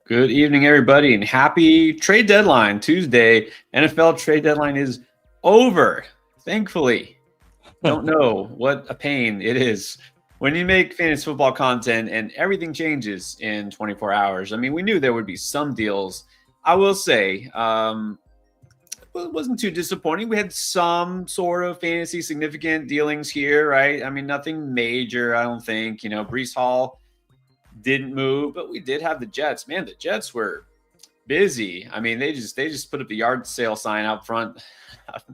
Good evening, everybody, and happy trade deadline Tuesday. NFL trade deadline is over. Thankfully, don't know what a pain it is when you make fantasy football content and everything changes in 24 hours. I mean, we knew there would be some deals. I will say, it wasn't too disappointing. We had some sort of fantasy significant dealings here, right? I mean, nothing major, I don't think. Breece Hall didn't move, but we did have the Jets. Man, the Jets were busy. I mean, they just put up the yard sale sign out front.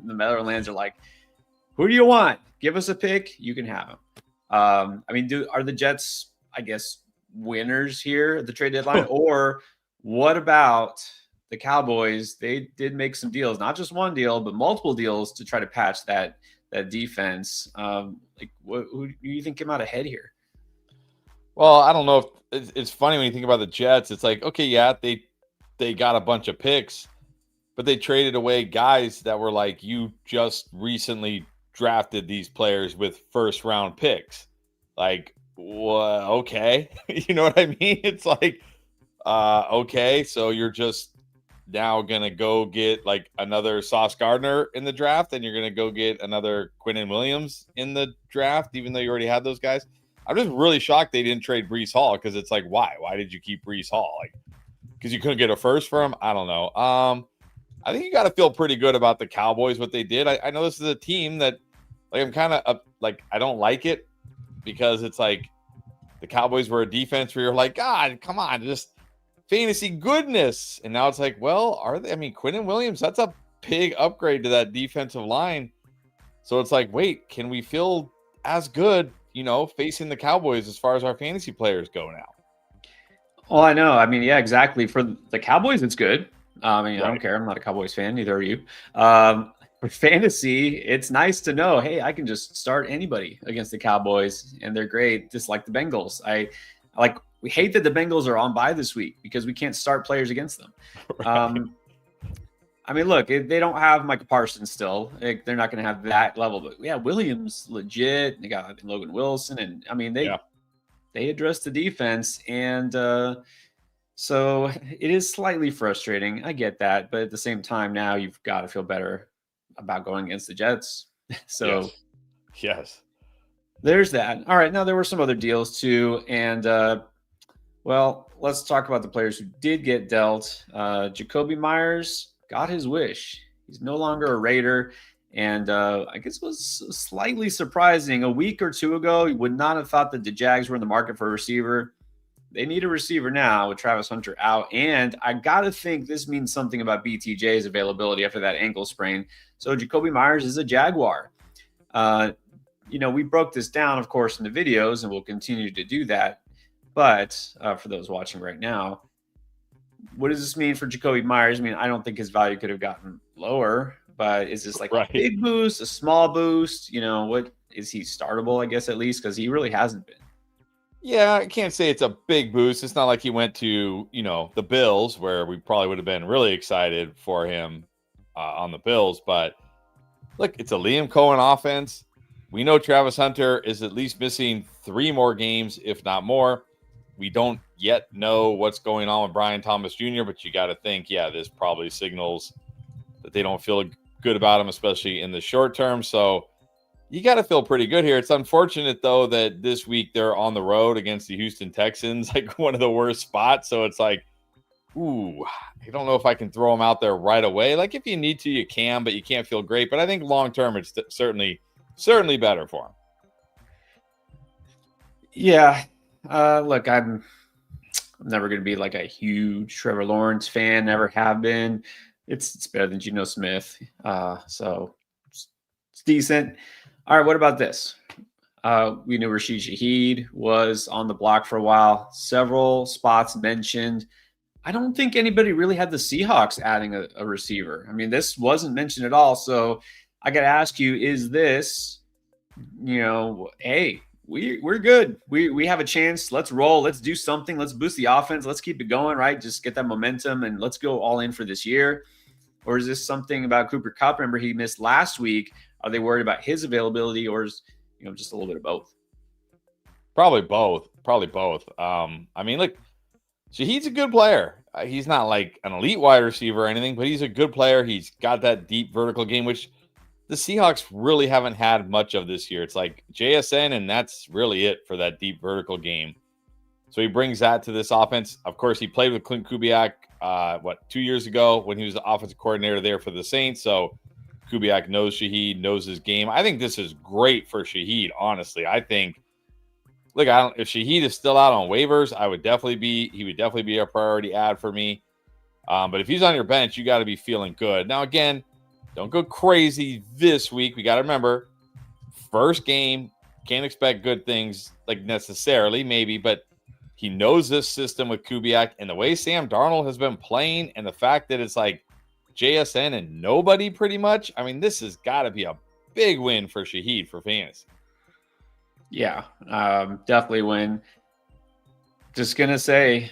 The Meadowlands are like, who do you want? Give us a pick. You can have them. I mean, are the Jets, I guess, winners here at the trade deadline? Or what about the Cowboys? They did make some deals, not just one deal, but multiple deals to try to patch that defense. Who do you think came out ahead here? Well, I don't know if it's funny when you think about the Jets. It's like, okay, yeah, they got a bunch of picks, but they traded away guys that were like, you just recently drafted these players with first round picks. Like, well, okay. You know what I mean? It's like, okay, so you're just now going to go get like another Sauce Gardner in the draft, and you're going to go get another Quinnen Williams in the draft, even though you already had those guys. I'm just really shocked they didn't trade Breece Hall, because it's like, why? Why did you keep Breece Hall? Like, because you couldn't get a first for him? I don't know. I think you got to feel pretty good about the Cowboys, what they did. I know this is a team that, like, I'm kind of like, I don't like it, because it's like the Cowboys were a defense where you're like, God, come on, just fantasy goodness. And now it's like, well, are they? I mean, Quinnen Williams, that's a big upgrade to that defensive line. So it's like, wait, can we feel as good, facing the Cowboys as far as our fantasy players go now? Well, I know. I mean, yeah, exactly. For the Cowboys, it's good. I mean, Right. I don't care. I'm not a Cowboys fan. Neither are you. For fantasy, it's nice to know, hey, I can just start anybody against the Cowboys, and they're great, just like the Bengals. We hate that the Bengals are on bye this week because we can't start players against them. Right. I mean, look, they don't have Micah Parsons still. They're not going to have that level. But, yeah, Williams, legit. They got Logan Wilson. And, I mean, they addressed the defense. And so it is slightly frustrating. I get that. But at the same time, now you've got to feel better about going against the Jets. So, yes. There's that. All right. Now, there were some other deals, too. And, well, let's talk about the players who did get dealt. Jacoby Meyers got his wish. He's no longer a Raider. And I guess it was slightly surprising. A week or two ago, you would not have thought that the Jags were in the market for a receiver. They need a receiver now with Travis Hunter out. And I got to think this means something about BTJ's availability after that ankle sprain. So Jacoby Meyers is a Jaguar. We broke this down, of course, in the videos, and we'll continue to do that. But for those watching right now, what does this mean for Jacoby Meyers? I mean, I don't think his value could have gotten lower, but is this like a big boost, a small boost? What is he startable, I guess, at least? Because he really hasn't been. Yeah, I can't say it's a big boost. It's not like he went to, the Bills, where we probably would have been really excited for him on the Bills. But look, it's a Liam Cohen offense. We know Travis Hunter is at least missing 3 more games, if not more. We don't yet know what's going on with Brian Thomas Jr., but you got to think, this probably signals that they don't feel good about him, especially in the short term. So you got to feel pretty good here. It's unfortunate, though, that this week they're on the road against the Houston Texans, like one of the worst spots. So it's like, ooh, I don't know if I can throw him out there right away. Like, if you need to, you can, but you can't feel great. But I think long term, it's certainly better for him. Yeah. Look, I'm never going to be like a huge Trevor Lawrence fan, never have been. It's better than Geno Smith. So it's decent. All right, what about this? We knew Rashid Shaheed was on the block for a while. Several spots mentioned. I don't think anybody really had the Seahawks adding a receiver. I mean, this wasn't mentioned at all. So I got to ask you, is this, hey, we're good. We have a chance. Let's roll. Let's do something. Let's boost the offense. Let's keep it going, right? Just get that momentum and let's go all in for this year. Or is this something about Cooper Kupp? Remember, he missed last week. Are they worried about his availability, or is just a little bit of both? Probably both. I mean, look, Shaheed's a good player. He's not like an elite wide receiver or anything, but he's a good player. He's got that deep vertical game, which the Seahawks really haven't had much of this year. It's like JSN, and that's really it for that deep vertical game. So he brings that to this offense. Of course, he played with Clint Kubiak, 2 years ago when he was the offensive coordinator there for the Saints. So Kubiak knows Shaheed, knows his game. I think this is great for Shaheed, honestly. I think, look, if Shaheed is still out on waivers, he would definitely be a priority ad for me. But if he's on your bench, you got to be feeling good. Now, again, don't go crazy this week. We got to remember, first game, can't expect good things like necessarily, maybe, but he knows this system with Kubiak, and the way Sam Darnold has been playing, and the fact that it's like JSN and nobody pretty much. I mean, this has got to be a big win for Shaheed for fantasy. Yeah, definitely win. Just gonna say,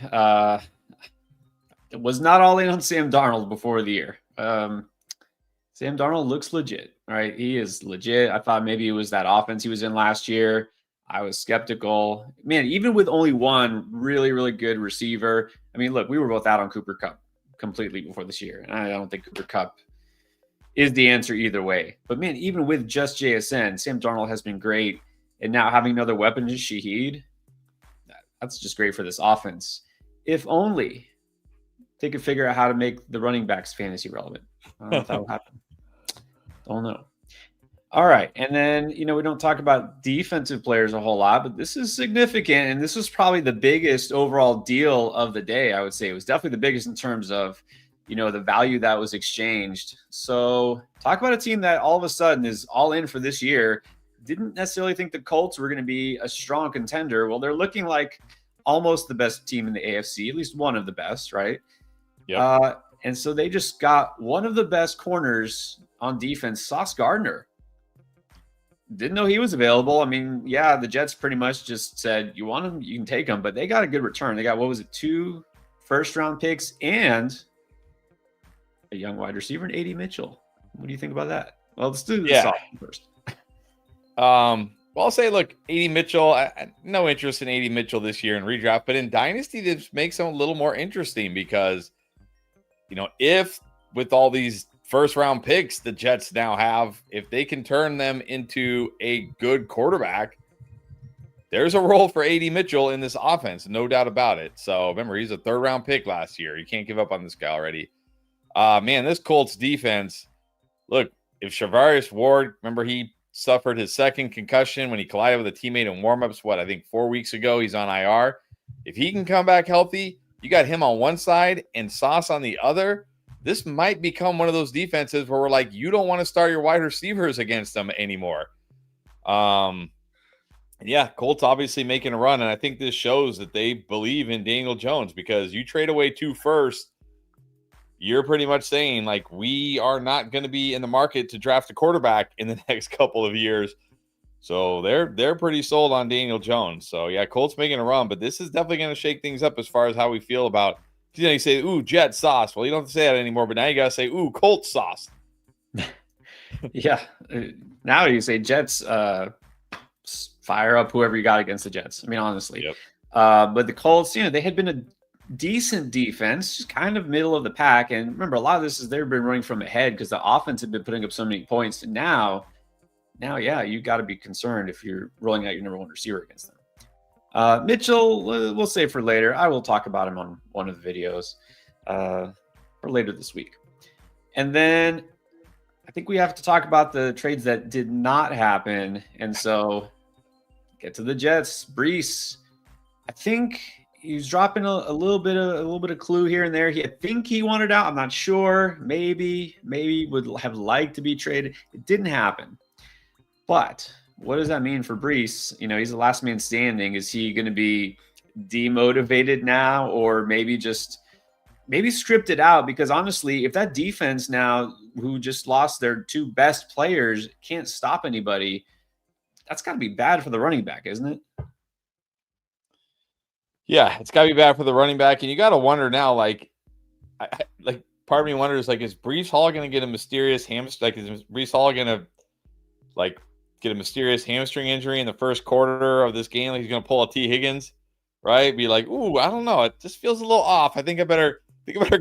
it was not all in on Sam Darnold before the year. Sam Darnold looks legit, right? He is legit. I thought maybe it was that offense he was in last year. I was skeptical. Man, even with only one really, really good receiver. I mean, look, we were both out on Cooper Kupp completely before this year. And I don't think Cooper Kupp is the answer either way. But man, even with just JSN, Sam Darnold has been great. And now having another weapon is Shaheed, that's just great for this offense. If only they could figure out how to make the running backs fantasy relevant. I don't know if that will happen. Don't know. All right. And then, we don't talk about defensive players a whole lot, but this is significant. And this was probably the biggest overall deal of the day, I would say. It was definitely the biggest in terms of, the value that was exchanged. So talk about a team that all of a sudden is all in for this year. Didn't necessarily think the Colts were going to be a strong contender. Well, they're looking like almost the best team in the AFC, at least one of the best, right? Yeah. And so they just got one of the best corners on defense, Sauce Gardner. Didn't know he was available. I mean, yeah, the Jets pretty much just said, you want him, you can take him. But they got a good return. They got, 2 first-round picks and a young wide receiver, and A.D. Mitchell. What do you think about that? Well, let's do this first. Well, I'll say, look, A.D. Mitchell, no interest in A.D. Mitchell this year in redraft, but in Dynasty, this makes him a little more interesting because, if with all these first-round picks the Jets now have, if they can turn them into a good quarterback, there's a role for A.D. Mitchell in this offense, no doubt about it. So, remember, he's a third-round pick last year. You can't give up on this guy already. Man, this Colts defense, look, if Charvarius Ward, remember he suffered his second concussion when he collided with a teammate in warmups, 4 weeks ago. He's on IR. If he can come back healthy, you got him on one side and Sauce on the other. This might become one of those defenses where we're like, you don't want to start your wide receivers against them anymore. Yeah, Colts obviously making a run, and I think this shows that they believe in Daniel Jones because you trade away 2 firsts, you're pretty much saying, like, we are not going to be in the market to draft a quarterback in the next couple of years. So they're pretty sold on Daniel Jones. So, yeah, Colts making a run, but this is definitely going to shake things up as far as how we feel about, you say, ooh, Jet sauce. Well, you don't have to say that anymore, but now you got to say, ooh, Colts sauce. Yeah. Now you say Jets, fire up whoever you got against the Jets. I mean, honestly. Yep. But the Colts, they had been a decent defense, just kind of middle of the pack. And remember, a lot of this is they've been running from ahead because the offense had been putting up so many points. And now, yeah, you got to be concerned if you're rolling out your number 1 receiver against them. Mitchell, we'll save for later. I will talk about him on one of the videos for later this week. And then I think we have to talk about the trades that did not happen. And so get to the Jets. Breece, I think he's dropping a little bit of clue here and there. I think he wanted out. I'm not sure. Maybe would have liked to be traded. It didn't happen. But what does that mean for Breece? He's the last man standing. Is he going to be demotivated now, or maybe stripped it out? Because honestly, if that defense now, who just lost their 2 best players, can't stop anybody, that's got to be bad for the running back, isn't it? Yeah, it's got to be bad for the running back. And you got to wonder now, like part of me wonders, like, is Breece Hall going to get a mysterious hamstring? Like, is Breece Hall going to, like, get a mysterious hamstring injury in the first quarter of this game? Like, he's going to pull a T. Higgins, right? Be like, ooh, I don't know. It just feels a little off. I think I better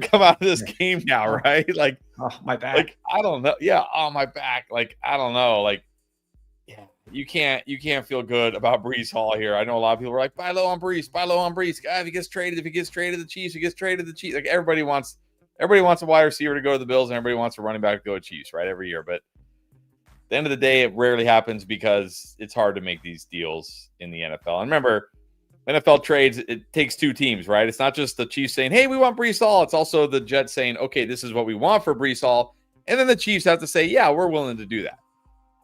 come out of this game now, right? Like, oh, my back. Like, I don't know. Yeah, on my back. Like, I don't know. Like, yeah, you can't feel good about Breece Hall here. I know a lot of people are like, buy low on Breece, buy low on Breece. God, if he gets traded, the Chiefs, Like everybody wants a wide receiver to go to the Bills, and everybody wants a running back to go to Chiefs, right? Every year. But at the end of the day, it rarely happens because it's hard to make these deals in the NFL. And remember, NFL trades, it takes two teams, right? It's not just the Chiefs saying, hey, we want Breece Hall. It's also the Jets saying, okay, this is what we want for Breece Hall. And then the Chiefs have to say, yeah, we're willing to do that.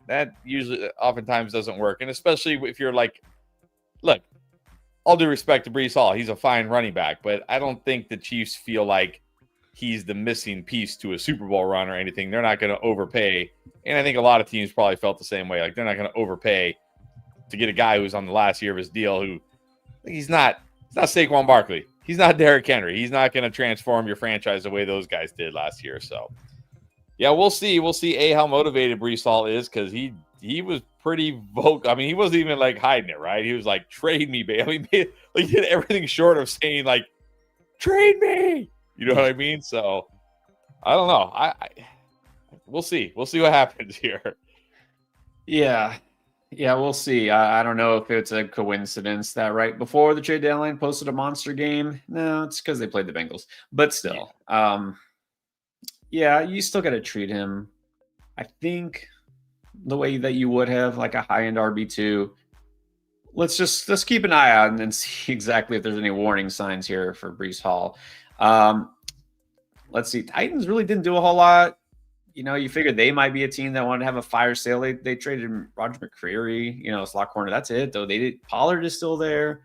That usually oftentimes doesn't work. And especially if you're like, look, all due respect to Breece Hall, he's a fine running back, but I don't think the Chiefs feel like he's the missing piece to a Super Bowl run or anything. They're not going to overpay. And I think a lot of teams probably felt the same way. Like, they're not going to overpay to get a guy who's on the last year of his deal who he's not Saquon Barkley. He's not Derrick Henry. He's not going to transform your franchise the way those guys did last year. So, yeah, we'll see. We'll see how motivated Breece Hall is, because he was pretty vocal. I mean, he wasn't even like hiding it, right? He was like, trade me, baby. I mean, he did everything short of saying like, trade me. You know what I mean? So, I don't know. We'll see. We'll see what happens here. Yeah, we'll see. I don't know if it's a coincidence that right before the trade deadline posted a monster game. No, it's because they played the Bengals. But still, yeah, you still got to treat him, I think, the way that you would have like a high-end RB2. Let's keep an eye out and then see exactly if there's any warning signs here for Breece Hall. Let's see. Titans really didn't do a whole lot. You know, you figured they might be a team that wanted to have a fire sale. They traded Roger McCreary, slot corner. That's it, though. Pollard is still there.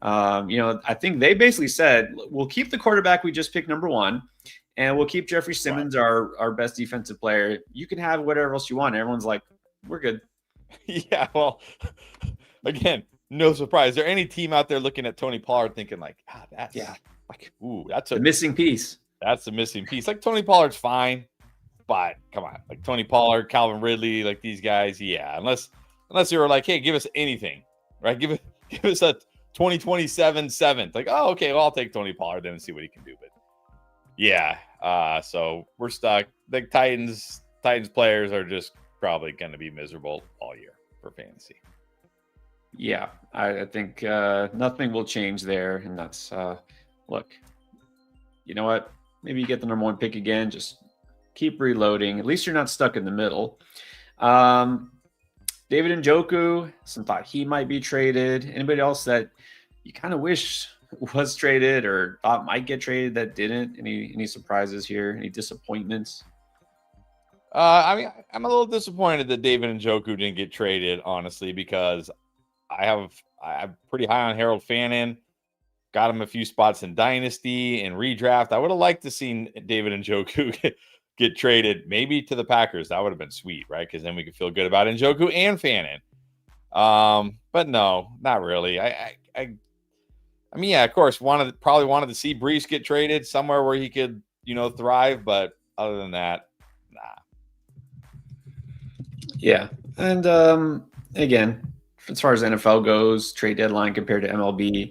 I think they basically said, we'll keep the quarterback we just picked number one, and we'll keep Jeffrey Simmons, our best defensive player. You can have whatever else you want. Everyone's like, we're good. Yeah, well, again, no surprise. Is there any team out there looking at Tony Pollard thinking like, that's the missing piece. That's the missing piece. Like, Tony Pollard's fine. But come on, like Tony Pollard, Calvin Ridley, like these guys, yeah. Unless you were like, hey, give us anything, right? Give us a 2027 seventh. Like, oh, okay, well, I'll take Tony Pollard then and see what he can do. But yeah, so we're stuck. The Titans players are just probably going to be miserable all year for fantasy. Yeah, I think nothing will change there, and that's look. You know what? Maybe you get the number one pick again. Just keep reloading. At least you're not stuck in the middle. David Njoku, some thought he might be traded. Anybody else that you kind of wish was traded or thought might get traded that didn't? Any surprises here? Any disappointments? I mean, I'm a little disappointed that David Njoku didn't get traded, honestly, because I'm pretty high on Harold Fannin. Got him a few spots in Dynasty and redraft. I would have liked to see David Njoku get traded maybe to the Packers. That would have been sweet, right? Because then we could feel good about Njoku and Fannin. But no, not really. I mean, yeah, of course, probably wanted to see Breece get traded somewhere where he could, thrive. But other than that, nah. Yeah, and again, as far as NFL goes, trade deadline compared to MLB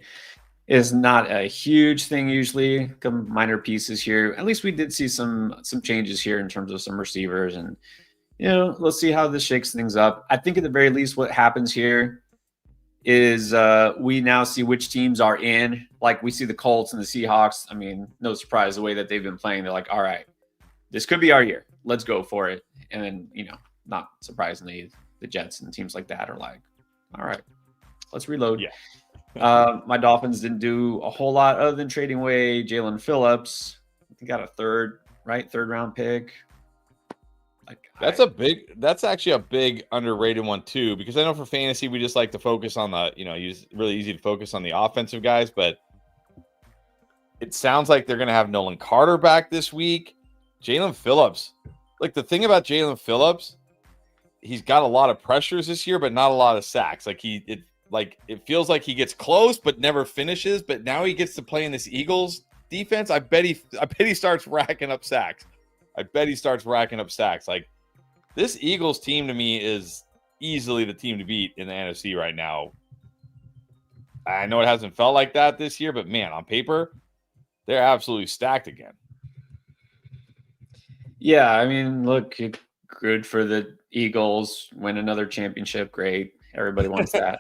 is not a huge thing usually. Some minor pieces here. At least we did see some changes here in terms of some receivers, and let's see how this shakes things up. I think at the very least what happens here is we now see which teams are in. Like, we see the Colts and the Seahawks. I mean, no surprise the way that they've been playing. They're like, all right, this could be our year. Let's go for it. And then, not surprisingly, the Jets and teams like that are like, all right, let's reload. Yeah. My Dolphins didn't do a whole lot other than trading away Jalen Phillips. He got a third round pick. That's actually a big underrated one too, because I know for fantasy we just like to focus on it's really easy to focus on the offensive guys, but it sounds like they're going to have Nolan Carter back this week. Jalen Phillips, like, the thing about Jalen Phillips, he's got a lot of pressures this year, but not a lot of sacks. It feels like he gets close but never finishes. But now he gets to play in this Eagles defense. I bet he starts racking up sacks. Like, this Eagles team to me is easily the team to beat in the NFC right now. I know it hasn't felt like that this year, but man, on paper, they're absolutely stacked again. Yeah, I mean, look, good for the Eagles. Win another championship. Great. Everybody wants that.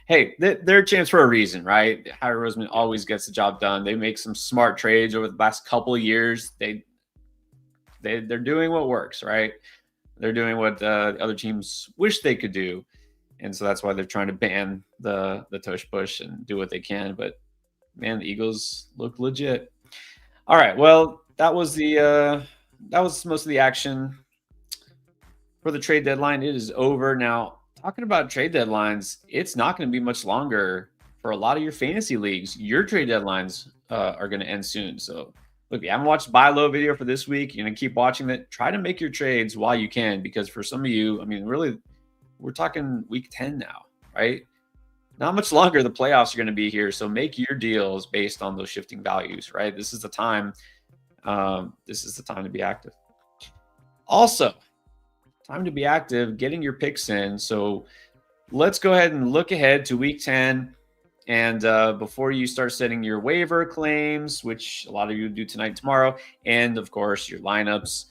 Hey, they're a chance for a reason, right? Harry Roseman always gets the job done. They make some smart trades over the last couple of years. They're doing what works, right? They're doing what other teams wish they could do, and so that's why they're trying to ban the tush push and do what they can. But man, the Eagles look legit. All right, well, that was most of the action for the trade deadline. It is over now. Talking about trade deadlines, it's not going to be much longer for a lot of your fantasy leagues. Your trade deadlines are going to end soon. So, look, if you haven't watched buy low video for this week, you're going to keep watching it. Try to make your trades while you can, because for some of you, I mean, really, we're talking week 10 now, right? Not much longer. The playoffs are going to be here. So make your deals based on those shifting values, right? This is the time. This is the time to be active. Also, time to be active, getting your picks in. So let's go ahead and look ahead to week 10. And before you start setting your waiver claims, which a lot of you do tonight and tomorrow, and of course your lineups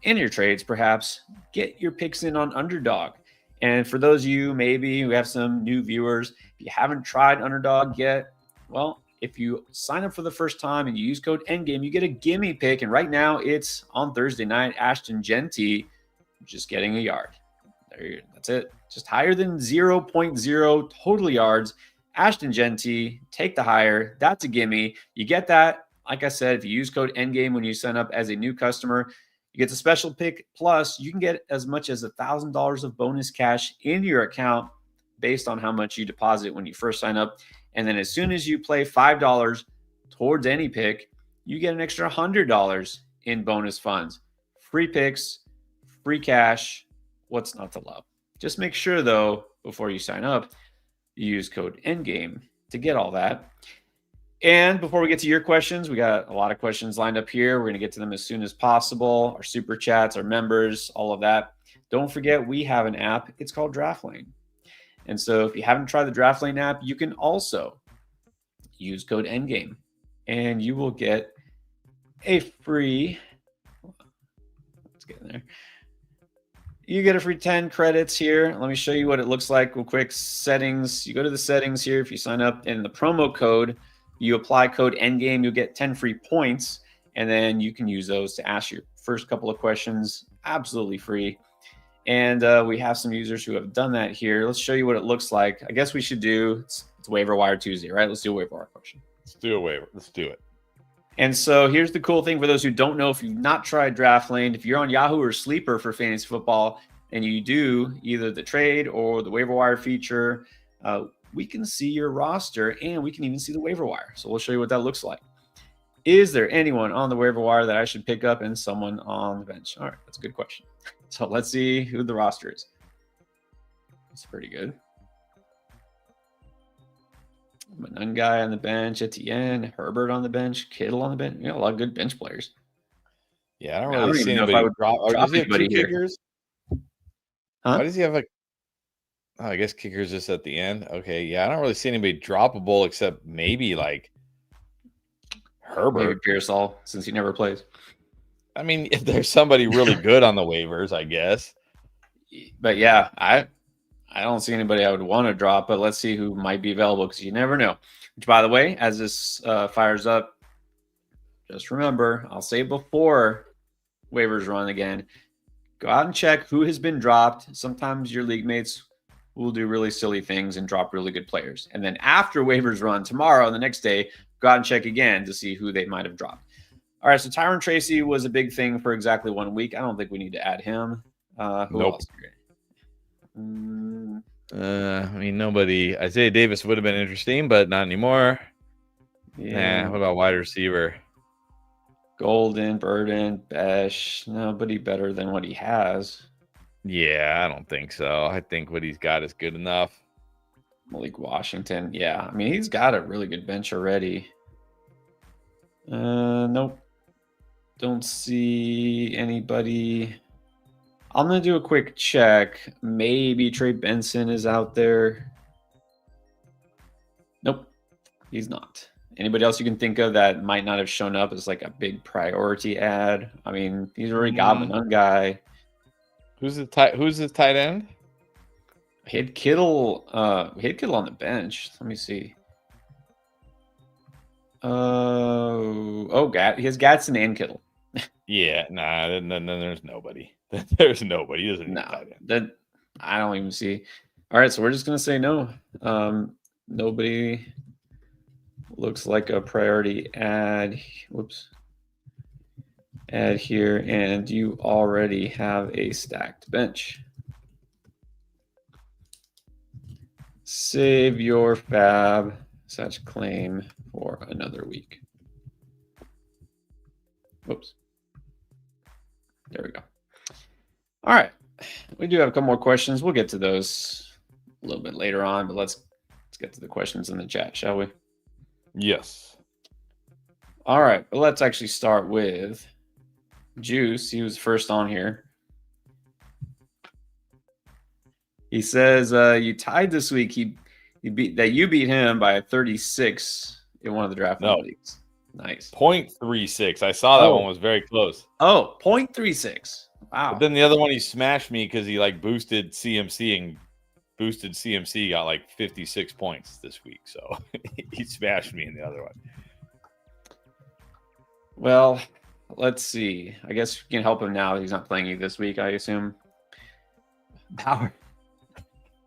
and your trades, perhaps, get your picks in on Underdog. And for those of you, maybe who have some new viewers, if you haven't tried Underdog yet, well, if you sign up for the first time and you use code ENDGAME, you get a gimme pick. And right now it's on Thursday night, Ashton Genty just getting a yard. That's it. Just higher than 0.0 total yards. Ashton Genty, take the higher. That's a gimme. You get that. Like I said, if you use code ENDGAME when you sign up as a new customer, you get a special pick. Plus, you can get as much as $1,000 of bonus cash in your account based on how much you deposit when you first sign up. And then as soon as you play $5 towards any pick, you get an extra $100 in bonus funds. Free picks, free cash. What's not to love? Just make sure, though, before you sign up, you use code ENDGAME to get all that. And before we get to your questions, we got a lot of questions lined up here. We're going to get to them as soon as possible. Our super chats, our members, all of that. Don't forget, we have an app. It's called DraftLane. And so if you haven't tried the DraftLane app, you can also use code ENDGAME and you will get a free, let's get in there. You get a free 10 credits here. Let me show you what it looks like real quick. Settings. You go to the settings here. If you sign up in the promo code, you apply code ENDGAME, you'll get 10 free points. And then you can use those to ask your first couple of questions absolutely free. And we have some users who have done that here. Let's show you what it looks like. I guess we should do, it's Waiver Wire Tuesday, right? Let's do a Waiver Wire question. Let's do a waiver. Let's do it. And so here's the cool thing for those who don't know, if you've not tried DraftLane, if you're on Yahoo or Sleeper for fantasy football, and you do either the trade or the waiver wire feature, we can see your roster and we can even see the waiver wire. So we'll show you what that looks like. Is there anyone on the waiver wire that I should pick up and someone on the bench? All right, that's a good question. So let's see who the roster is. It's pretty good. One guy on the bench, Etienne, Herbert on the bench, Kittle on the bench. You know, a lot of good bench players. Yeah, I don't really see anybody. I would drop does he have two kickers? Huh? Why does he have like? Oh, I guess kickers just at the end. Okay, yeah, I don't really see anybody droppable except maybe like Herbert, maybe Pearsall, since he never plays. I mean, if there's somebody really good on the waivers, I guess. But yeah, I don't see anybody I would want to drop, but let's see who might be available because you never know. Which, by the way, as this fires up, just remember, I'll say before waivers run again, go out and check who has been dropped. Sometimes your league mates will do really silly things and drop really good players. And then after waivers run tomorrow and the next day, go out and check again to see who they might have dropped. All right, so Tyron Tracy was a big thing for exactly 1 week. I don't think we need to add him. Who else? I mean, nobody. Isaiah Davis would have been interesting, but not anymore. Yeah. Nah, what about wide receiver? Golden, Burden, Besh. Nobody better than what he has. Yeah, I don't think so. I think what he's got is good enough. Malik Washington. Yeah, I mean, he's got a really good bench already. Nope. Don't see anybody. I'm going to do a quick check. Maybe Trey Benson is out there. Nope, he's not. Anybody else you can think of that might not have shown up as like a big priority ad? I mean, he's already got him, another guy. Who's his tight end? He had Kittle on the bench. Let me see. He has Gadsden and Kittle. Yeah, nah, then there's nobody. There's nobody. He doesn't need tight end. That I don't even see. All right, so we're just gonna say no. Nobody looks like a priority ad. Whoops. Add here, and you already have a stacked bench. Save your fab such claim for another week. Whoops. There we go. All right. We do have a couple more questions. We'll get to those a little bit later on, but let's get to the questions in the chat, shall we? Yes. All right. But let's actually start with Juice. He was first on here. He says you tied this week. You beat him by 36 in one of the draft leagues. Nice. 0.36. I saw that one was very close. 0.36. Wow. But then the other one he smashed me because he like boosted CMC and got like 56 points this week. So he smashed me in the other one. Well, let's see. I guess we can help him now that he's not playing you this week, I assume.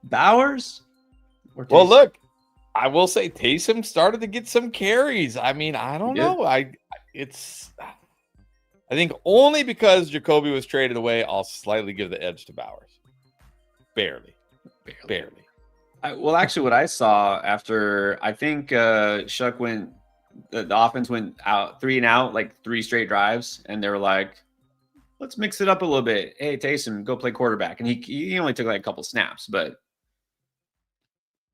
Bowers? Well, look, I will say Taysom started to get some carries. I mean, I don't know. I think only because Jacoby was traded away, I'll slightly give the edge to Bowers. Barely. Well, actually, what I saw after, I think Shuck went, the offense went out 3 and out, like 3 straight drives, and they were like, let's mix it up a little bit. Hey, Taysom, go play quarterback. And he only took like a couple snaps, but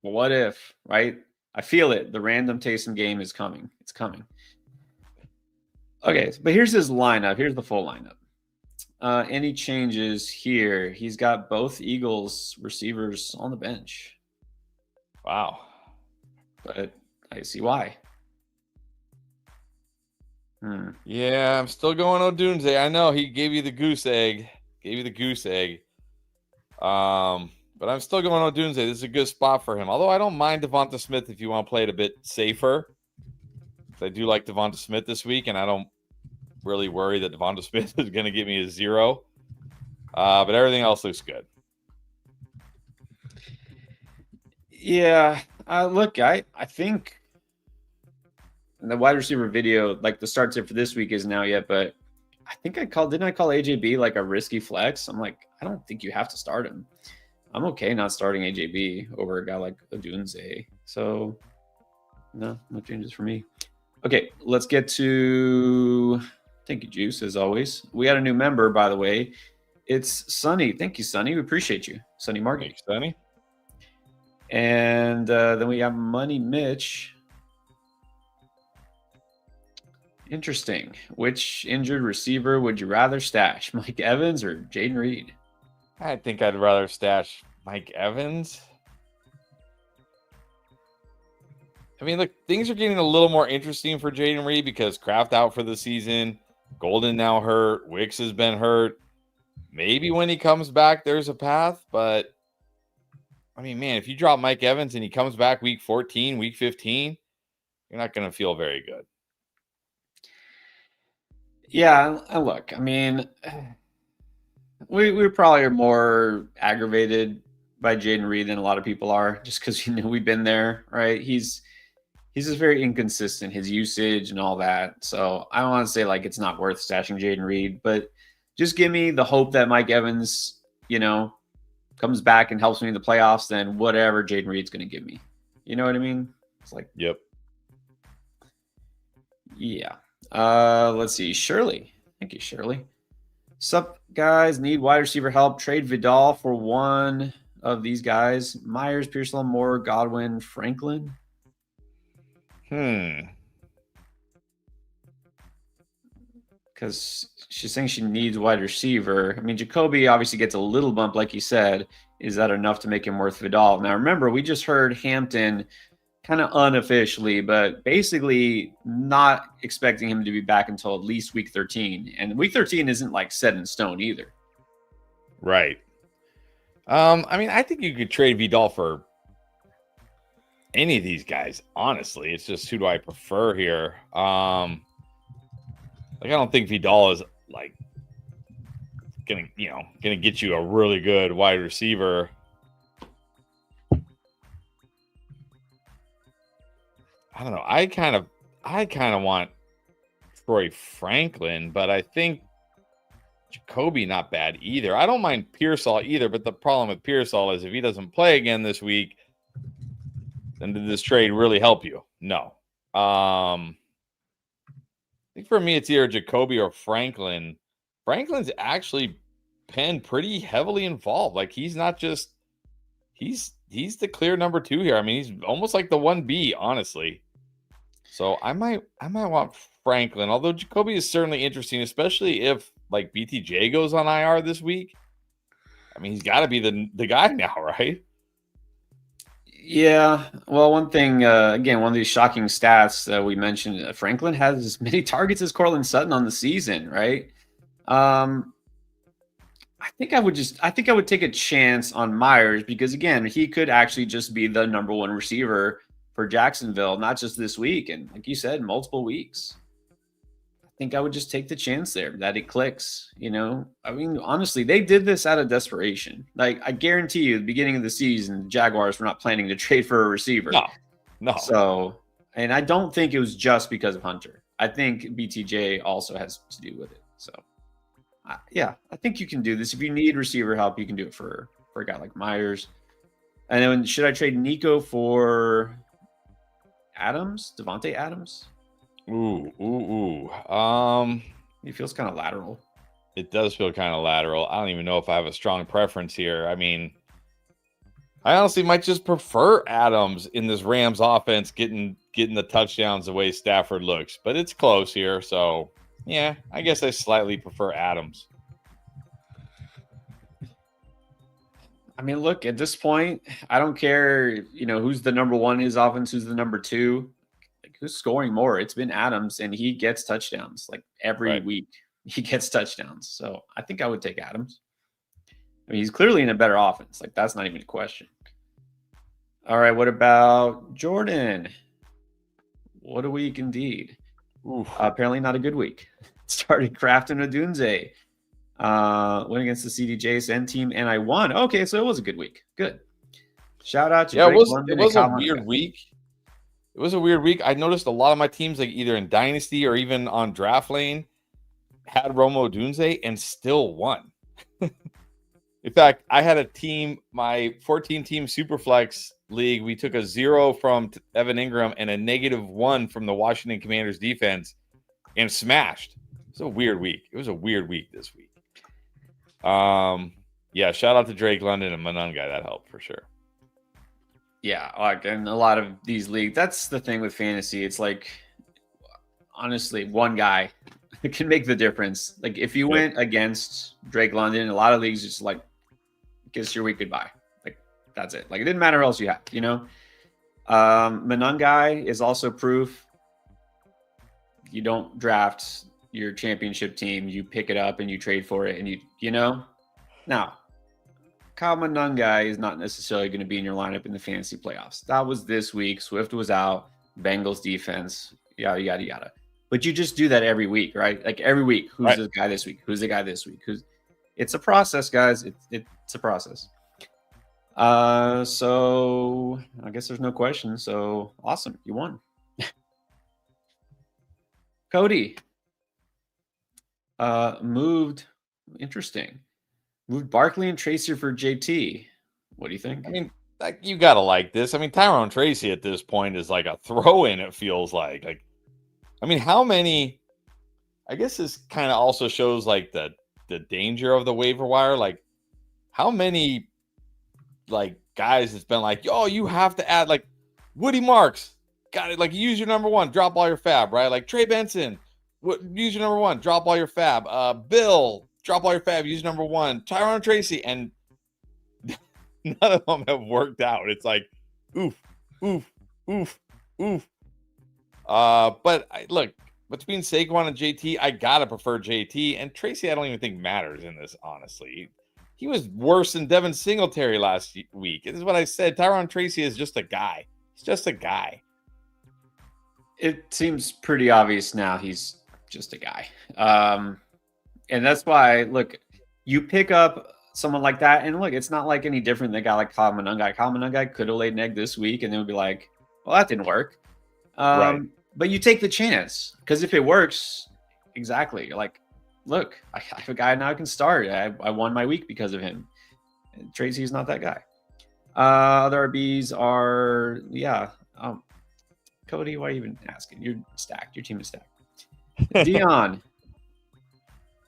what if, right? I feel it. The random Taysom game is coming. It's coming. Okay, but here's his lineup. Here's the full lineup. Any changes here? He's got both Eagles receivers on the bench. Wow. But I see why. Yeah, I'm still going Odunze. I know he gave you the goose egg. But I'm still going Odunze. This is a good spot for him. Although I don't mind Devonta Smith if you want to play it a bit safer. I do like Devonta Smith this week, and I don't really worry that Devonta Smith is going to give me a 0. But everything else looks good. Yeah. Look, I think the wide receiver video, like the start tip for this week isn't out yet, but I think didn't I call AJB like a risky flex? I'm like, I don't think you have to start him. I'm okay not starting AJB over a guy like Odunze. So no changes for me. Okay, let's get to, thank you, Juice, as always. We got a new member, by the way. It's Sonny. Thank you, Sonny. We appreciate you. Sonny Martin. Thanks, Sonny. And then we got Money Mitch. Interesting. Which injured receiver would you rather stash, Mike Evans or Jaden Reed? I think I'd rather stash Mike Evans. I mean, look, things are getting a little more interesting for Jaden Reed because Kraft out for the season. Golden now hurt. Wicks has been hurt. Maybe when he comes back, there's a path. But, I mean, man, if you drop Mike Evans and he comes back week 14, week 15, you're not going to feel very good. Yeah, look, I mean, we probably are more aggravated by Jaden Reed than a lot of people are, just because we've been there, right? He's just very inconsistent, his usage and all that. So I don't want to say like it's not worth stashing Jaden Reed, but just give me the hope that Mike Evans, comes back and helps me in the playoffs. Then whatever Jaden Reed's going to give me, you know what I mean? It's like, yep, yeah. Let's see. Shirley. Thank you, Shirley. Sup, guys? Need wide receiver help. Trade Vidal for one of these guys. Meyers, Pearson, Moore, Godwin, Franklin. Because she's saying she needs wide receiver. I mean, Jacoby obviously gets a little bump, like you said. Is that enough to make him worth Vidal? Now, remember, we just heard Hampton kind of unofficially, but basically not expecting him to be back until at least week 13. And week 13 isn't like set in stone either. Right. I mean, I think you could trade Vidal for any of these guys, honestly. It's just who do I prefer here? I don't think Vidal is like gonna get you a really good wide receiver. I don't know. I kind of want Troy Franklin, but I think Jacoby not bad either. I don't mind Pearsall either, but the problem with Pearsall is if he doesn't play again this week, then did this trade really help you? No. I think for me it's either Jacoby or Franklin. Franklin's actually been pretty heavily involved. Like he's not just he's the clear number 2 here. I mean, he's almost like the 1B, honestly. So I might want Franklin, although Jacoby is certainly interesting, especially if like BTJ goes on IR this week. I mean, he's got to be the guy now, right? Yeah. Well, one thing, again, one of these shocking stats that we mentioned, Franklin has as many targets as Cortland Sutton on the season, right? I think I would take a chance on Meyers because again, he could actually just be the number 1 receiver for Jacksonville, not just this week. And like you said, multiple weeks. I think I would just take the chance there that it clicks, I mean, honestly, they did this out of desperation. Like I guarantee you, at the beginning of the season, the Jaguars were not planning to trade for a receiver. No. So, and I don't think it was just because of Hunter. I think BTJ also has to do with it. So, yeah, I think you can do this. If you need receiver help, you can do it for a guy like Meyers. And then should I trade Nico for Devontae Adams? Ooh. He feels kind of lateral. It does feel kind of lateral. I don't even know if I have a strong preference here. I mean, I honestly might just prefer Adams in this Rams offense getting the touchdowns the way Stafford looks, but it's close here. So, yeah, I guess I slightly prefer Adams. I mean, look, at this point, I don't care, who's the number 1 in his offense, who's the number 2. Like, who's scoring more? It's been Adams, and he gets touchdowns. Like, every week, he gets touchdowns. So, I think I would take Adams. I mean, he's clearly in a better offense. Like, that's not even a question. All right, what about Jordan? What a week indeed. Apparently not a good week. Started Kraft and Odunze. Went against the CDJSN team, and I won. Okay, so it was a good week. Good. Shout out to Drake London. It was a weird week. It was a weird week. I noticed a lot of my teams, like either in Dynasty or even on DraftLane, had Romo Odunze and still won. In fact, I had a team, my 14-team Superflex league. We took a 0 from Evan Ingram and a -1 from the Washington Commanders defense and smashed. It was a weird week. It was a weird week this week. Yeah, shout out to Drake London and Manungai. That helped for sure. Yeah, like in a lot of these leagues, that's the thing with fantasy. It's like, honestly, one guy can make the difference. Like if you went against Drake London, a lot of leagues just like, kiss your week goodbye. Like that's it. Like it didn't matter who else you had, Manungai is also proof. You don't draft your championship team, you pick it up and you trade for it, and now Kyle Manungai is not necessarily going to be in your lineup in the fantasy playoffs. That was this week. Swift was out. Bengals defense, yada yada yada. But you just do that every week, right? Like every week, who's the guy this week? Who's the guy this week? It's a process, guys. It's a process. So I guess there's no question. So awesome, you won. Cody moved Barkley and Tracy for JT. What do you think? I mean, like you gotta like this. I mean, Tyrone Tracy at this point is like a throw-in. It feels like, I mean, how many? I guess this kind of also shows like the danger of the waiver wire. Like, how many like guys it's been like, yo, you have to add like Woody Marks. Got it. Like, use your number one, drop all your fab, right? Like Trey Benson, use your number one, drop all your fab. Bill, drop all your fab, use number one. Tyrone Tracy, and none of them have worked out. It's like, oof. Oof. But look, between Saquon and JT, I gotta prefer JT. And Tracy, I don't even think matters in this, honestly. He was worse than Devin Singletary last week. This is what I said. Tyron Tracy is just a guy. He's just a guy. It seems pretty obvious now he's just a guy. And that's why, look, you pick up someone like that, and look, it's not like any different than a guy like Kyle Monangai. Kyle Monangai could have laid an egg this week, and then would be like, well, that didn't work. Right. But you take the chance, because if it works, exactly, you're like, look, I have a guy now I can start. I won my week because of him. And Tracy's not that guy. Other RBs are, Cody, why are you even asking? You're stacked. Your team is stacked. Dion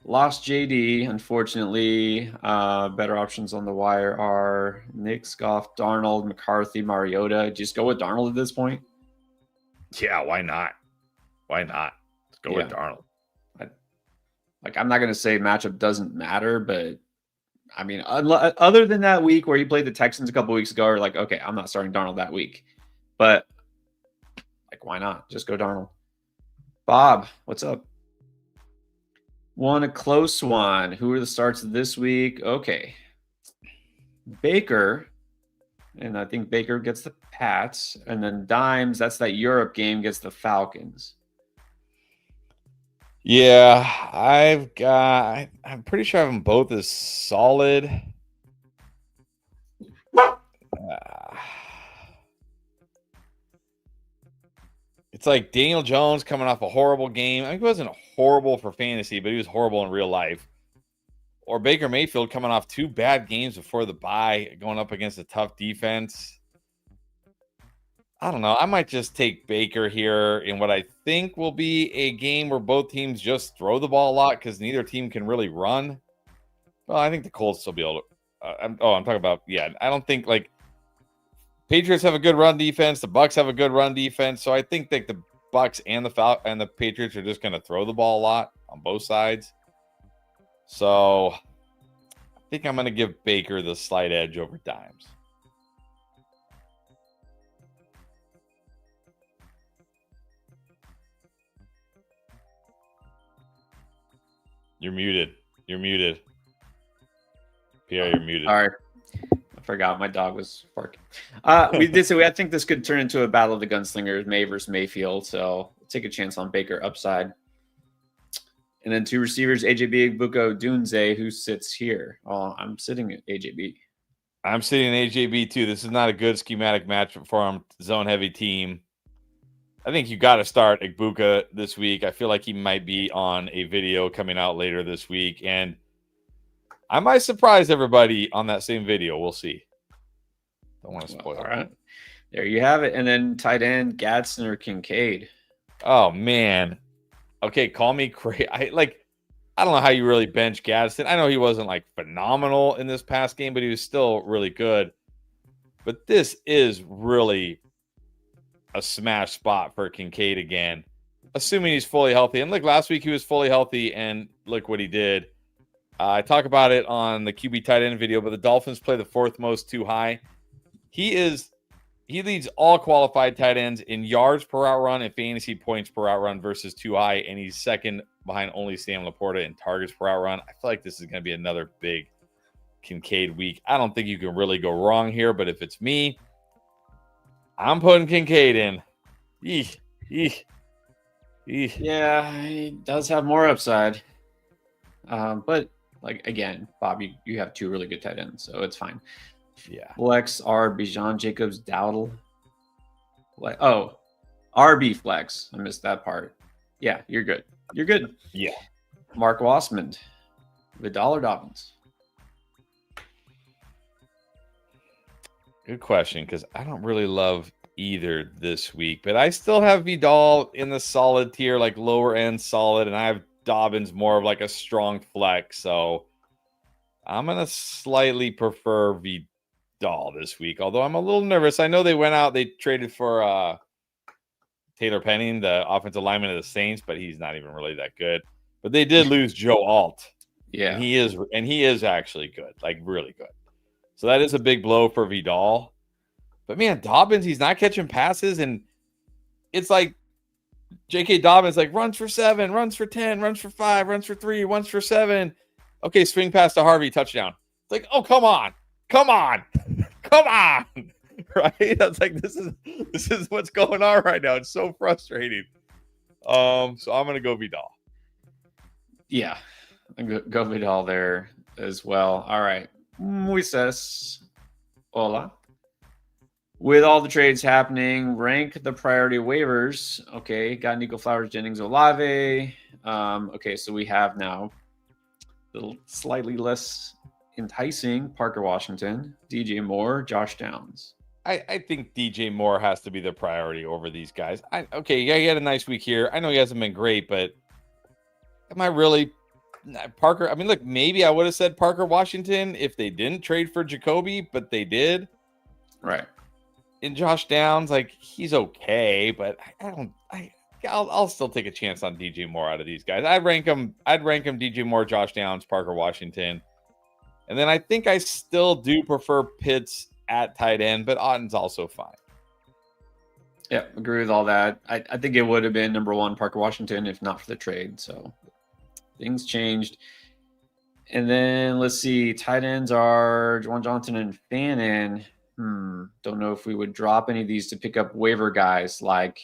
lost JD, unfortunately. Better options on the wire are Nick, Goff, Darnold, McCarthy, Mariota. Just go with Darnold at this point. Yeah, why not? Let's go with Darnold. I'm not going to say matchup doesn't matter, but I mean, other than that week where he played the Texans a couple weeks ago, or like, okay, I'm not starting Darnold that week. But like, why not? Just go Darnold. Bob, what's up? A close one. Who are the starts this week? Okay. Baker. And I think Baker gets the Pats. And then Dimes, that's that Europe game, gets the Falcons. Yeah, I'm pretty sure I have them both as solid. It's like Daniel Jones coming off a horrible game. I think he wasn't horrible for fantasy, but he was horrible in real life. Or Baker Mayfield coming off 2 bad games before the bye, going up against a tough defense. I don't know. I might just take Baker here in what I think will be a game where both teams just throw the ball a lot because neither team can really run. Well, I think the Colts will be able to. I'm talking about, I don't think Patriots have a good run defense. The Bucs have a good run defense. So I think that the Bucs and the Patriots are just going to throw the ball a lot on both sides. So I think I'm going to give Baker the slight edge over Dimes. You're muted. Pierre, you're muted. All right. I forgot my dog was barking. We did say I think this could turn into a battle of the gunslingers, May versus Mayfield. So take a chance on Baker upside. And then 2 receivers, AJB, Buko, Dunze, who sits here. Oh, I'm sitting at AJB. I'm sitting in AJB too. This is not a good schematic matchup for him. Zone heavy team. I think you got to start Igbuka this week. I feel like he might be on a video coming out later this week. And I might surprise everybody on that same video. We'll see. Don't want to spoil it. All right. There you have it. And then tight end, Gadsden or Kincaid. Oh, man. Okay, call me crazy. I don't know how you really bench Gadsden. I know he wasn't phenomenal in this past game, but he was still really good. But this is really a smash spot for Kincaid again, assuming he's fully healthy. And look, last week he was fully healthy, and look what he did. I talk about it on the QB tight end video, but the Dolphins play the 4th most too high. He leads all qualified tight ends in yards per route run and fantasy points per route run versus too high, and he's second behind only Sam Laporta in targets per route run. I feel like this is going to be another big Kincaid week. I don't think you can really go wrong here, but if it's me, I'm putting Kincaid in. Yeah, he does have more upside. But again, Bob, you have 2 really good tight ends, so it's fine. Yeah. Flex are Bijan, Jacobs, Dowdle. RB flex. I missed that part. Yeah, you're good. Yeah. Mark Wassman, Vidal or Dobbins? Good question, because I don't really love either this week, but I still have Vidal in the solid tier, lower end solid, and I have Dobbins more of a strong flex. So I'm going to slightly prefer Vidal this week, although I'm a little nervous. I know they traded for Taylor Penning, the offensive lineman of the Saints, but he's not even really that good. But they did lose Joe Alt. Yeah. And he is actually good, really good. So that is a big blow for Vidal. But man, Dobbins, he's not catching passes, and it's like J.K. Dobbins like runs for 7, runs for 10, runs for 5, runs for 3, runs for 7. Okay, swing pass to Harvey, touchdown. It's like, oh, come on, right? That's like this is what's going on right now. It's so frustrating. So I'm gonna go Vidal. Yeah, go Vidal there as well. All right, Moises, hola. With all the trades happening, rank the priority waivers. Okay, got Nico Flowers, Jennings, Olave. Okay, so we have now the slightly less enticing Parker Washington, DJ Moore, Josh Downs. I think DJ Moore has to be the priority over these guys. Okay, yeah, he had a nice week here. I know he hasn't been great, but am I really Parker? I mean, look, maybe I would have said Parker Washington if they didn't trade for Jacoby, but they did. Right. And Josh Downs, like he's okay, but I'll still take a chance on DJ Moore out of these guys. I'd rank him DJ Moore, Josh Downs, Parker Washington. And then I think I still do prefer Pitts at tight end, but Otten's also fine. Yeah, agree with all that. I think it would have been number 1 Parker Washington if not for the trade. So things changed. And then let's see, tight ends are Juwan Johnson and Fannin. Don't know if we would drop any of these to pick up waiver guys like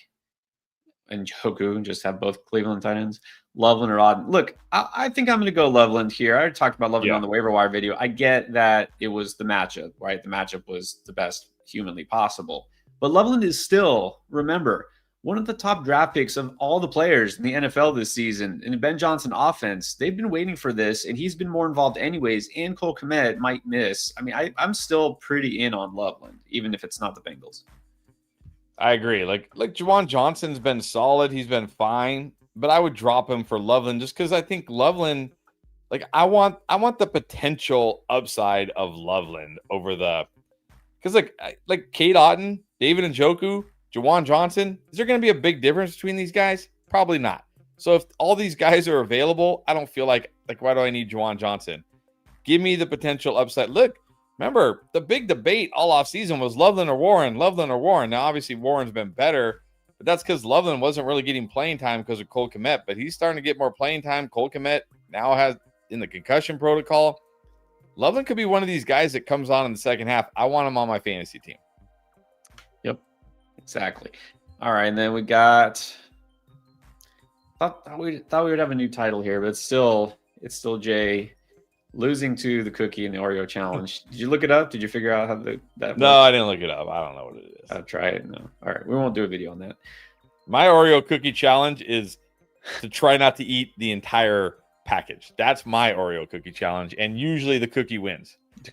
Njoku and just have both Cleveland tight ends, Loveland or Auden. Look, I think I'm going to go Loveland here. I already talked about Loveland on the waiver wire video. I get that it was the matchup, right? The matchup was the best humanly possible. But Loveland is still, remember, one of the top draft picks of all the players in the NFL this season. In Ben Johnson offense, they've been waiting for this, and he's been more involved anyways, and Cole Kmet might miss. I mean, I'm still pretty in on Loveland, even if it's not the Bengals. I agree. Like Juwan Johnson's been solid. He's been fine, but I would drop him for Loveland just because I think Loveland, like I want the potential upside of Loveland over the – because like Cade Otton, David Njoku, Juwan Johnson, is there going to be a big difference between these guys? Probably not. So if all these guys are available, I don't feel like why do I need Juwan Johnson? Give me the potential upside. Look, remember, the big debate all offseason was Loveland or Warren. Now, obviously, Warren's been better, but that's because Loveland wasn't really getting playing time because of Cole Kmet, but he's starting to get more playing time. Cole Kmet now has in the concussion protocol. Loveland could be one of these guys that comes on in the second half. I want him on my fantasy team. Yep, exactly. All right, and then we got thought we would have a new title here, but it's still Jay losing to the cookie in the Oreo challenge. Did you look it up? Did you figure out how that works? No, I didn't look it up. I don't know what it is. I'll try it. No. All right, we won't do a video on that. My Oreo cookie challenge is to try not to eat the entire package. That's my Oreo cookie challenge, and usually the cookie wins. The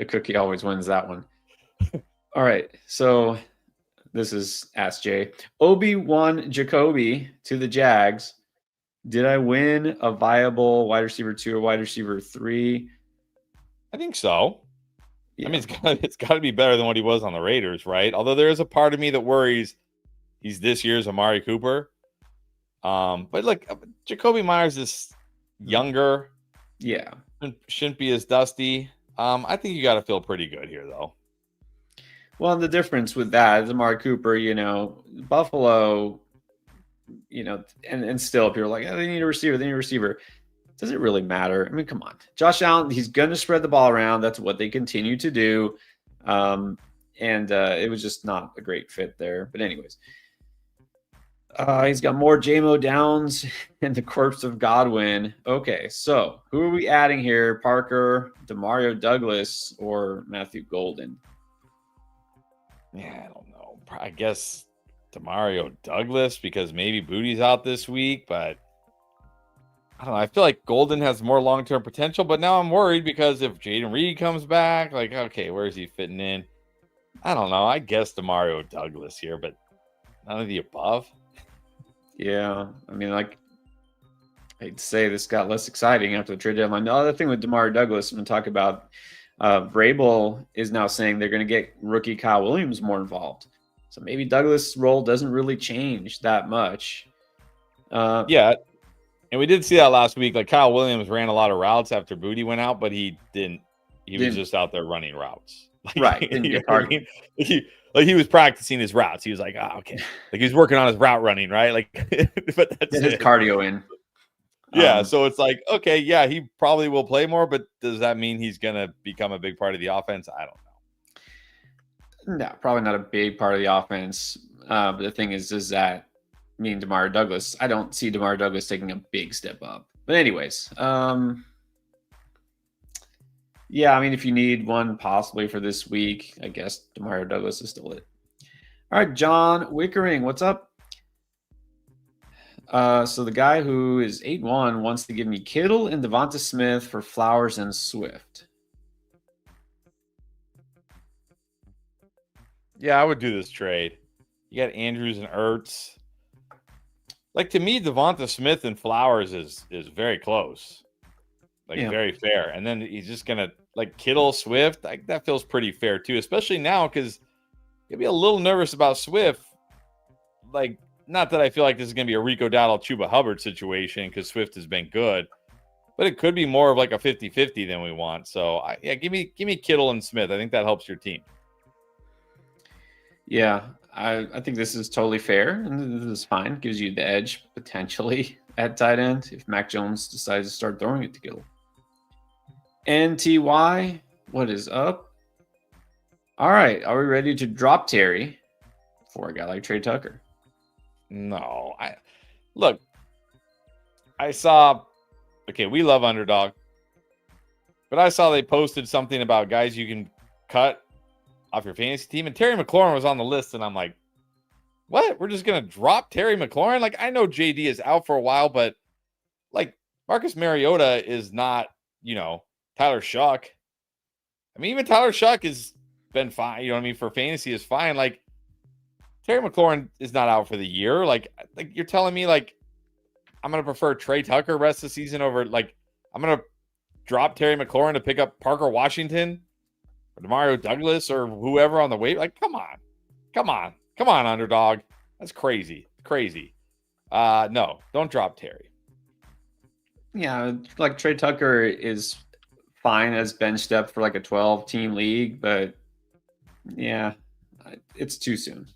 cookie always wins that one. All right, so this is Ask Jay. Obi-Wan Jacoby to the Jags. Did I win a viable wide receiver 2 or wide receiver 3? I think so. Yeah. I mean, it's got to be better than what he was on the Raiders, right? Although there is a part of me that worries he's this year's Amari Cooper. But look, Jacoby Meyers is younger. Yeah. Shouldn't be as dusty. I think you got to feel pretty good here, though. Well, the difference with that is Amari Cooper, Buffalo, and still people are like, they need a receiver. Does it really matter? I mean, come on. Josh Allen, he's going to spread the ball around. That's what they continue to do. And it was just not a great fit there. But anyways, he's got more JMO Downs and the corpse of Godwin. Okay, so who are we adding here? Parker, Demario Douglas, or Matthew Golden? Yeah, I don't know. I guess Demario Douglas because maybe Booty's out this week, but I don't know. I feel like Golden has more long-term potential, but now I'm worried because if Jaden Reed comes back, okay, where is he fitting in? I don't know. I guess Demario Douglas here, but none of the above. Yeah, I mean, I'd say this got less exciting after the trade deadline. The other thing with Demario Douglas, I'm going to talk about, Vrabel is now saying they're going to get rookie Kyle Williams more involved. So maybe Douglas' role doesn't really change that much. Yeah, and we did see that last week. Like Kyle Williams ran a lot of routes after Booty went out, but he didn't. He was just out there running routes. Right. Didn't get targeted. He was practicing his routes. He was like, okay. Like he was working on his route running, right? Like, but that's Get his it. cardio in. Yeah. So it's like, okay, yeah, he probably will play more, but does that mean he's going to become a big part of the offense? I don't know. No, probably not a big part of the offense. But the thing is that Demario Douglas, I don't see Demario Douglas taking a big step up. But anyways, yeah, I mean, if you need one possibly for this week, I guess Demario Douglas is still it. All right, John Wickering, what's up? So the guy who is 8-1 wants to give me Kittle and Devonta Smith for Flowers and Swift. Yeah, I would do this trade. You got Andrews and Ertz. Like, to me, Devonta Smith and Flowers is very close. Like, very fair. And then he's just going to, like, Kittle, Swift, that feels pretty fair, too, especially now because you'll be a little nervous about Swift. Like, not that I feel like this is going to be a Rico Dowdle, Chuba Hubbard situation because Swift has been good, but it could be more of like a 50-50 than we want. So, give me Kittle and Smith. I think that helps your team. Yeah, I think this is totally fair, and this is fine. Gives you the edge, potentially, at tight end if Mac Jones decides to start throwing it to Kittle. NTY, what is up? All right, are we ready to drop Terry for a guy like Trey Tucker? No. I saw, okay, we love Underdog, but I saw they posted something about guys you can cut off your fantasy team, and Terry McLaurin was on the list, and I'm like, what? We're just going to drop Terry McLaurin? Like, I know JD is out for a while, but, like, Marcus Mariota is not, Tyler Shuck. I mean, even Tyler Shuck has been fine, for fantasy is fine. Like, Terry McLaurin is not out for the year. Like you're telling me, like, I'm going to prefer Trey Tucker rest of the season over, like, I'm going to drop Terry McLaurin to pick up Parker Washington or Demario Douglas or whoever on the waiver. Like, come on, Underdog. That's crazy. No, don't drop Terry. Yeah, like Trey Tucker is fine as bench depth for like a 12-team league, but yeah, it's too soon.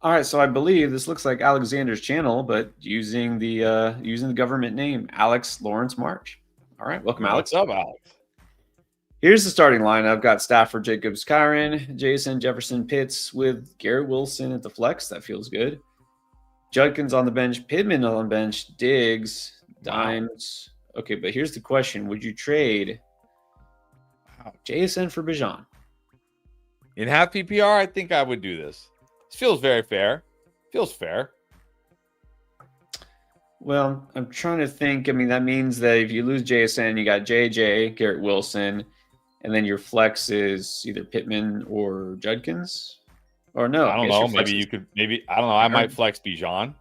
All right, so I believe this looks like Alexander's channel, but using the government name, Alex Lawrence March. All right, welcome, Alex. What's up, Alex? Here's the starting line. I've got Stafford, Jacobs, Kyren, Jason, Jefferson, Pitts with Garrett Wilson at the flex. That feels good. Judkins on the bench, Pittman on the bench, Diggs, Dimes. Okay, but here's the question. Would you trade JSN for Bijan? In half PPR, I think I would do this. This feels very fair. Feels fair. Well, I'm trying to think. I mean, that means that if you lose JSN, you got JJ, Garrett Wilson, and then your flex is either Pittman or Judkins. Or no, I don't know. Maybe you could. Maybe I don't know. I might flex Bijan.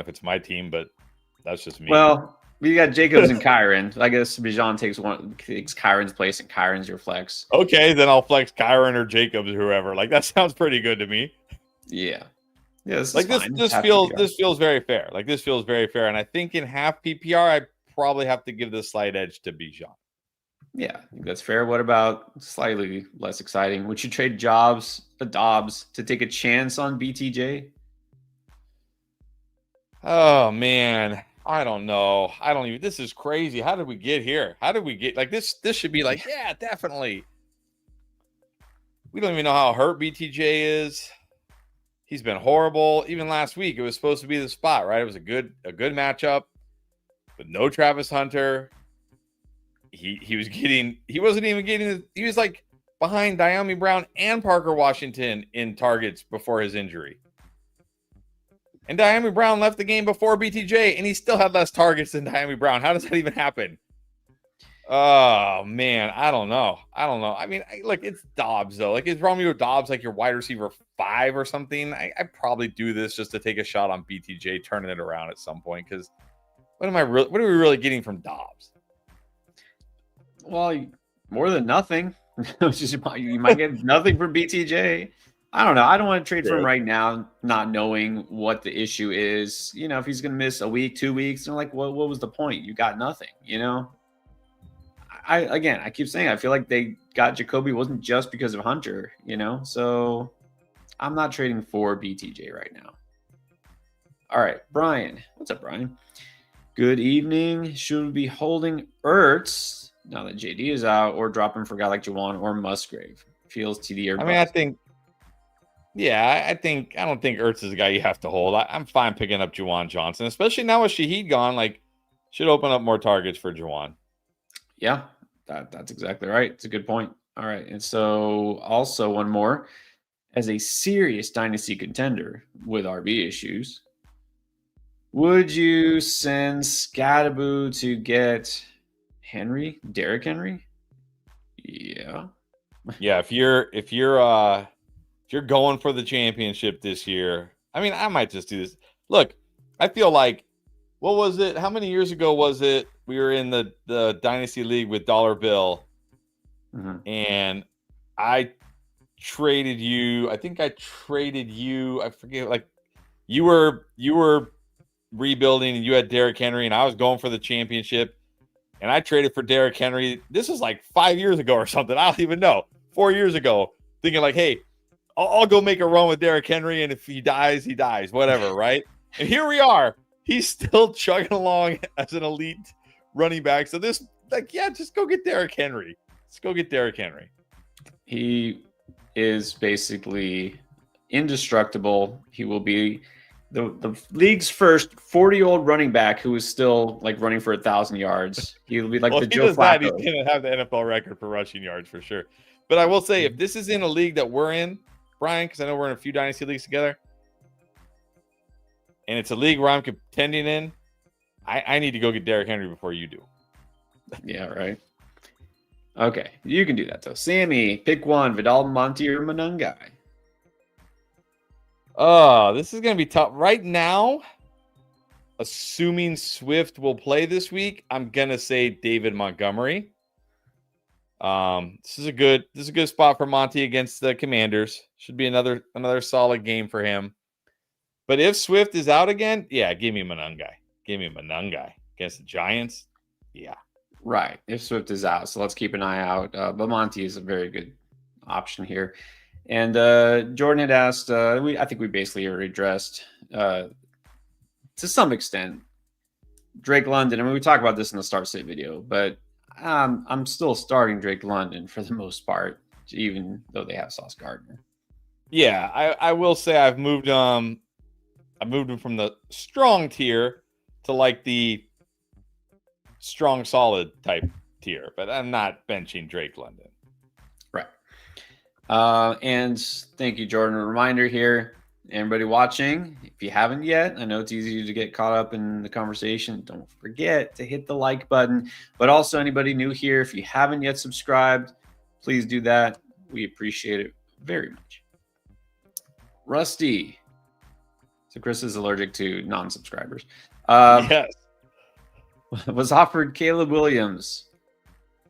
If it's my team, but that's just me. Well, we got Jacobs and Kyren. I guess Bijan takes Kyren's place, and Kyren's your flex. Okay, then I'll flex Kyren or Jacobs or whoever. Like, that sounds pretty good to me. Yeah. Yeah, this feels very fair. Like, this feels very fair. And I think in half PPR, I probably have to give the slight edge to Bijan. Yeah, I think that's fair. What about slightly less exciting? Would you trade Dobbs to take a chance on BTJ? Oh, man. I don't know. This is crazy. How did we get here? How did we get like this? This should be like, yeah, definitely. We don't even know how hurt BTJ is. He's been horrible. Even last week, it was supposed to be the spot, right? It was a good matchup, but no Travis Hunter. He was like behind Diami Brown and Parker Washington in targets before his injury. And Diami Brown left the game before BTJ, and he still had less targets than Diami Brown. How does that even happen? Oh, man. I don't know. I mean, look, it's Dobbs, though. Like, is Romeo Dobbs like your wide receiver 5 or something? I probably do this just to take a shot on BTJ, turning it around at some point, because what are we really getting from Dobbs? Well, more than nothing. You might get nothing from BTJ. I don't know. I don't want to trade for him right now, not knowing what the issue is. If he's going to miss a week, 2 weeks, like, what was the point? You got nothing, I keep saying I feel like they got Jacoby wasn't just because of Hunter, So I'm not trading for BTJ right now. All right, Brian. What's up, Brian? Good evening. Should we be holding Ertz now that JD is out, or dropping for a guy like Juwan or Musgrave? Feels TD or bust. I don't think Ertz is a guy you have to hold. I'm fine picking up Juwan Johnson, especially now with Shaheed gone. Like, should open up more targets for Juwan. Yeah, that's exactly right. It's a good point. All right, and so also one more. As a serious dynasty contender with RB issues, would you send Scatterboo to get Derrick Henry? Yeah. Yeah, if you're going for the championship this year, I mean, I might just do this. Look, I feel like, what was it? How many years ago was it? We were in the Dynasty League with Dollar Bill, and I traded you. I think I traded you. I forget. Like, you were rebuilding, and you had Derrick Henry, and I was going for the championship, and I traded for Derrick Henry. This was like 5 years ago or something. I don't even know. 4 years ago, thinking like, hey, I'll go make a run with Derrick Henry, and if he dies, he dies, whatever, right? And here we are. He's still chugging along as an elite running back. So just go get Derrick Henry. Let's go get Derrick Henry. He is basically indestructible. He will be the league's first 40-year-old running back who is still like running for 1,000 yards. He will be like the Joe Flacco. He's going to have the NFL record for rushing yards for sure. But I will say, if this is in a league that we're in, Brian, because I know we're in a few dynasty leagues together, and it's a league where I'm contending in, I need to go get Derrick Henry before you do. Yeah, right. Okay, you can do that though. Sammy, pick one: Vidal, Monty, or Monungai. Oh, this is going to be tough. Right now, assuming Swift will play this week, I'm going to say David Montgomery. This is a good spot for Monty against the Commanders. Should be another solid game for him. But if Swift is out again, yeah, give me Monungai. Give me Monungai against the Giants. Yeah. Right. If Swift is out, so let's keep an eye out. But Monty is a very good option here. And Jordan had asked, I think we basically already addressed to some extent Drake London. I mean, we talked about this in the start sit video, but I'm still starting Drake London for the most part, even though they have Sauce Gardner. Yeah, I will say I've moved him from the strong tier to like the strong solid type tier, but I'm not benching Drake London. Right. And thank you, Jordan. A reminder here, everybody watching, if you haven't yet, I know it's easy to get caught up in the conversation. Don't forget to hit the like button. But also anybody new here, if you haven't yet subscribed, please do that. We appreciate it very much. Rusty. So Chris is allergic to non-subscribers. Yes. Was offered Caleb Williams.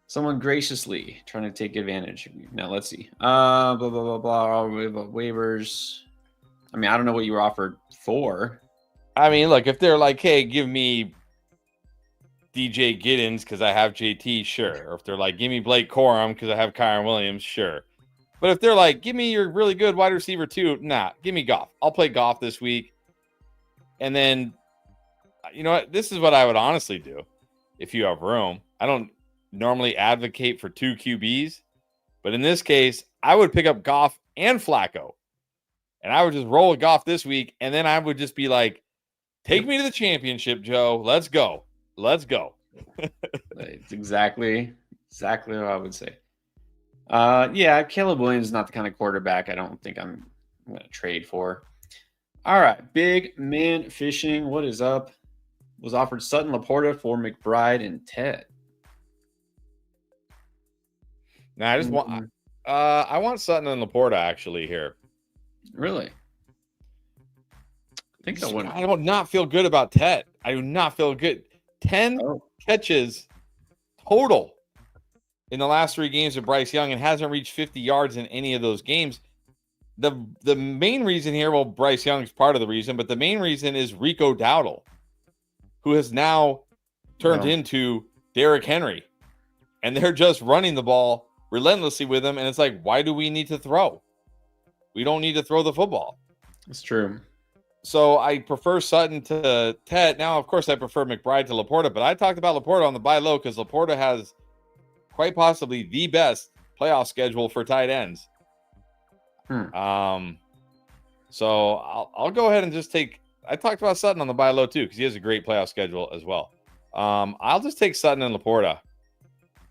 Someone graciously trying to take advantage. Now let's see. Blah blah blah blah. Waivers. I mean, I don't know what you were offered for. I mean, look, if they're like, hey, give me DJ Giddens because I have JT, sure. Or if they're like, give me Blake Corum because I have Kyron Williams, sure. But if they're like, give me your really good wide receiver too, nah, give me Goff. I'll play Goff this week. And then, you know what? This is what I would honestly do if you have room. I don't normally advocate for two QBs, but in this case, I would pick up Goff and Flacco. And I would just roll with Goff this week, and then I would just be like, take me to the championship, Joe. Let's go. Let's go. It's exactly what I would say. Yeah, Caleb Williams is not the kind of quarterback I don't think I'm going to trade for. All right, Big Man Fishing. What is up? Was offered Sutton Laporta for McBride and Ted. Now, I just want I want Sutton and Laporta actually here. Really? I think I do not feel good about Ted. I do not feel good. 10 catches total in the last 3 games of Bryce Young and hasn't reached 50 yards in any of those games. The main reason here, well, Bryce Young is part of the reason, but the main reason is Rico Dowdle, who has now turned into Derrick Henry. and they're just running the ball relentlessly with him. And it's like, why do we need to throw? We don't need to throw the football. It's true. So I prefer Sutton to Ted. Now, of course, I prefer McBride to Laporta, but I talked about Laporta on the buy low because Laporta has quite possibly the best playoff schedule for tight ends. So I'll go ahead and just take. I talked about Sutton on the buy low too because he has a great playoff schedule as well. I'll just take Sutton and Laporta.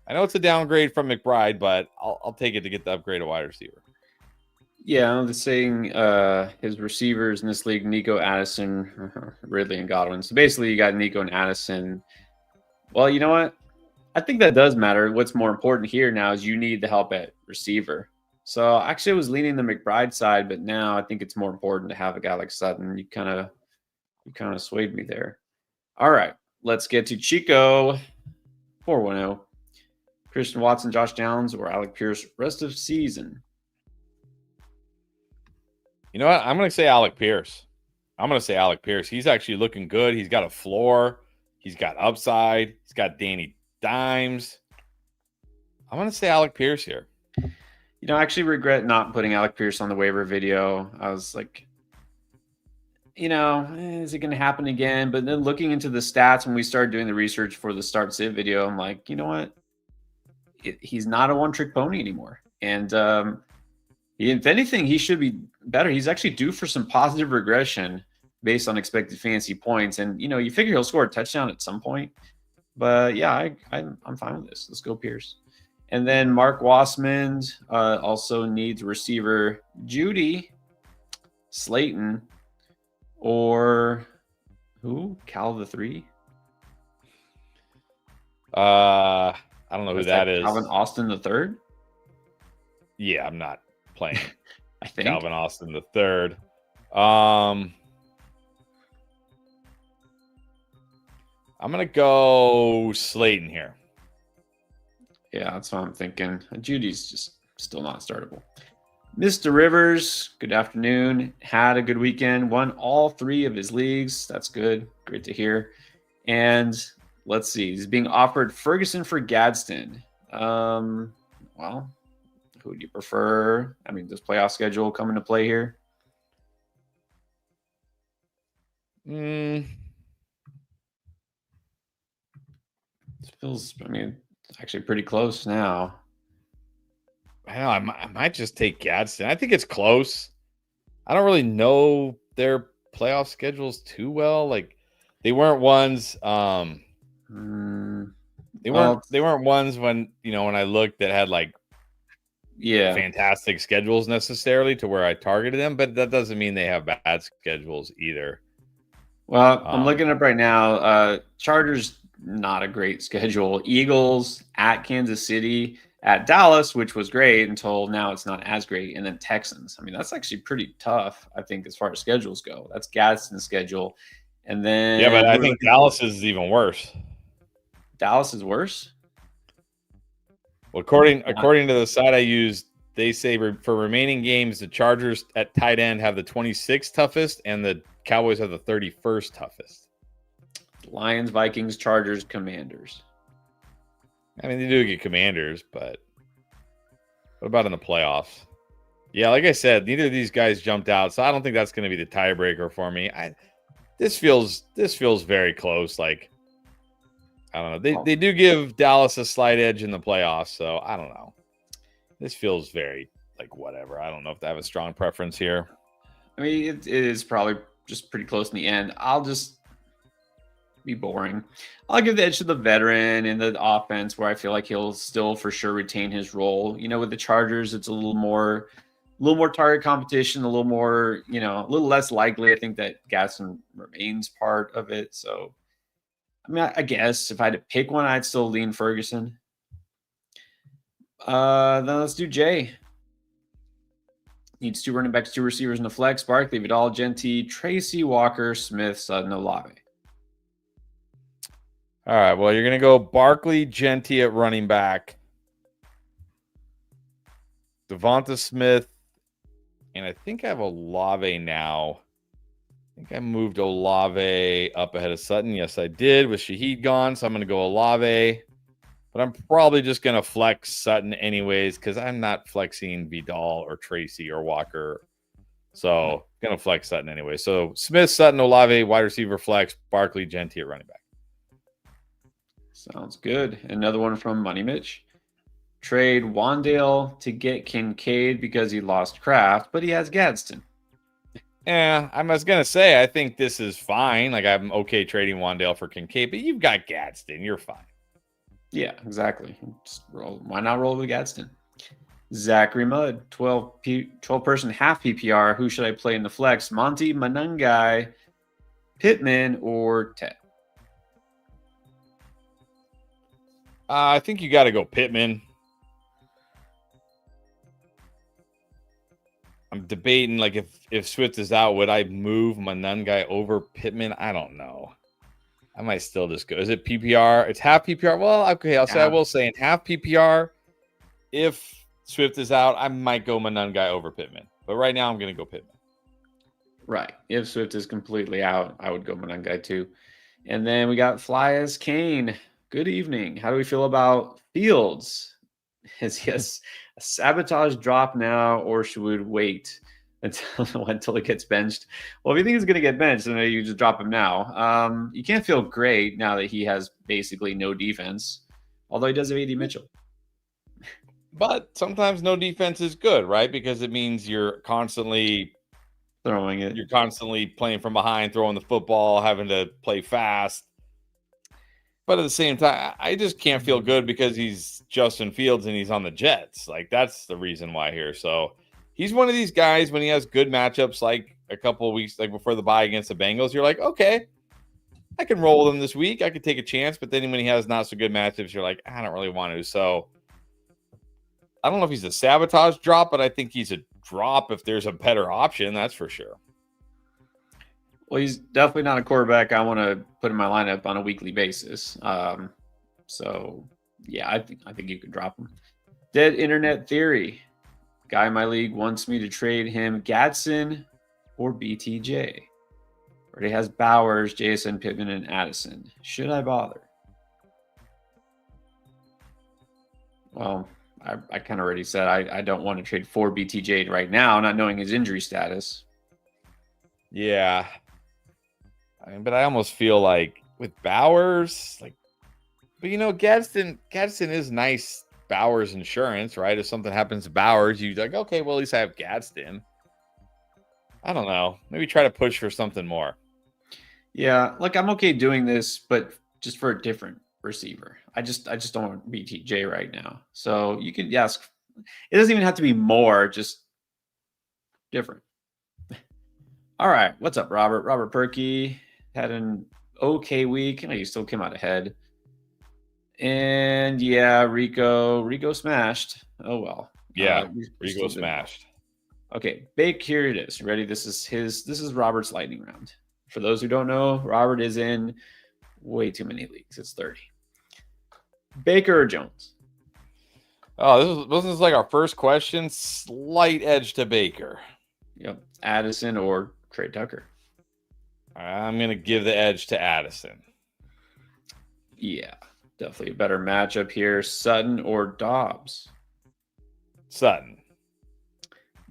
I know it's a downgrade from McBride, but I'll take it to get the upgrade of wide receiver. Yeah, I'm just saying his receivers in this league, Nico, Addison, Ridley, and Godwin. So basically you got Nico and Addison. Well, you know what? I think that does matter. What's more important here now is you need the help at receiver. So actually I was leaning the McBride side, but now I think it's more important to have a guy like Sutton. You kind of swayed me there. All right, let's get to Chico 410. Christian Watson, Josh Downs, or Alec Pierce rest of season. You know what? I'm going to say Alec Pierce. He's actually looking good. He's got a floor. He's got upside. He's got Danny Dimes. I'm going to say Alec Pierce here. You know, I actually regret not putting Alec Pierce on the waiver video. I was like, is it going to happen again? But then looking into the stats when we started doing the research for the start sit video, I'm like, you know what? He's not a one-trick pony anymore. And if anything, he should be better. He's actually due for some positive regression based on expected fantasy points. And, you figure he'll score a touchdown at some point. But, yeah, I'm fine with this. Let's go Pierce. And then Mark Wassman also needs receiver Judy, Slayton, or who? Cal the 3? I don't know who that is. Calvin Austin the 3rd? Yeah, I'm not playing. I think Calvin Austin the 3rd. I'm gonna go Slayton here. Yeah, that's what I'm thinking. Judy's just still not startable. Mr. Rivers, good afternoon. Had a good weekend. Won all 3 of his leagues. That's good. Great to hear. And let's see. He's being offered Ferguson for Gadsden. Well, who do you prefer? I mean, does playoff schedule come into play here? It feels, actually pretty close now. I know. I might just take Gadsden. I think it's close. I don't really know their playoff schedules too well. Like, they weren't ones. They weren't ones when I looked that had fantastic schedules necessarily to where I targeted them. But that doesn't mean they have bad schedules either. Well, I'm looking up right now. Chargers, not a great schedule. Eagles at Kansas City, at Dallas, which was great until now it's not as great. And then Texans. That's actually pretty tough, I think, as far as schedules go. That's Gadsden's schedule. And then yeah, but I think Dallas is even worse. Dallas is worse? Well, according to the site I used, they say for remaining games, the Chargers at tight end have the 26th toughest and the Cowboys have the 31st toughest. Lions, Vikings, Chargers, Commanders. They do get Commanders, but what about in the playoffs? Yeah, like I said, neither of these guys jumped out, so I don't think that's going to be the tiebreaker for me. This feels very close. Like, I don't know. They do give Dallas a slight edge in the playoffs, so I don't know. This feels very whatever. I don't know if they have a strong preference here. It is probably just pretty close in the end. I'll just be boring. I'll give the edge to the veteran in the offense where I feel like he'll still for sure retain his role. With the Chargers, it's a little more target competition, a little more, a little less likely. I think that Gadsden remains part of it. So, I guess if I had to pick one, I'd still lean Ferguson. Then let's do Jay. Needs 2 running backs, 2 receivers in the flex. Barkley, Vidal, Gentry, Tracy, Walker, Smith, Sutton, Olave. All right, well, you're going to go Barkley, Gentry at running back, Devonta Smith, and I think I have Olave now. I think I moved Olave up ahead of Sutton. Yes, I did with Shaheed gone, so I'm going to go Olave. But I'm probably just going to flex Sutton anyways because I'm not flexing Vidal or Tracy or Walker. So going to flex Sutton anyway. So Smith, Sutton, Olave, wide receiver flex, Barkley, Genti at running back. Sounds good. Another one from Money Mitch. Trade Wandale to get Kincaid because he lost Kraft, but he has Gadsden. Yeah, I was going to say, I think this is fine. Like, I'm okay trading Wandale for Kincaid, but you've got Gadsden. You're fine. Yeah, exactly. Just roll. Why not roll with Gadsden? Zachary Mudd, 12-person half PPR. Who should I play in the flex? Monty, Manungai, Pittman, or Ted? I think you got to go Pittman. I'm debating, like, if Swift is out, would I move Manungai over Pittman? I don't know. I might still just go. Is it PPR? It's half PPR. Well, okay, I will say in half PPR, if Swift is out, I might go Manungai over Pittman. But right now, I'm going to go Pittman. Right. If Swift is completely out, I would go Manungai too. And then we got Fly as Kane. Good evening. How do we feel about Fields? Is he a sabotage drop now, or should we wait until he gets benched? Well, if you think he's going to get benched, then you just drop him now. You can't feel great now that he has basically no defense, although he does have A.D. Mitchell. But sometimes no defense is good, right? Because it means you're constantly throwing it. You're constantly playing from behind, throwing the football, having to play fast. But at the same time, I just can't feel good because he's Justin Fields and he's on the Jets. Like, that's the reason why here. So he's one of these guys when he has good matchups, like a couple of weeks, like before the bye against the Bengals, you're like, okay, I can roll with him this week. I could take a chance. But then when he has not so good matchups, you're like, I don't really want to. So I don't know if he's a sabotage drop, but I think he's a drop if there's a better option. That's for sure. Well, he's definitely not a quarterback I want to put in my lineup on a weekly basis. So, yeah, I think you could drop him. Dead Internet Theory. Guy in my league wants me to trade him Gadsden or BTJ. Already has Bowers, Jason, Pittman, and Addison. Should I bother? Well, I kind of already said I don't want to trade for BTJ right now, not knowing his injury status. Yeah. But I almost feel like with Bowers, but Gadsden is nice Bowers insurance, right? If something happens to Bowers, you're like, okay, well, at least I have Gadsden. I don't know. Maybe try to push for something more. Yeah, I'm okay doing this, but just for a different receiver. I just don't want BTJ right now. So you can ask. It doesn't even have to be more, just different. All right, what's up, Robert? Robert Perky had an okay week. You still came out ahead. And yeah, Rico smashed. Oh well. Yeah, Rico smashed. Okay, Bake, here it is. Ready? This is Robert's lightning round. For those who don't know, Robert is in way too many leagues. It's 30. Baker or Jones? Oh, this is like our first question. Slight edge to Baker. Yep. Addison or Trey Tucker? I'm going to give the edge to Addison. Yeah, definitely a better matchup here. Sutton or Dobbs? Sutton.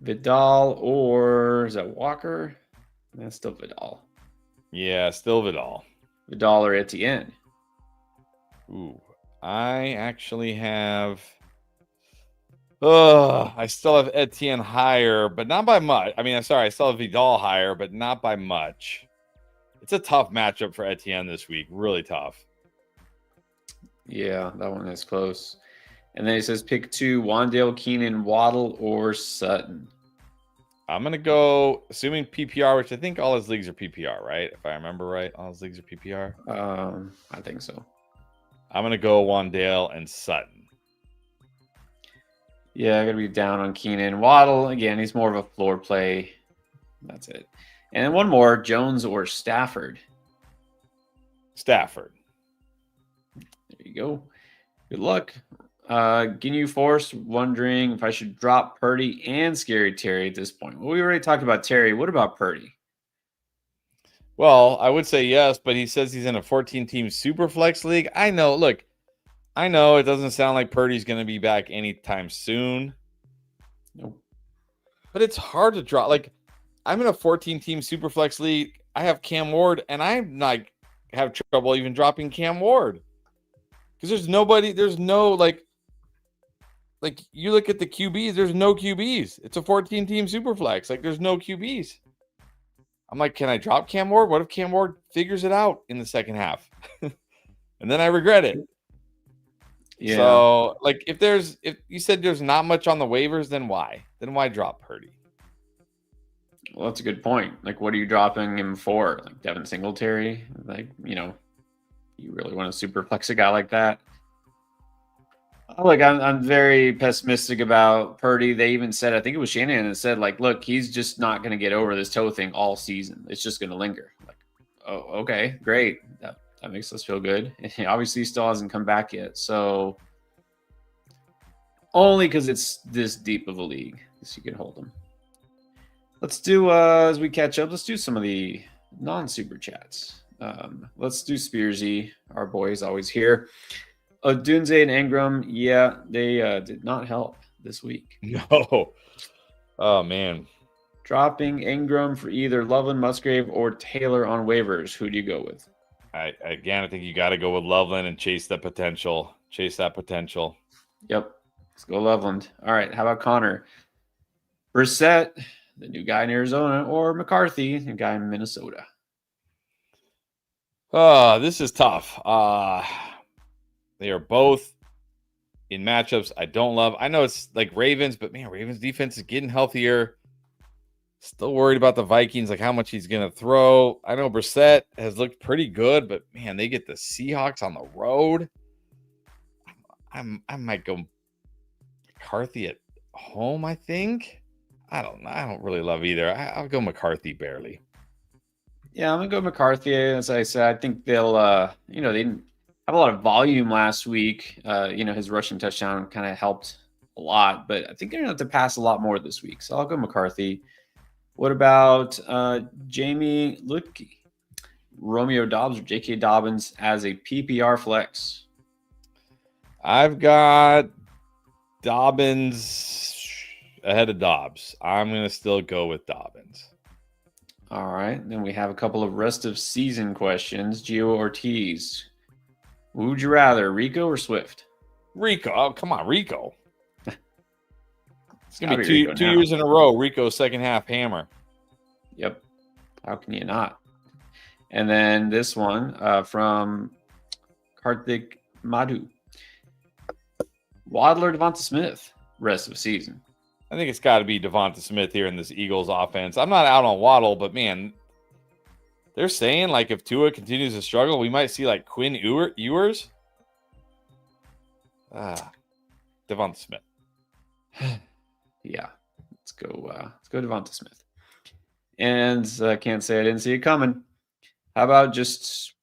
Vidal or is that Walker? That's still Vidal. Yeah, still Vidal. Vidal or Etienne? Ooh, I actually have... I still have Etienne higher, but not by much. I still have Vidal higher, but not by much. It's a tough matchup for Etienne this week. Really tough. Yeah, that one is close. And then he says pick 2, Wandale, Keenan, Waddle, or Sutton. I'm going to go, assuming PPR, which I think all his leagues are PPR, right? If I remember right, all his leagues are PPR. I think so. I'm going to go Wandale and Sutton. Yeah, I got to be down on Keenan. Waddle, again, he's more of a floor play. That's it. And one more, Jones or Stafford. Stafford. There you go. Good luck. Ginu Force wondering if I should drop Purdy and Scary Terry at this point. Well, we already talked about Terry. What about Purdy? Well, I would say yes, but he says he's in a 14-team Superflex league. I know. Look, I know it doesn't sound like Purdy's going to be back anytime soon. Nope. But it's hard to draw. Like, I'm in a 14-team Superflex league. I have Cam Ward, and I'm like have trouble even dropping Cam Ward because there's nobody. There's no like you look at the QBs. There's no QBs. It's a 14-team Superflex. Like, there's no QBs. I'm like, can I drop Cam Ward? What if Cam Ward figures it out in the second half, and then I regret it? Yeah. So, like, if you said there's not much on the waivers, then why? Then why drop Purdy? Well, that's a good point. Like, what are you dropping him for? Like Devin Singletary? Like, you really want to super flex a guy like that? Look, I'm very pessimistic about Purdy. They even said, I think it was Shanahan that said, like, look, he's just not going to get over this toe thing all season. It's just going to linger. Like, oh, okay, great. That makes us feel good. And obviously, he still hasn't come back yet. So, only because it's this deep of a league, you can hold him. Let's do, as we catch up, let's do some of the non-super chats. Let's do Spearsy. Our boy is always here. Dunze and Ingram, yeah, they did not help this week. No. Oh, man. Dropping Ingram for either Loveland, Musgrave, or Taylor on waivers. Who do you go with? I think you got to go with Loveland and chase that potential. Yep. Let's go Loveland. All right. How about Connor? Brissett, the new guy in Arizona, or McCarthy, the guy in Minnesota? This is tough. They are both in matchups I don't love. I know it's like Ravens, but man, Ravens defense is getting healthier. Still worried about the Vikings, like how much he's going to throw. I know Brissett has looked pretty good, but man, they get the Seahawks on the road. I might go McCarthy at home, I think. I don't know. I don't really love either. I'll go McCarthy barely. Yeah, I'm going to go McCarthy. As I said, I think they'll, they didn't have a lot of volume last week. His rushing touchdown kind of helped a lot, but I think they're going to have to pass a lot more this week. So I'll go McCarthy. What about Jamie Lutke, Romeo Dobbs, or J.K. Dobbins as a PPR flex? I've got Dobbins ahead of Dobbs. I'm going to still go with Dobbins. All right. Then we have a couple of rest of season questions. Gio Ortiz. Who would you rather, Rico or Swift? Rico. Oh, come on, Rico. It's going to be Rico two years in a row. Rico's second half hammer. Yep. How can you not? And then this one from Karthik Madhu. Waddler, Devonta Smith, rest of season. I think it's got to be Devonta Smith here in this Eagles offense. I'm not out on Waddle, but man, they're saying like if Tua continues to struggle, we might see like Quinn Ewers. Devonta Smith. Yeah, let's go Devonta Smith. And I can't say I didn't see it coming. How about just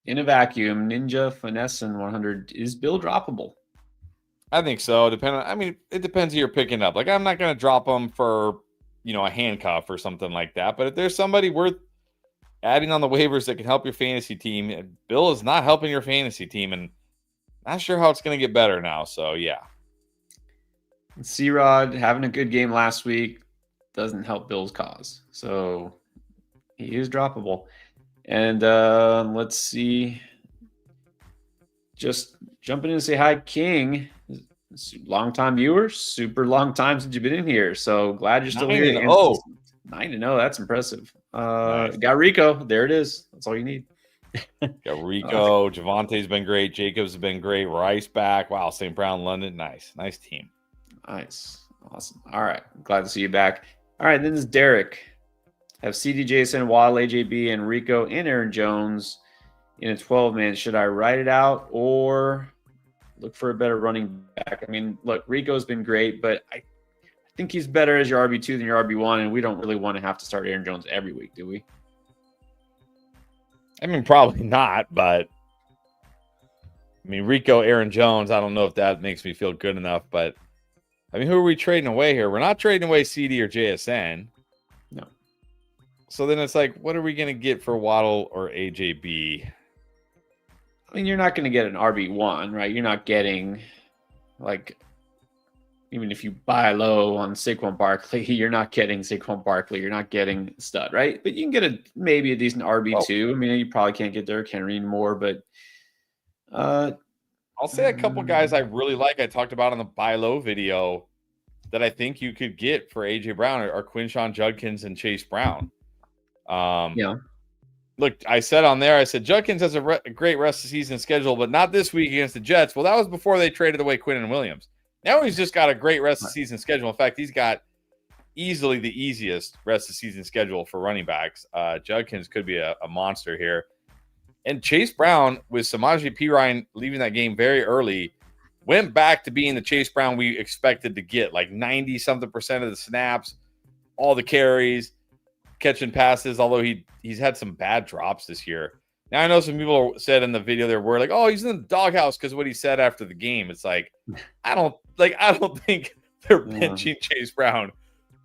in a vacuum, Ninja Finesse and 100, is Bill droppable? I think so. It depends who you're picking up. Like, I'm not going to drop them for, a handcuff or something like that. But if there's somebody worth adding on the waivers that can help your fantasy team, Bill is not helping your fantasy team, and not sure how it's going to get better now. So, yeah. C-Rod having a good game last week doesn't help Bill's cause. So, he is droppable. And let's see. Just jumping in to say hi, King. Long-time viewer, super long time since you've been in here. So glad you're still here. 9-0. That's impressive. Nice. Got Rico. There it is. That's all you need. Got Rico. Javante's been great. Jacobs has been great. Rice back. Wow. St. Brown, London. Nice team. Nice. Awesome. All right. Glad to see you back. All right. Then there's Derek. Have CD Jason, Waddle, AJB, and Rico and Aaron Jones in a 12-man. Should I write it out or look for a better running back? I mean, look, Rico's been great, but I think he's better as your RB2 than your RB1, and we don't really want to have to start Aaron Jones every week, do we? I mean, probably not, but Rico, Aaron Jones, I don't know if that makes me feel good enough, but who are we trading away here? We're not trading away CD or JSN. No. So then it's like, what are we going to get for Waddle or AJB? I mean, you're not going to get an RB1, right? You're not getting like, even if you buy low on Saquon Barkley, you're not getting Saquon Barkley. You're not getting stud, right? But you can get maybe a decent RB2. I mean, you probably can't get Derrick Henry anymore, but I'll say a couple guys I really like. I talked about on the buy low video that I think you could get for AJ Brown are Quinshon Judkins and Chase Brown. Yeah. Look, I said on there, I said Judkins has a great rest of season schedule, but not this week against the Jets. Well, that was before they traded away Quinnen Williams. Now he's just got a great rest of season schedule. In fact, he's got easily the easiest rest of season schedule for running backs. Judkins could be a monster here. And Chase Brown, with Samaje Perine leaving that game very early, went back to being the Chase Brown we expected to get, like 90-something% of the snaps, all the carries, catching passes, although he's had some bad drops this year. Now, I know some people said in the video there were like, oh, he's in the doghouse because of what he said after the game. It's like, I don't think they're benching Chase Brown,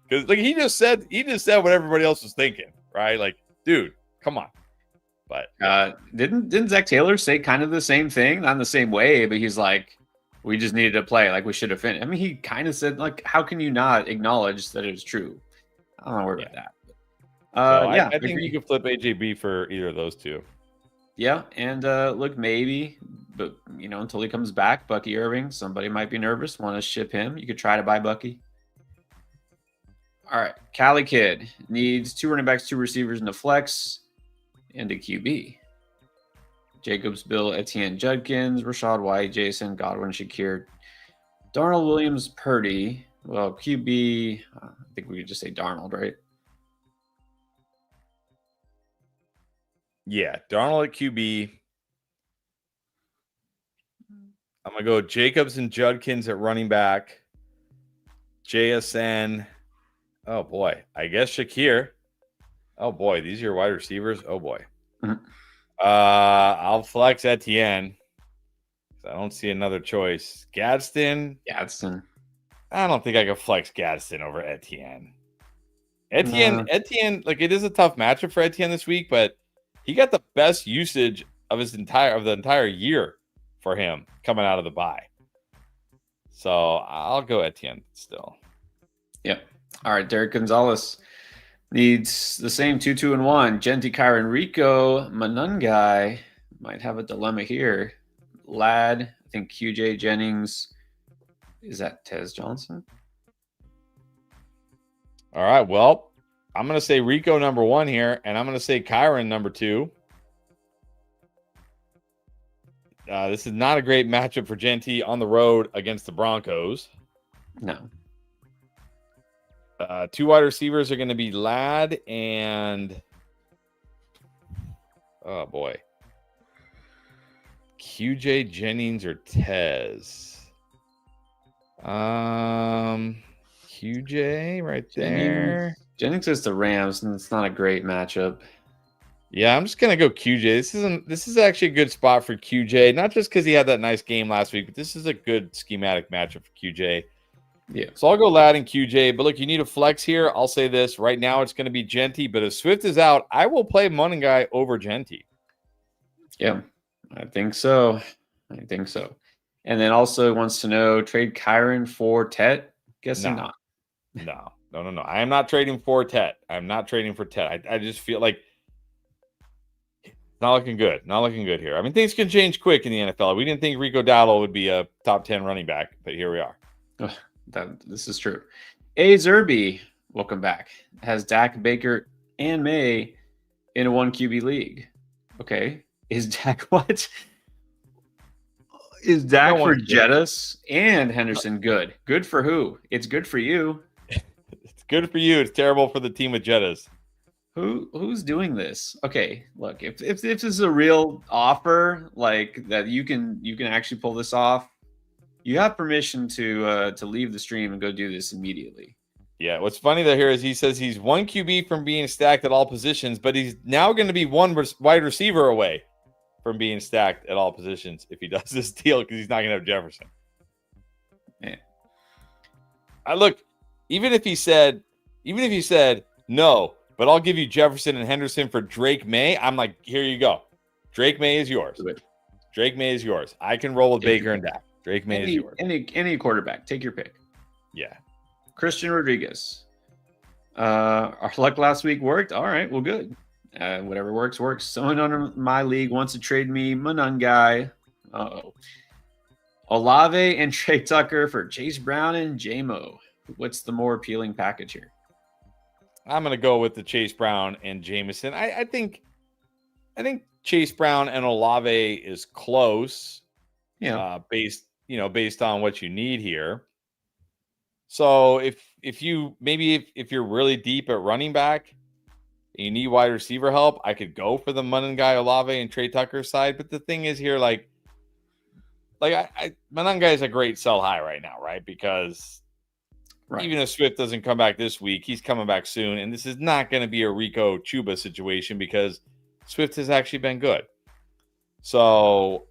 because like he just said what everybody else was thinking, right? Like, dude, come on. But didn't Zach Taylor say kind of the same thing? Not in the same way, but he's like, we just needed to play. Like, we should have finished. I mean, he kind of said, like, how can you not acknowledge that it was true? I don't know about that. I think you could flip AJB for either of those two. Yeah, and look, maybe, but until he comes back, Bucky Irving, somebody might be nervous, want to ship him. You could try to buy Bucky. All right, Cali Kid needs 2 running backs, 2 receivers, and a flex, and a QB. Jacobs, Bill, Etienne, Judkins, Rashad White, Jason, Godwin, Shakir, Darnold, Williams, Purdy. Well, QB, I think we could just say Darnold, right? Yeah, Darnold at QB. I'm going to go Jacobs and Judkins at running back. JSN. Oh, boy. I guess Shakir. Oh, boy. These are your wide receivers. Oh, boy. Mm-hmm. I'll flex Etienne. I don't see another choice. Gadsden. I don't think I could flex Gadsden over Etienne. Etienne, like, it is a tough matchup for Etienne this week, but he got the best usage of the entire year for him coming out of the bye. So I'll go Etienne still. Yep. All right, Derek Gonzalez needs the same 2-2-1. Genti, Kyron, Rico, Manungai might have a dilemma here. Ladd, I think QJ Jennings. Is that Tez Johnson? All right, well, I'm going to say Rico number 1 here, and I'm going to say Kyron number 2. This is not a great matchup for Genti on the road against the Broncos. No. 2 wide receivers are going to be Ladd and, oh boy, QJ Jennings or Tez. QJ right there. Jennings is the Rams, and it's not a great matchup. Yeah, I'm just gonna go QJ. This is actually a good spot for QJ, not just because he had that nice game last week, but this is a good schematic matchup for QJ. Yeah. So I'll go Ladd and QJ. But look, you need a flex here. I'll say this right now: it's going to be Genti. But if Swift is out, I will play Manungai over Genti. Yeah, I think so. And then also wants to know, trade Kyron for Tet? Guessing not. No. I am not trading for Tet. I'm not trading for Tet. I just feel like not looking good. Not looking good here. I mean, things can change quick in the NFL. We didn't think Rico Dowdle would be a top 10 running back, but here we are. This is true. A. Zerby, welcome back, has Dak, Baker, and May in a 1 QB league. Okay. Is Dak what? Is Dak for Jettis and Henderson good? Good for who? It's good for you. It's good for you. It's terrible for the team with Jettis. Who's doing this? Okay, look, if this is a real offer, like that you can actually pull this off, you have permission to leave the stream and go do this immediately. Yeah, what's funny though here is he says he's 1 QB from being stacked at all positions, but he's now going to be 1 wide receiver away from being stacked at all positions if he does this deal, because he's not going to have Jefferson. Yeah. Even if he said no, but I'll give you Jefferson and Henderson for Drake May, I'm like, here you go. Drake May is yours. Drake May is yours. I can roll with Baker and Dak. Drake May is yours. Any quarterback. Take your pick. Yeah. Christian Rodriguez. Our luck last week worked. All right, well, good. Whatever works. Someone under my league wants to trade me Monangai. Uh-oh. Olave and Trey Tucker for Chase Brown and J-Mo. What's the more appealing package here? I'm going to go with the Chase Brown and Jameson. I think Chase Brown and Olave is close. Yeah. Based on what you need here. So if you're really deep at running back and you need wide receiver help, I could go for the Monangai, Olave, and Trey Tucker side. But the thing is here, Monangai is a great sell high right now, right? Because even if Swift doesn't come back this week, he's coming back soon. And this is not going to be a Rico Chuba situation because Swift has actually been good. So,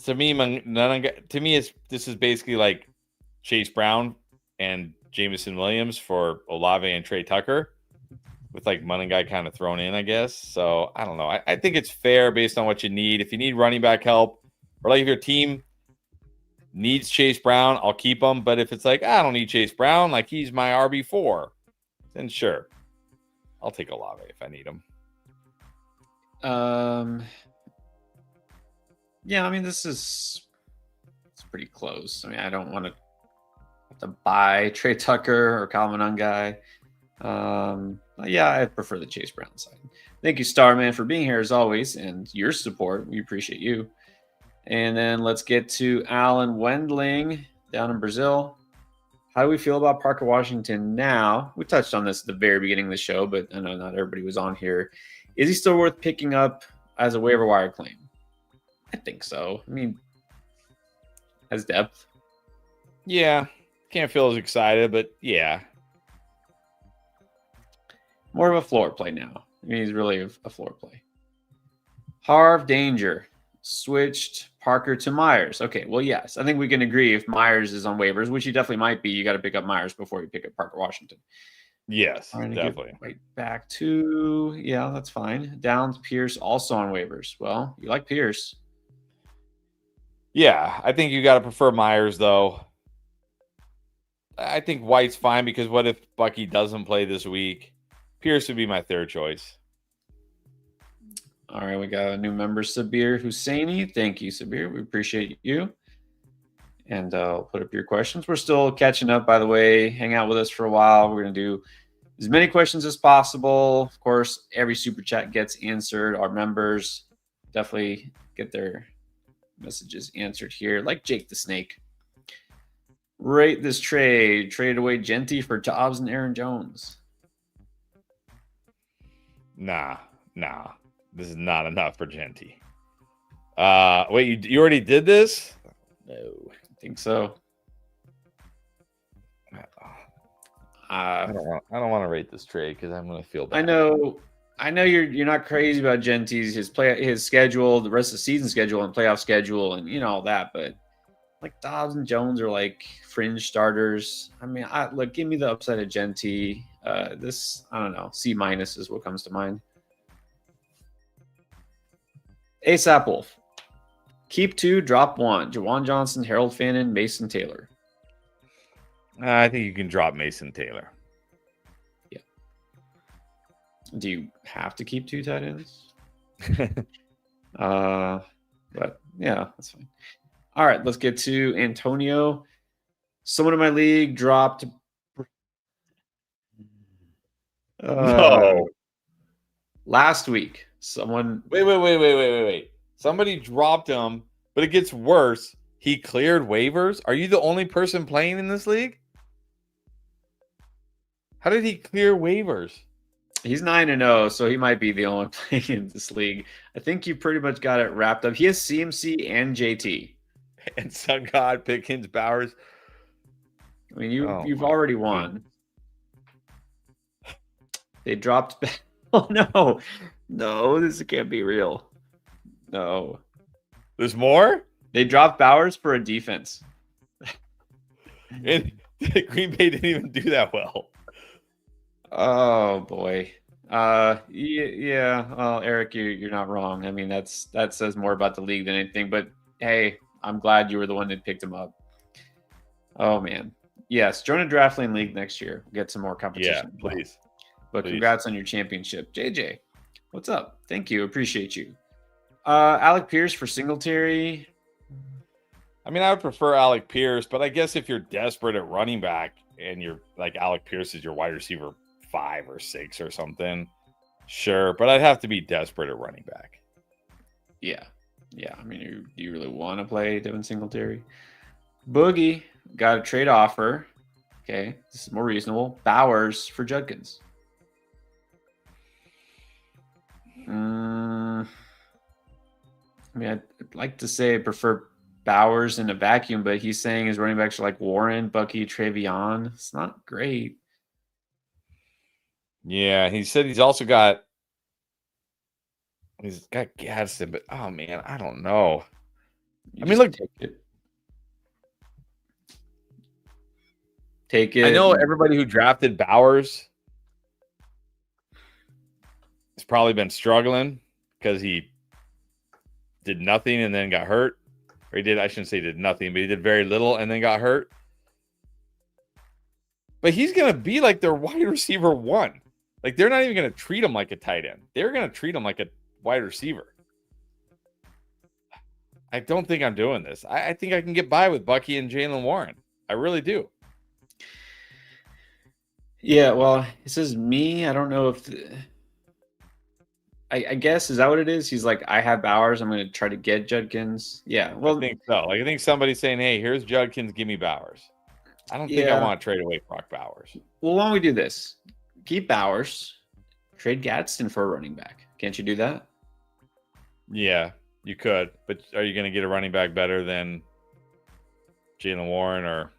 to me, this is basically like Chase Brown and Jameson Williams for Olave and Trey Tucker with like Monangai kind of thrown in, I guess. So I don't know. I think it's fair based on what you need. If you need running back help or like if your team needs Chase Brown, I'll keep him. But if it's like, I don't need Chase Brown, like he's my RB4, then sure. I'll take Olave if I need him. Yeah, I mean, it's pretty close. I mean, I don't want to have to buy Trey Tucker or Kyle Monangai. Yeah, I prefer the Chase Brown side. Thank you, Starman, for being here as always and your support. We appreciate you. And then let's get to Alan Wendling down in Brazil. How do we feel about Parker Washington now? We touched on this at the very beginning of the show, but I know not everybody was on here. Is he still worth picking up as a waiver wire claim? I think so. I mean, has depth. Yeah. Can't feel as excited, but yeah. More of a floor play now. I mean, he's really a floor play. Harv Danger switched Parker to Meyers. Okay, well, yes. I think we can agree if Meyers is on waivers, which he definitely might be, you got to pick up Meyers before you pick up Parker Washington. Yes, definitely. Right back to, yeah, that's fine. Downs, Pierce also on waivers. Well, you like Pierce. Yeah, I think you got to prefer Meyers, though. I think White's fine because what if Bucky doesn't play this week? Pierce would be my third choice. All right, we got a new member, Sabir Husseini. Thank you, Sabir. We appreciate you. And I'll put up your questions. We're still catching up, by the way. Hang out with us for a while. We're going to do as many questions as possible. Of course, every super chat gets answered. Our members definitely get their messages answered here, like Jake the Snake. Rate this trade. Traded away Genty for Dobbs and Aaron Jones. Nah. This is not enough for Genty. Wait, you already did this? No, I think so. I don't want to rate this trade because I'm going to feel bad. I know you're not crazy about Genty's his schedule, the rest of the season schedule, and playoff schedule, and all that. But like Dobbs and Jones are like fringe starters. I mean, give me the upside of Genty. This I don't know. C- is what comes to mind. ASAP Wolf. Keep 2, drop 1. Jawan Johnson, Harold Fannin, Mason Taylor. I think you can drop Mason Taylor. Yeah. Do you have to keep 2 tight ends? But yeah, that's fine. All right, let's get to Antonio. Someone in my league dropped. No. Last week, someone. Wait. Somebody dropped him, but it gets worse. He cleared waivers. Are you the only person playing in this league? How did he clear waivers? He's 9-0, so he might be the only playing in this league. I think you pretty much got it wrapped up. He has CMC and JT. And Sun God, Pickens, Bowers. I mean, you've already won. They dropped back. Oh, no, this can't be real. No. There's more? They dropped Bowers for a defense. And Green Bay didn't even do that well. Oh, boy. Yeah. Well, Eric, you're not wrong. I mean, that says more about the league than anything. But hey, I'm glad you were the one that picked him up. Oh man, yes. Join a DraftLane league next year. Get some more Yeah, competition. please. But Please. congrats on your championship, JJ. What's up? Thank you. Appreciate you. Alec Pierce for Singletary. I mean, I would prefer Alec Pierce, but I guess if you're desperate at running back and you're like Alec Pierce is your wide receiver 5 or 6 or something, sure. But I'd have to be desperate at running back. Yeah. I mean, do you really want to play Devin Singletary? Boogie got a trade offer. Okay, this is more reasonable. Bowers for Judkins. I mean, I'd like to say I prefer Bowers in a vacuum, but he's saying his running backs are like Warren, Bucky, Travion. It's not great. Yeah, he said he's got Gadsden, but oh man, I don't know. Look, take it. I know everybody who drafted Bowers has probably been struggling because he did nothing and then got hurt. Or I shouldn't say did nothing, but he did very little and then got hurt. But he's going to be like their wide receiver 1. Like, they're not even going to treat him like a tight end. They're going to treat him like a wide receiver. I don't think I'm doing this. I think I can get by with Bucky and Jalen Warren. I really do. Yeah, well, it says me. I don't know if... I guess, is that what it is? He's like, I have Bowers. I'm going to try to get Judkins. Yeah, well... I think so. Like, I think somebody's saying, hey, here's Judkins, give me Bowers. I don't think I want to trade away Brock Bowers. Well, why don't we do this? Keep Bowers. Trade Gadsden for a running back. Can't you do that? Yeah, you could. But are you going to get a running back better than Jalen Warren or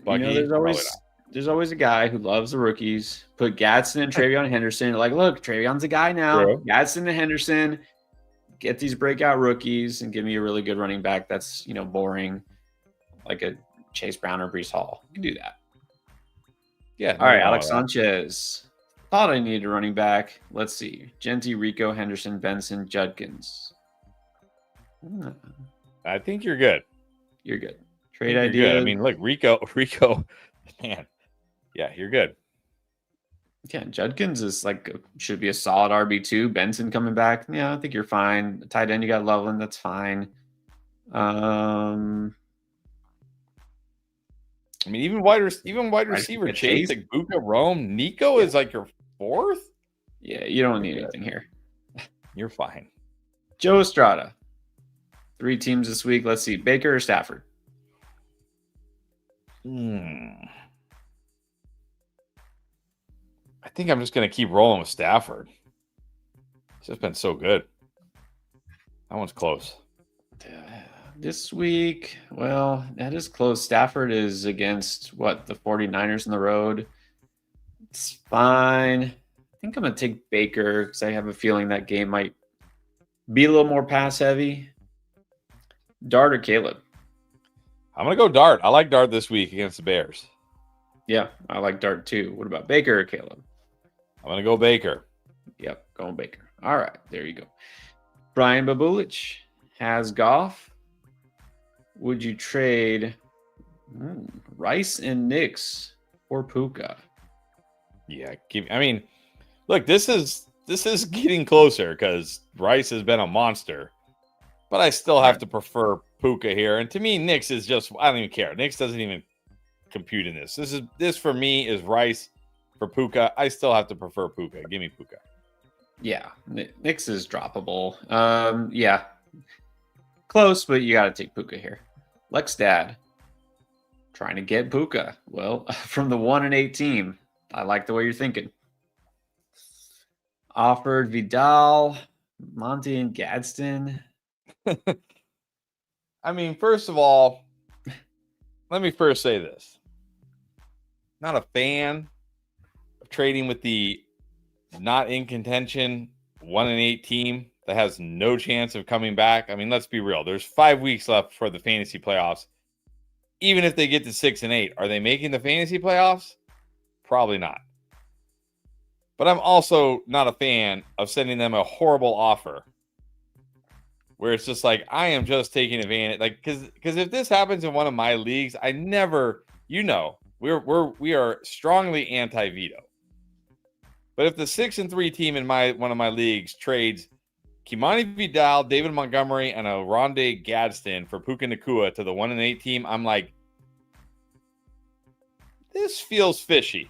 Bucky? You know, there's always a guy who loves the rookies. Put Gadsden and Travion Henderson. Like, look, Travion's a guy now. True. Gadsden and Henderson. Get these breakout rookies and give me a really good running back that's, boring. Like a Chase Brown or Breece Hall. You can do that. Yeah. All right, Alex Sanchez. Thought I needed a running back. Let's see. Genty, Rico, Henderson, Benson, Judkins. I think you're good. You're good. Trade idea. I mean, look, Rico, man. Yeah, you're good. Yeah, Judkins is should be a solid RB2. Benson coming back. Yeah, I think you're fine. Tight end, you got Loveland. That's fine. I mean, even wide receiver Chase, like Buka, Rome, Nico is like your 4th. Yeah, you don't need anything here. You're fine. Joe Estrada. 3 teams this week. Let's see. Baker or Stafford? I think I'm just going to keep rolling with Stafford. It's just been so good. That one's close. This week, well, that is close. Stafford is against, the 49ers on the road. It's fine. I think I'm going to take Baker because I have a feeling that game might be a little more pass heavy. Dart or Caleb? I'm going to go Dart. I like Dart this week against the Bears. Yeah, I like Dart too. What about Baker or Caleb? I'm going to go Baker. Yep, going Baker. All right, there you go. Brian Babulich has Goff. Would you trade Rice and Knicks for Puka? Yeah, look, this is getting closer because Rice has been a monster, but I still have to prefer Puka here. And to me, Knicks is just, I don't even care. Knicks doesn't even compute in this. This for me is Rice for Puka. I still have to prefer Puka. Give me Puka. Yeah, Knicks is droppable. Yeah, close, but you got to take Puka here. Lex Dad trying to get Puka. Well, from the 1-8 team, I like the way you're thinking. Offered Vidal, Monty, and Gadsden. I mean, first of all, let me first say this. Not a fan of trading with the not in contention 1-8 team that has no chance of coming back. I mean, let's be real. There's 5 weeks left for the fantasy playoffs. Even if they get to 6-8, are they making the fantasy playoffs? Probably not. But I'm also not a fan of sending them a horrible offer where it's just like, I am just taking advantage. Like, because if this happens in one of my leagues, I never, we are strongly anti-veto. But if the 6-3 team in one of my leagues trades Kimani Vidal, David Montgomery, and a Rondé Gadsden for Puka Nacua to the 1-8 team, I'm like, this feels fishy.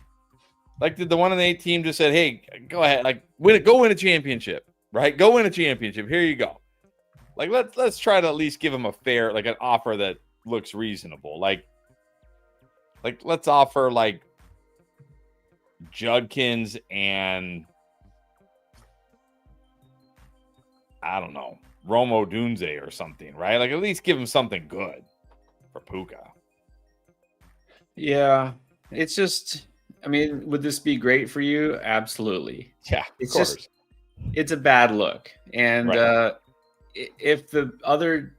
Like, did the 1-8 team just said, hey, go ahead, like, go win a championship, right? Go win a championship. Here you go. Like, let's try to at least give them a fair, like, an offer that looks reasonable. Like let's offer like Judkins and I don't know, Romo Dunze or something, right? Like, at least give him something good for Puka. Yeah, it's just, I mean, would this be great for you? Absolutely. Yeah, it's just, it's a bad look. And if the other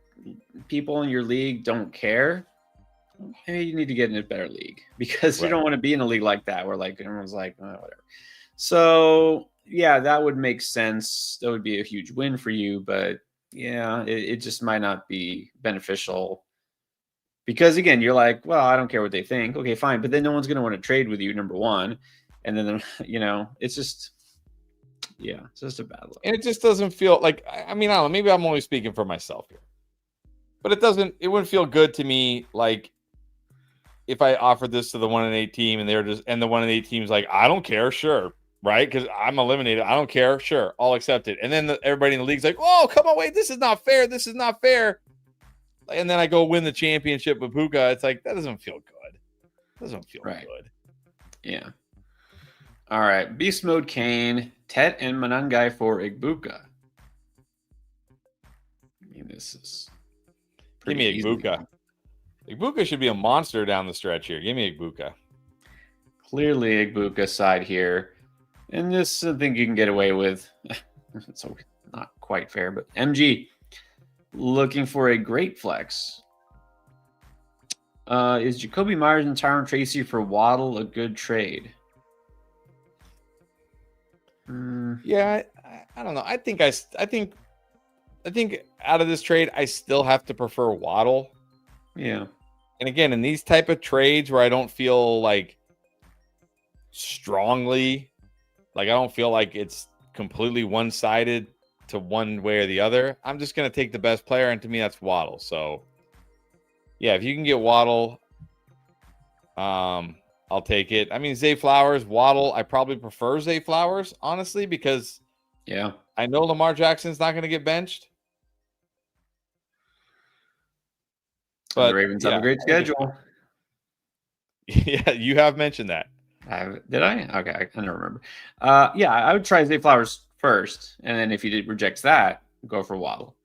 people in your league don't care, maybe you need to get in a better league, because you don't want to be in a league like that where like everyone's like, oh, whatever. So yeah, that would make sense. That would be a huge win for you, but yeah, it just might not be beneficial, because again, you're like, well, I don't care what they think. Okay, fine. But then no one's going to want to trade with you, number one. And then, it's just, yeah, it's just a bad look. And it just doesn't feel like, I mean, I don't know, maybe I'm only speaking for myself here, but it wouldn't feel good to me. Like, if I offered this to the 1-8 team and and the 1-8 team's like, I don't care. Sure. Right. Cause I'm eliminated. I don't care. Sure. I'll accept it. And then everybody in the league's like, oh, come on, wait, this is not fair. This is not fair. And then I go win the championship with Puka. It's like, that doesn't feel good. It doesn't feel good. Yeah. All right. Beast Mode Kane, Tet, and Manangai for Igbuka. I mean, this is give me Igbuka. Igbuka should be a monster down the stretch here. Give me Igbuka. Clearly Igbuka side here. And this, I think you can get away with. It's not quite fair, but MG looking for a great flex. Is Jacoby Meyers and Tyron Tracy for Waddle a good trade? Yeah, I don't know. I think out of this trade, I still have to prefer Waddle. Yeah. And again, in these type of trades where I don't feel like strongly, like I don't feel like it's completely one-sided to one way or the other, I'm just going to take the best player, and to me, that's Waddle. So, yeah, if you can get Waddle, I'll take it. I mean, Zay Flowers, Waddle, I probably prefer Zay Flowers, honestly, because I know Lamar Jackson's not going to get benched. But the Ravens have a great schedule. Yeah, you have mentioned that. Did I? Okay, I don't remember. Yeah, I would try Zay Flowers first, and then if he rejects that, go for Waddle.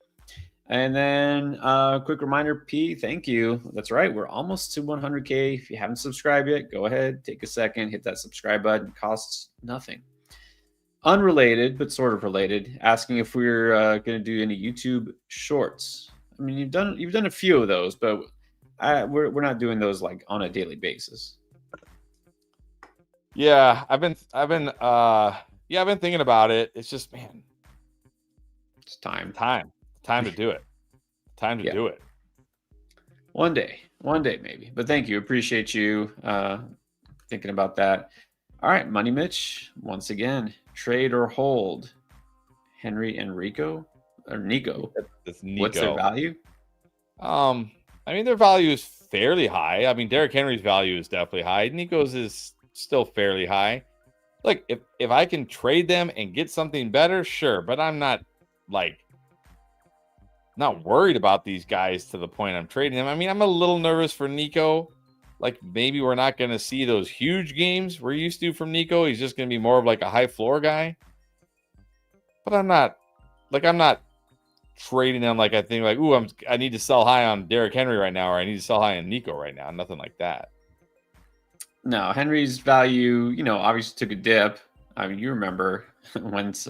And then quick reminder, P, thank you. That's right, we're almost to 100K. If you haven't subscribed yet, go ahead, take a second, hit that subscribe button. It costs nothing. Unrelated, but sort of related, asking if we're going to do any YouTube shorts. I mean, you've done a few of those, but we're not doing those like on a daily basis. Yeah, I've been thinking about it. It's just, man, it's time to do it. Time to do it. One day maybe. But thank you. Appreciate you thinking about that. All right, Money Mitch, once again, trade or hold Henry and Nico. That's Nico. What's their value? I mean, their value is fairly high. I mean, Derrick Henry's value is definitely high. Nico's is still fairly high. Like, if I can trade them and get something better, sure. But I'm not worried about these guys to the point I'm trading them. I mean, I'm a little nervous for Nico. Like, maybe we're not going to see those huge games we're used to from Nico. He's just going to be more of like a high floor guy. But I'm not trading them like I think like, ooh, I need to sell high on Derrick Henry right now, or I need to sell high on Nico right now. Nothing like that. No, Henry's value, obviously took a dip. I mean, you remember once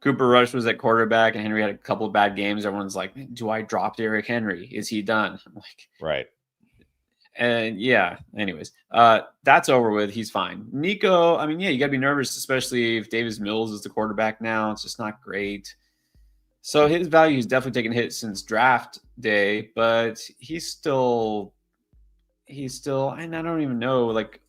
Cooper Rush was at quarterback and Henry had a couple of bad games. Everyone's like, do I drop Derrick Henry? Is he done? I'm like, right. And yeah, anyways, that's over with. He's fine. Nico, I mean, yeah, you got to be nervous, especially if Davis Mills is the quarterback now. It's just not great. So his value is definitely taken a hit since draft day, but he's still, and I don't even know. Like,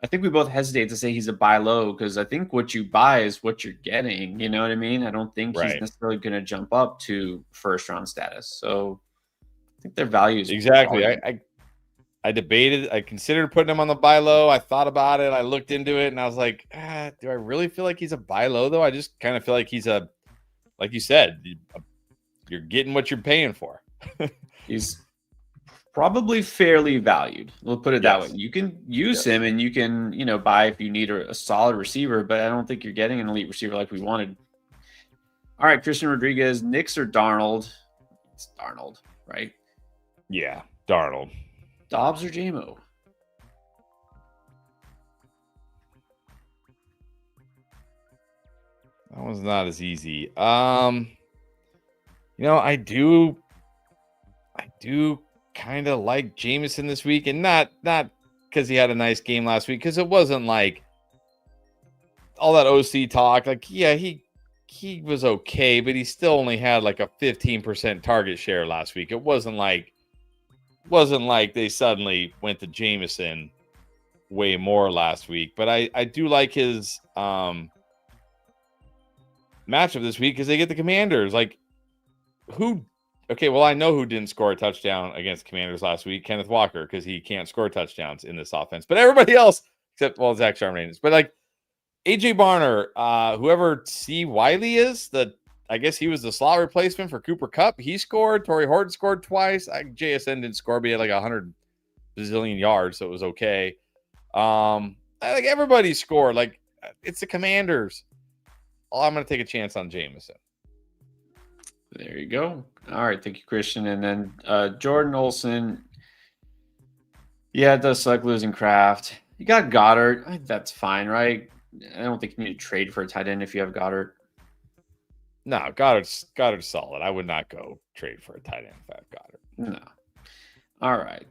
I think we both hesitate to say he's a buy low because I think what you buy is what you're getting. You know what I mean? I don't think he's Right. necessarily going to jump up to first round status. So I think their value is Exactly. quality. I debated. I considered putting him on the buy low. I thought about it. I looked into it, and I was like, do I really feel like he's a buy low, though? I just kind of feel like he's like you said, you're getting what you're paying for. He's probably fairly valued. We'll put it that way. Yes. You can use Yes. him and you can, buy if you need a solid receiver, but I don't think you're getting an elite receiver like we wanted. All right, Christian Rodriguez, Knicks or Darnold? It's Darnold, right? Yeah, Darnold. Dobbs or JMO? That one's not as easy. I do kind of like Jameson this week, and not because he had a nice game last week, because it wasn't like all that OC talk. Like, yeah, he was okay, but he still only had like a 15% target share last week. It wasn't like they suddenly went to Jameson way more last week. But I do like his matchup this week because they get the Commanders. Like, who? Okay, well, I know who didn't score a touchdown against Commanders last week, Kenneth Walker, because he can't score touchdowns in this offense. But everybody else, except, well, Zach Charbonnet is. But, like, A.J. Barner, whoever C. Wiley is, I guess he was the slot replacement for Cooper Kupp. He scored. Torrey Horton scored twice. JSN didn't score, but he had like 100 bazillion yards, so it was okay. I think everybody scored. Like, it's the Commanders. I'm going to take a chance on Jameson. There you go. All right, thank you, Christian. And then Jordan Olson. Yeah, it does suck losing Kraft. You got Goddard. I think that's fine, right? I don't think you need to trade for a tight end if you have Goddard. No, Goddard's solid. I would not go trade for a tight end if I have Goddard. No. All right.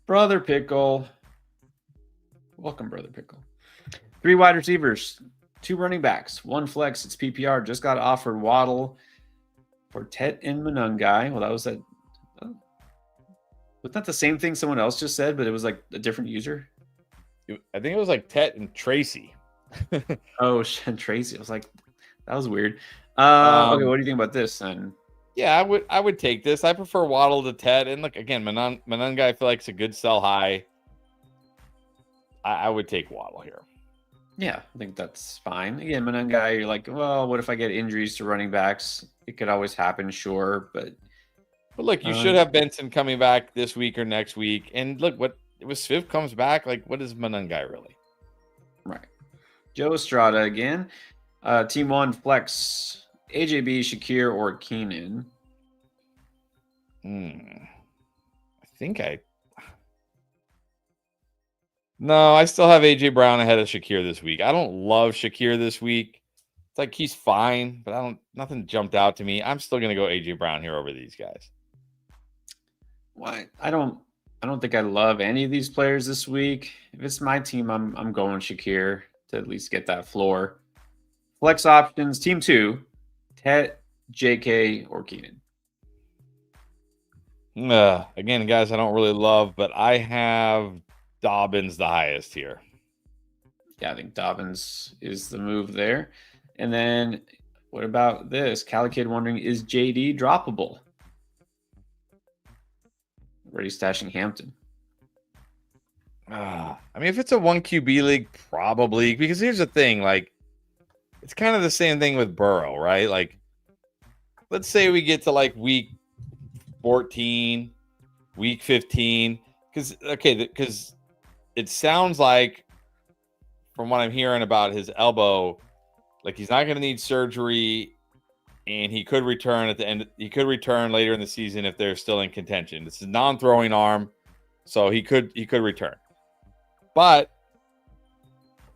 Brother Pickle. Welcome, Brother Pickle. 3 wide receivers, 2 running backs, 1 flex. It's PPR. Just got offered Waddle for Tet and Manungai. Well, that was that. Was that the same thing someone else just said, but it was like a different user? I think it was like Tet and Tracy. Oh, and Tracy. I was like, that was weird. Okay, what do you think about this then? Yeah, I would take this. I prefer Waddle to Ted. And look, again, Manungai, I feel like it's a good sell high. I would take Waddle here. Yeah, I think that's fine. Again, Manungai, you're like, well, what if I get injuries to running backs? It could always happen, sure, but look, you should have Benson coming back this week or next week. And look, what if Swift comes back? Like, what is Manungai really? Right. Joe Estrada again. Team 1 flex, AJB, Shakir, or Keenan. No, I still have AJ Brown ahead of Shakir this week. I don't love Shakir this week. It's like he's fine, but nothing jumped out to me. I'm still gonna go AJ Brown here over these guys. Why? I don't think I love any of these players this week. If it's my team, I'm going Shakir to at least get that floor. Flex options, team 2, Tet, JK, or Keenan. Again, guys, I don't really love, but I have Dobbins the highest here. Yeah, I think Dobbins is the move there. And then what about this? Cali Kid wondering, is JD droppable? Already stashing Hampton. I mean, if it's a 1 QB league, probably. Because here's the thing, like, it's kind of the same thing with Burrow, right? Like, let's say we get to like week 14, week 15. Because it sounds like, from what I'm hearing about his elbow, like he's not going to need surgery, and he could return at the end. He could return later in the season if they're still in contention. This is a non-throwing arm, so he could return. But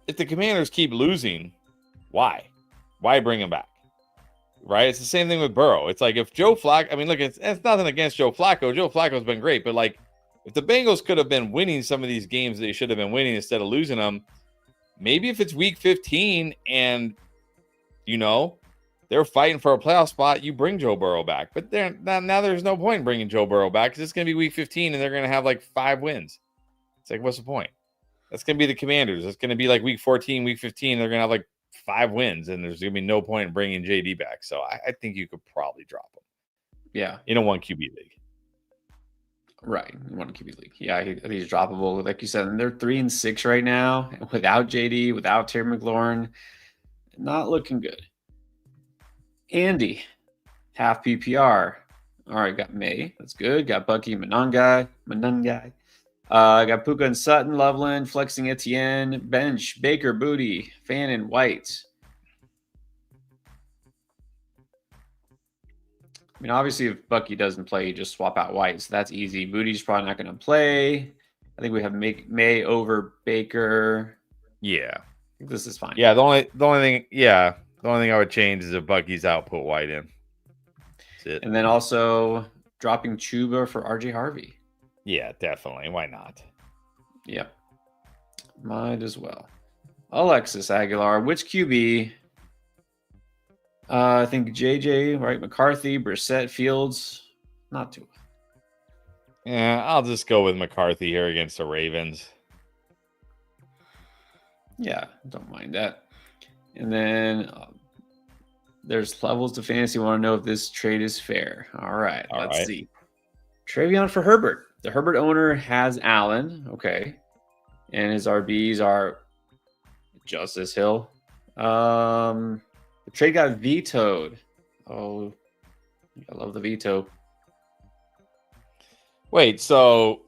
if the Commanders keep losing, why bring him back? Right? It's the same thing with Burrow. It's like if Joe Flacco. I mean, look, it's nothing against Joe Flacco. Joe Flacco's been great, but like If the Bengals could have been winning some of these games they should have been winning instead of losing them, maybe if it's week 15 and, they're fighting for a playoff spot, you bring Joe Burrow back. But now there's no point in bringing Joe Burrow back because it's going to be week 15 and they're going to have like 5 wins. It's like, what's the point? That's going to be the Commanders. It's going to be like week 14, week 15. They're going to have like 5 wins, and there's going to be no point in bringing JD back. So I think you could probably drop him. Yeah. In a 1 QB league. Right. 1 QB league. Yeah, he's droppable. Like you said, and they're 3-6 right now without JD, without Terry McLaurin. Not looking good. Andy, half PPR. All right, got May. That's good. Got Bucky, Manungai. Got Puka and Sutton, Loveland, flexing Etienne, bench, Baker, Booty, Fannin, White. I mean, obviously, if Bucky doesn't play, you just swap out White, so that's easy. Booty's probably not going to play. I think we have May over Baker. Yeah, I think this is fine. Yeah, the only thing I would change is if Bucky's out, put White in. That's it. And then also dropping Chuba for RJ Harvey. Yeah, definitely. Why not? Yep. Might as well. Alexis Aguilar. Which QB? I think JJ, right? McCarthy, Brissett, Fields. Not too. Yeah, I'll just go with McCarthy here against the Ravens. Yeah, don't mind that. And then there's levels to fantasy. Want to know if this trade is fair. All right, let's see. Travion for Herbert. The Herbert owner has Allen. Okay. And his RBs are Justice Hill. The trade got vetoed. Oh, I love the veto. Wait. So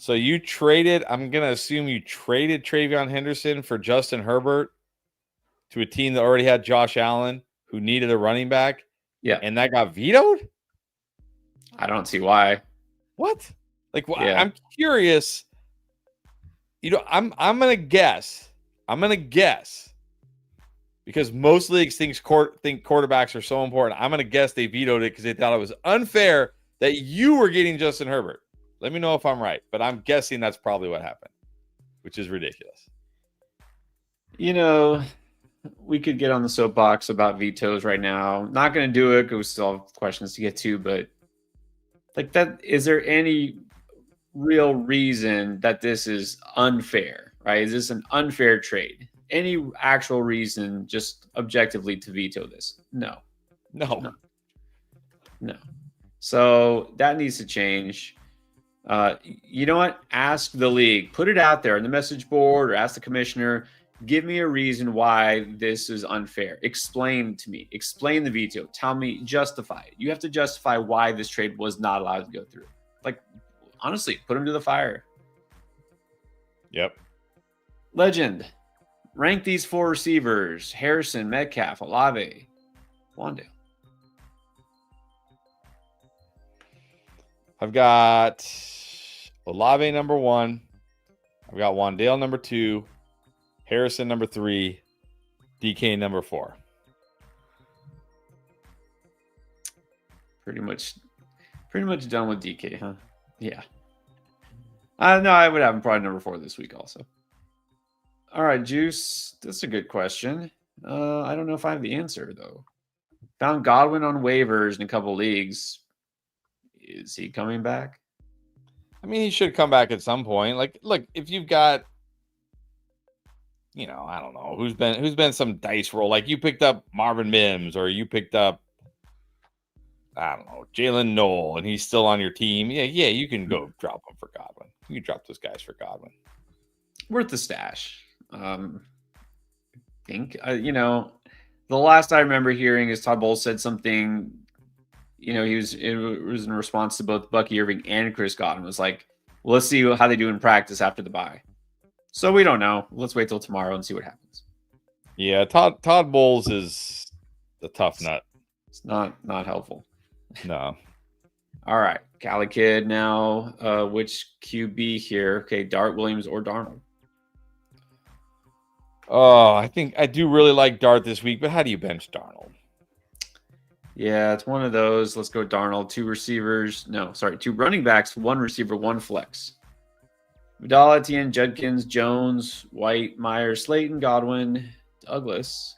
you traded, I'm going to assume you traded Travion Henderson for Justin Herbert to a team that already had Josh Allen, who needed a running back. Yeah. And that got vetoed? I don't see why. What? Like, yeah. I'm curious. I'm going to guess. Because most leagues think quarterbacks are so important. I'm going to guess they vetoed it because they thought it was unfair that you were getting Justin Herbert. Let me know if I'm right, but I'm guessing that's probably what happened, which is ridiculous. We could get on the soapbox about vetoes right now. Not going to do it because we still have questions to get to, but like that, is there any real reason that this is unfair, right? Is this an unfair trade? Any actual reason just objectively to veto this? No. So that needs to change. You know what? Ask the league. Put it out there on the message board or ask the commissioner. Give me a reason why this is unfair. Explain to me. Explain the veto. Tell me, justify it. You have to justify why this trade was not allowed to go through. Like, honestly, put him to the fire. Yep. Legend. Rank these 4 receivers: Harrison, Metcalf, Olave, Wandale. I've got Olave number 1. I've got Wandale number 2. Harrison number 3. DK number 4. Pretty much done with DK, huh? Yeah. No, I would have him probably number 4 this week also. All right, Juice. That's a good question. I don't know if I have the answer, though. Found Godwin on waivers in a couple leagues. Is he coming back? I mean, he should come back at some point. Like, look, if you've got, I don't know, who's been some dice roll. Like you picked up Marvin Mims or you picked up, I don't know, Jalen Noel, and he's still on your team. Yeah, you can go drop him for Godwin. You can drop those guys for Godwin. Worth the stash. I think, the last I remember hearing is Todd Bowles said something, it was in response to both Bucky Irving and Chris Godwin. It was like, well, let's see how they do in practice after the bye. So we don't know. Let's wait till tomorrow and see what happens. Yeah, Todd Bowles is the tough nut. It's not helpful. No. All right. Cali Kid now. Which QB here? Okay, Dart, Williams, or Darnold? Oh, I think I do really like Dart this week, but how do you bench Darnold? Yeah, it's one of those. Let's go Darnold. 2 receivers. No, sorry, 2 running backs, 1 receiver, 1 flex. Vidal, Etienne, Judkins, Jones, White, Meyers, Slayton, Godwin, Douglas,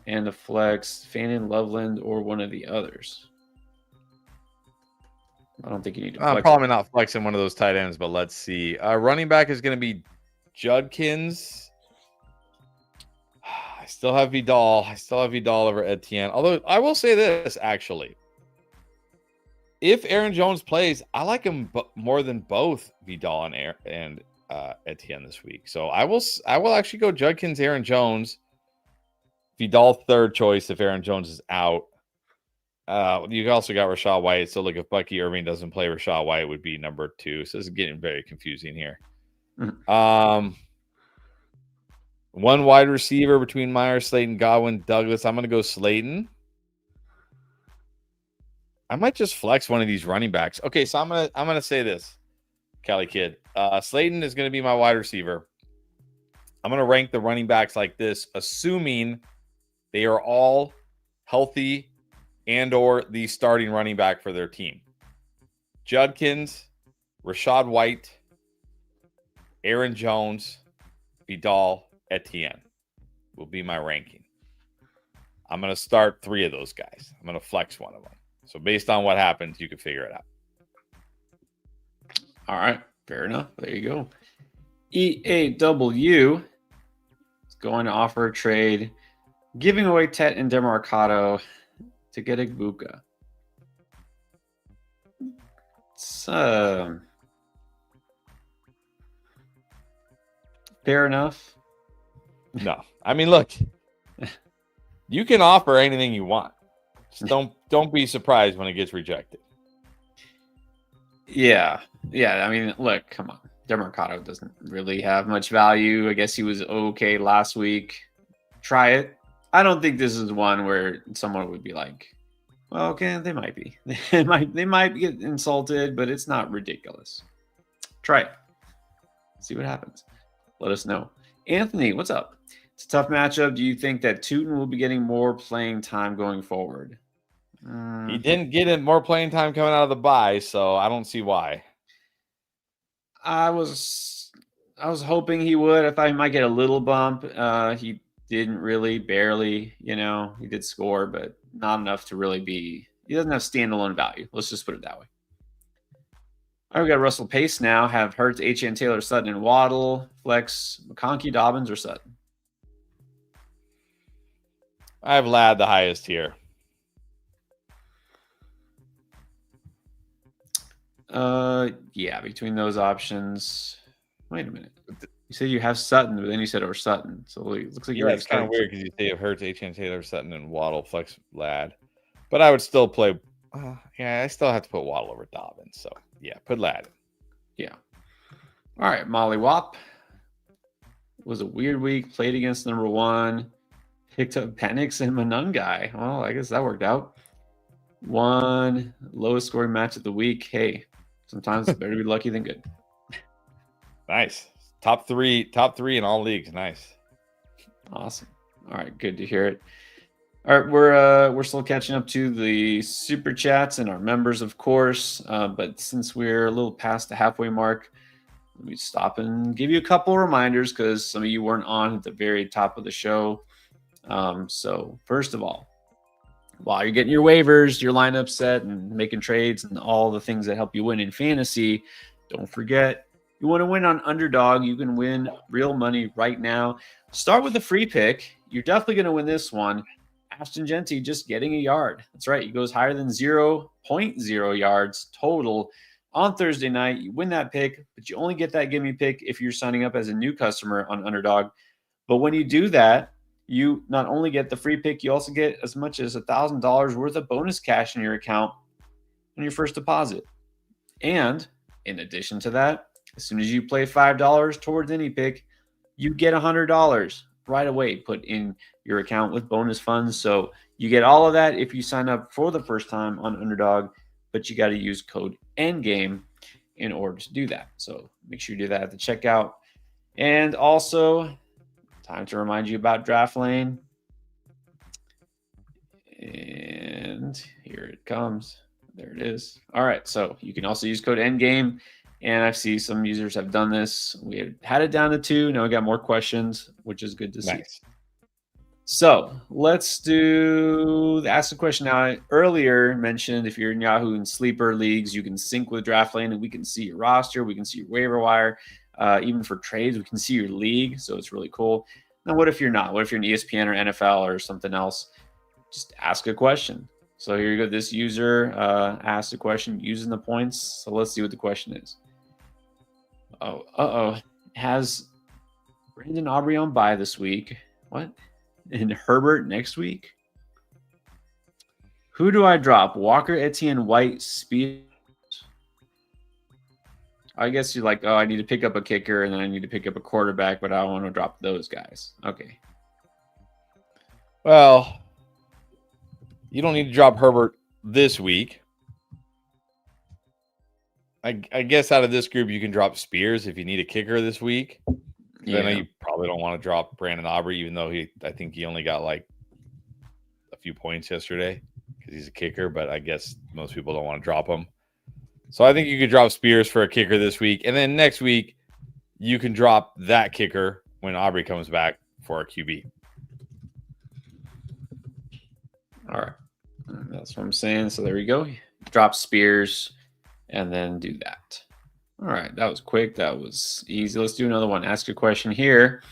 and the flex, Fannin, Loveland, or one of the others. I don't think you need to flex. Probably not flexing one of those tight ends, but let's see. Running back is going to be Judkins. I still have Vidal. Over Etienne. Although I will say this, actually. If Aaron Jones plays, I like him more than both Vidal and Etienne this week. So I will actually go Judkins, Aaron Jones, Vidal third choice if Aaron Jones is out. You also got Rashad White. So look, if Bucky Irving doesn't play, Rashad White would be number 2. So this is getting very confusing here. One wide receiver between Meyers, Slayton, Godwin, Douglas. I'm going to go Slayton. I might just flex one of these running backs. Okay, so I'm gonna say this, Cali Kid. Slayton is going to be my wide receiver. I'm going to rank the running backs like this, assuming they are all healthy and or the starting running back for their team. Judkins, Rashad White, Aaron Jones, Vidal, Etienne will be my ranking. I'm going to start 3 of those guys. I'm going to flex one of them. So based on what happens, you can figure it out. All right. Fair enough. There you go. EAW is going to offer a trade, giving away Tet and Demarcado to get Igbukah. It's fair enough. No. I mean, look, you can offer anything you want. Just don't be surprised when it gets rejected. Yeah. I mean, look, come on. Demarcado doesn't really have much value. I guess he was okay last week. Try it. I don't think this is one where someone would be like, well, okay, they might be. They might get insulted, but it's not ridiculous. Try it. See what happens. Let us know. Anthony, what's up? It's a tough matchup. Do you think that Tootin will be getting more playing time going forward? He didn't get more playing time coming out of the bye, so I don't see why. I was hoping he would. I thought he might get a little bump. He didn't really, barely, he did score, but not enough to really be. He doesn't have standalone value. Let's just put it that way. All right, we got Russell Pace now. Have Hurts, H.N. Taylor, Sutton, and Waddle. Flex McConkey, Dobbins, or Sutton? I have Ladd the highest here. Yeah, between those options. Wait a minute. You said you have Sutton, but then you said over Sutton. So it looks like you're it's kind of weird because you say Hurts, H.N. Taylor, Sutton, and Waddle, flex Ladd. But I would still play. I still have to put Waddle over Dobbins. So yeah, put Ladd. Yeah. All right, Molly Wop. It was a weird week. Played against number 1. Picked up Penix and Manungai. Well, I guess that worked out. 1 lowest scoring match of the week. Hey, sometimes it's better to be lucky than good. Nice. Top three in all leagues. Nice. Awesome. All right, good to hear it. All right, we're still catching up to the super chats and our members, of course. But since we're a little past the halfway mark, let me stop and give you a couple reminders because some of you weren't on at the very top of the show. So first of all, while you're getting your waivers, your lineup set, and making trades and all the things that help you win in fantasy, don't forget, you want to win on Underdog. You can win real money right now. Start with a free pick. You're definitely going to win this one. Ashton Genty just getting a yard. That's right. He goes higher than 0.0 yards total on Thursday night. You win that pick, but you only get that gimme pick if you're signing up as a new customer on Underdog. But when you do that, you not only get the free pick, you also get as much as $1,000 worth of bonus cash in your account on your first deposit. And in addition to that, as soon as you play $5 towards any pick, you get $100 right away put in your account with bonus funds. So you get all of that if you sign up for the first time on Underdog, but you got to use code ENDGAME in order to do that. So make sure you do that at the checkout. And also, time to remind you about DraftLane. And And here it comes. There it is. All right. So you can also use code ENDGAME. And I see some users have done this. We had it down to 2. Now we got more questions, which is good to see. So let's ask the question now. I earlier mentioned if you're in Yahoo and Sleeper leagues, you can sync with DraftLane and we can see your roster. We can see your waiver wire. Even for trades, we can see your league. So it's really cool. Now, what if you're not? What if you're an ESPN or NFL or something else? Just ask a question. So here you go. This user asked a question using the points. So let's see what the question is. Has Brandon Aubrey on bye this week? What? And Herbert next week? Who do I drop? Walker, Etienne, White, Spears? I guess you're like, I need to pick up a kicker and then I need to pick up a quarterback, but I don't want to drop those guys. Okay. Well, you don't need to drop Herbert this week. I guess out of this group, you can drop Spears if you need a kicker this week. Yeah. I know you probably don't want to drop Brandon Aubrey, even though I think he only got like a few points yesterday because he's a kicker, but I guess most people don't want to drop him. So I think you could drop Spears for a kicker this week. And then next week, you can drop that kicker when Aubrey comes back for a QB. All right. That's what I'm saying. So there we go. Drop Spears and then do that. All right. That was quick. That was easy. Let's do another one. Ask a question here.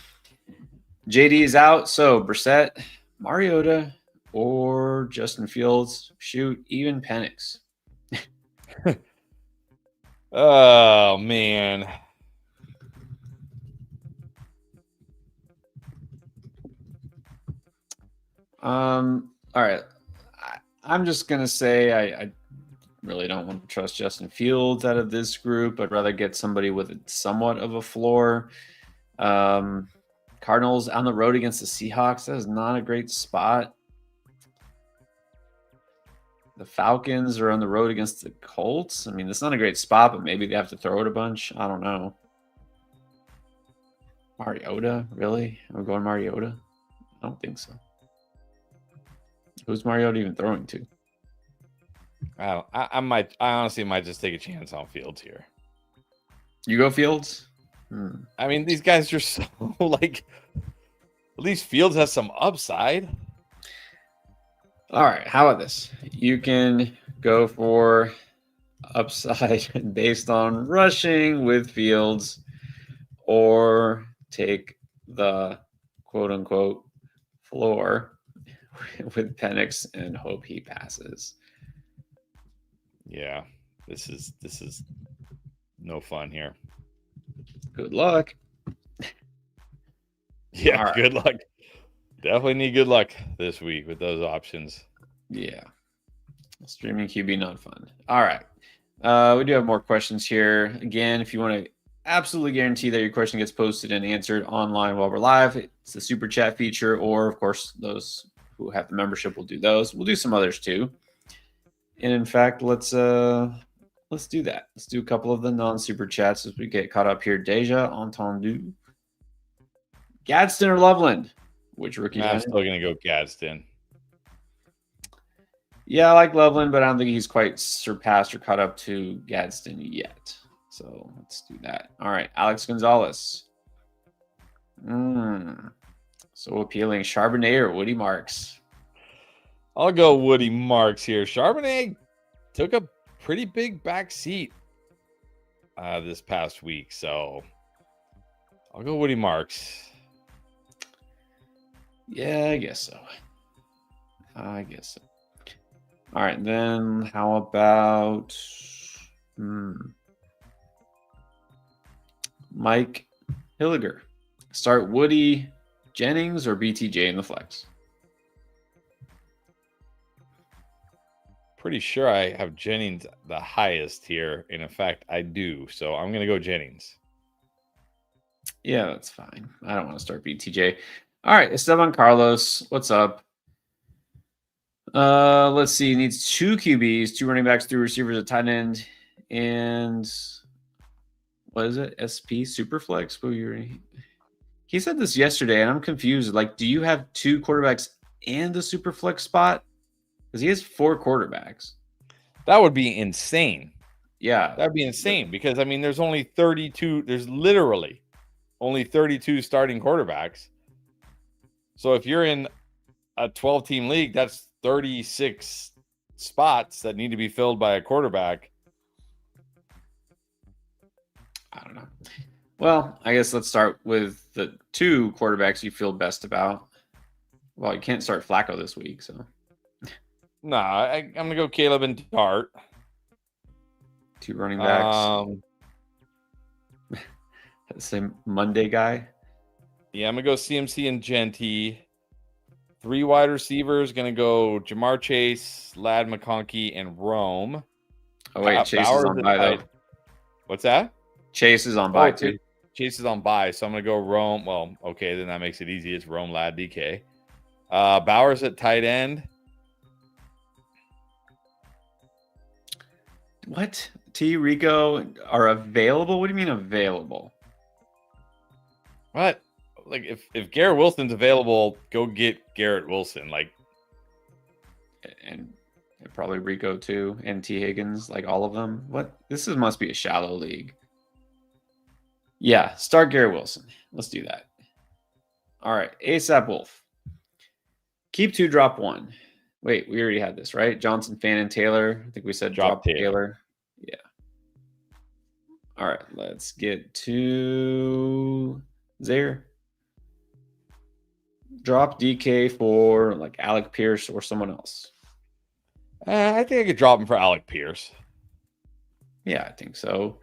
JD is out. So Brissett, Mariota, or Justin Fields. Shoot, even Penix. Oh, man. All right. I'm just going to say I really don't want to trust Justin Fields out of this group. I'd rather get somebody with somewhat of a floor. Cardinals on the road against the Seahawks. That is not a great spot. The Falcons are on the road against the Colts. I mean, that's not a great spot, but maybe they have to throw it a bunch. I don't know. Mariota? Really? I'm going Mariota? I don't think so. Who's Mariota even throwing to? I honestly might just take a chance on Fields here. You go Fields? I mean, these guys are so like, at least Fields has some upside. All right. How about this? You can go for upside based on rushing with Fields or take the quote unquote floor with Penix and hope he passes. Yeah, this is no fun here. Good luck. Yeah, right. Good luck. Definitely need good luck this week with those options. Yeah. Streaming QB, not fun. All right. We do have more questions here. Again, if you want to absolutely guarantee that your question gets posted and answered online while we're live, it's the super chat feature, or of course, those who have the membership will do those. We'll do some others too. And in fact, let's do that. Let's do a couple of the non-super chats as we get caught up here. Deja, entendu. Gadsden or Loveland? Which rookie? I'm still going to go Gadsden. Yeah, I like Loveland, but I don't think he's quite surpassed or caught up to Gadsden yet. So let's do that. All right, Alex Gonzalez. So appealing. Charbonnet or Woody Marks? I'll go Woody Marks here. Charbonnet took a pretty big back seat this past week, so I'll go Woody Marks. Yeah, I guess so. All right, then how about Mike Hilliger? Start Woody, Jennings, or BTJ in the flex? Pretty sure I have Jennings the highest here. And in fact, I do. So I'm going to go Jennings. Yeah, that's fine. I don't want to start BTJ. All right, Esteban Carlos, what's up? Let's see. He needs 2 QBs, 2 running backs, 3 receivers, a tight end, and what is it? SP Superflex? He said this yesterday, and I'm confused. Like, do you have 2 quarterbacks and a Superflex spot? Because he has 4 quarterbacks. That would be insane. Yeah. That'd be insane because, I mean, there's only 32. There's literally only 32 starting quarterbacks. So if you're in a 12-team league, that's 36 spots that need to be filled by a quarterback. I don't know. Well, I guess let's start with the 2 quarterbacks you feel best about. Well, you can't start Flacco this week, so. No, I'm going to go Caleb and Dart. 2 running backs. Same Monday guy. Yeah, I'm going to go CMC and Genty. 3 wide receivers, going to go Jamar Chase, Ladd McConkey, and Rome. Oh, wait, Chase is on bye, though. What's that? Chase is on bye, too. Chase is on bye, so I'm going to go Rome. Well, okay, then that makes it easy. It's Rome, Ladd, DK. Bowers at tight end. What? T. Rico are available? What do you mean available? What? Like, if Garrett Wilson's available, go get Garrett Wilson. Like, and probably Rico too, and T. Higgins, like all of them. What? This must be a shallow league. Yeah, start Garrett Wilson. Let's do that. All right, ASAP Wolf. Keep 2, drop 1. Wait, we already had this, right? Johnson, Fannin, Taylor. I think we said drop Taylor. Yeah. All right, let's get to Zaire. Drop DK for like Alec Pierce or someone else. I think I could drop him for Alec Pierce. Yeah, I think so.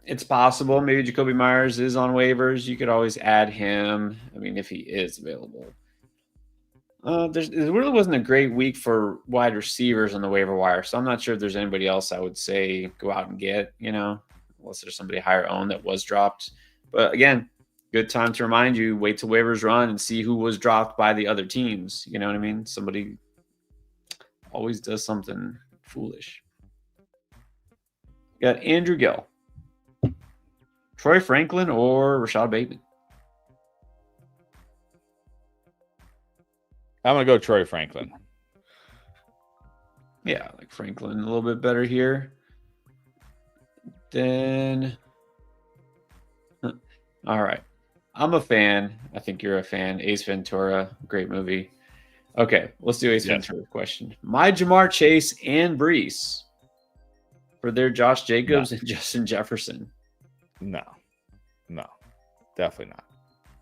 It's possible. Maybe Jacoby Meyers is on waivers. You could always add him. I mean, if he is available. It really wasn't a great week for wide receivers on the waiver wire, so I'm not sure if there's anybody else I would say go out and get, unless there's somebody higher owned that was dropped. But again, good time to remind you, wait till waivers run and see who was dropped by the other teams. You know what I mean? Somebody always does something foolish. Got Andrew Gill, Troy Franklin, or Rashad Bateman. I'm going to go Troy Franklin. Yeah, I like Franklin a little bit better here. Then, all right. I'm a fan. I think you're a fan. Ace Ventura, great movie. Okay, let's do Ace Ventura question. My Jamar Chase and Breece for their Josh Jacobs and Justin Jefferson. No, definitely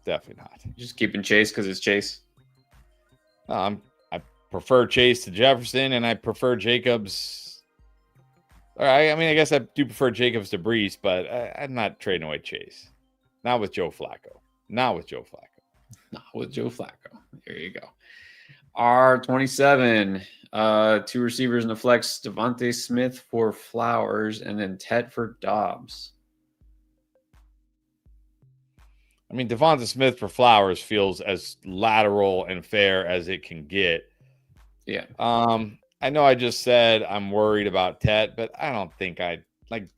not. Just keeping Chase because it's Chase. I prefer Chase to Jefferson, and I prefer Jacobs. All right, I mean, I guess I do prefer Jacobs to Breece, but I'm not trading away Chase. Not with Joe Flacco. There you go. R27, 2 receivers in the flex, Devontae Smith for Flowers, and then Tet for Dobbs. I mean, Devonta Smith for Flowers feels as lateral and fair as it can get. Yeah. I know I just said I'm worried about Tet, but I don't think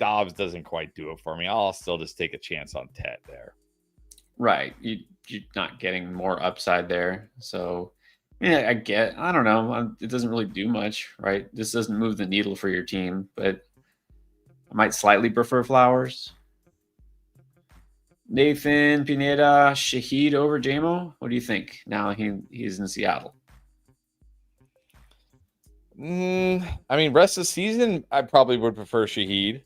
Dobbs doesn't quite do it for me. I'll still just take a chance on Tet there. Right. You're not getting more upside there. So, yeah, I don't know. It doesn't really do much, right? This doesn't move the needle for your team, but I might slightly prefer Flowers. Nathan Pineda, Shaheed over JMO. What do you think? Now he's in Seattle. I mean, rest of the season, I probably would prefer Shaheed.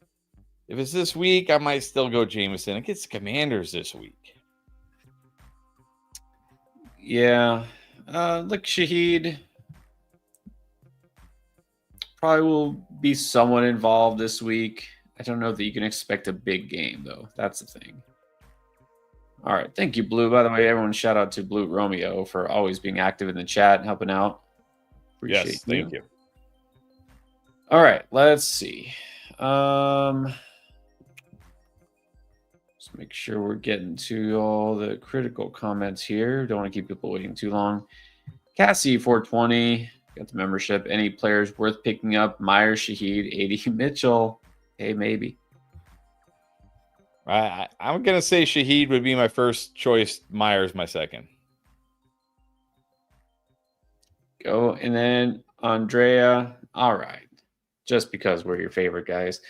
If it's this week, I might still go Jameson. It gets the Commanders this week. Yeah. Look, Shaheed probably will be somewhat involved this week. I don't know that you can expect a big game, though. That's the thing. All right. Thank you, Blue. By the way, everyone shout out to Blue Romeo for always being active in the chat and helping out. Appreciate thank you. All right. Let's see. Let's make sure we're getting to all the critical comments here. Don't want to keep people waiting too long. Cassie 420 got the membership. Any players worth picking up? Meyers, Shaheed, 80 Mitchell. Hey, maybe. I'm going to say Shaheed would be my first choice. Meyers, my second. go. And then Andrea. All right. Just because we're your favorite guys.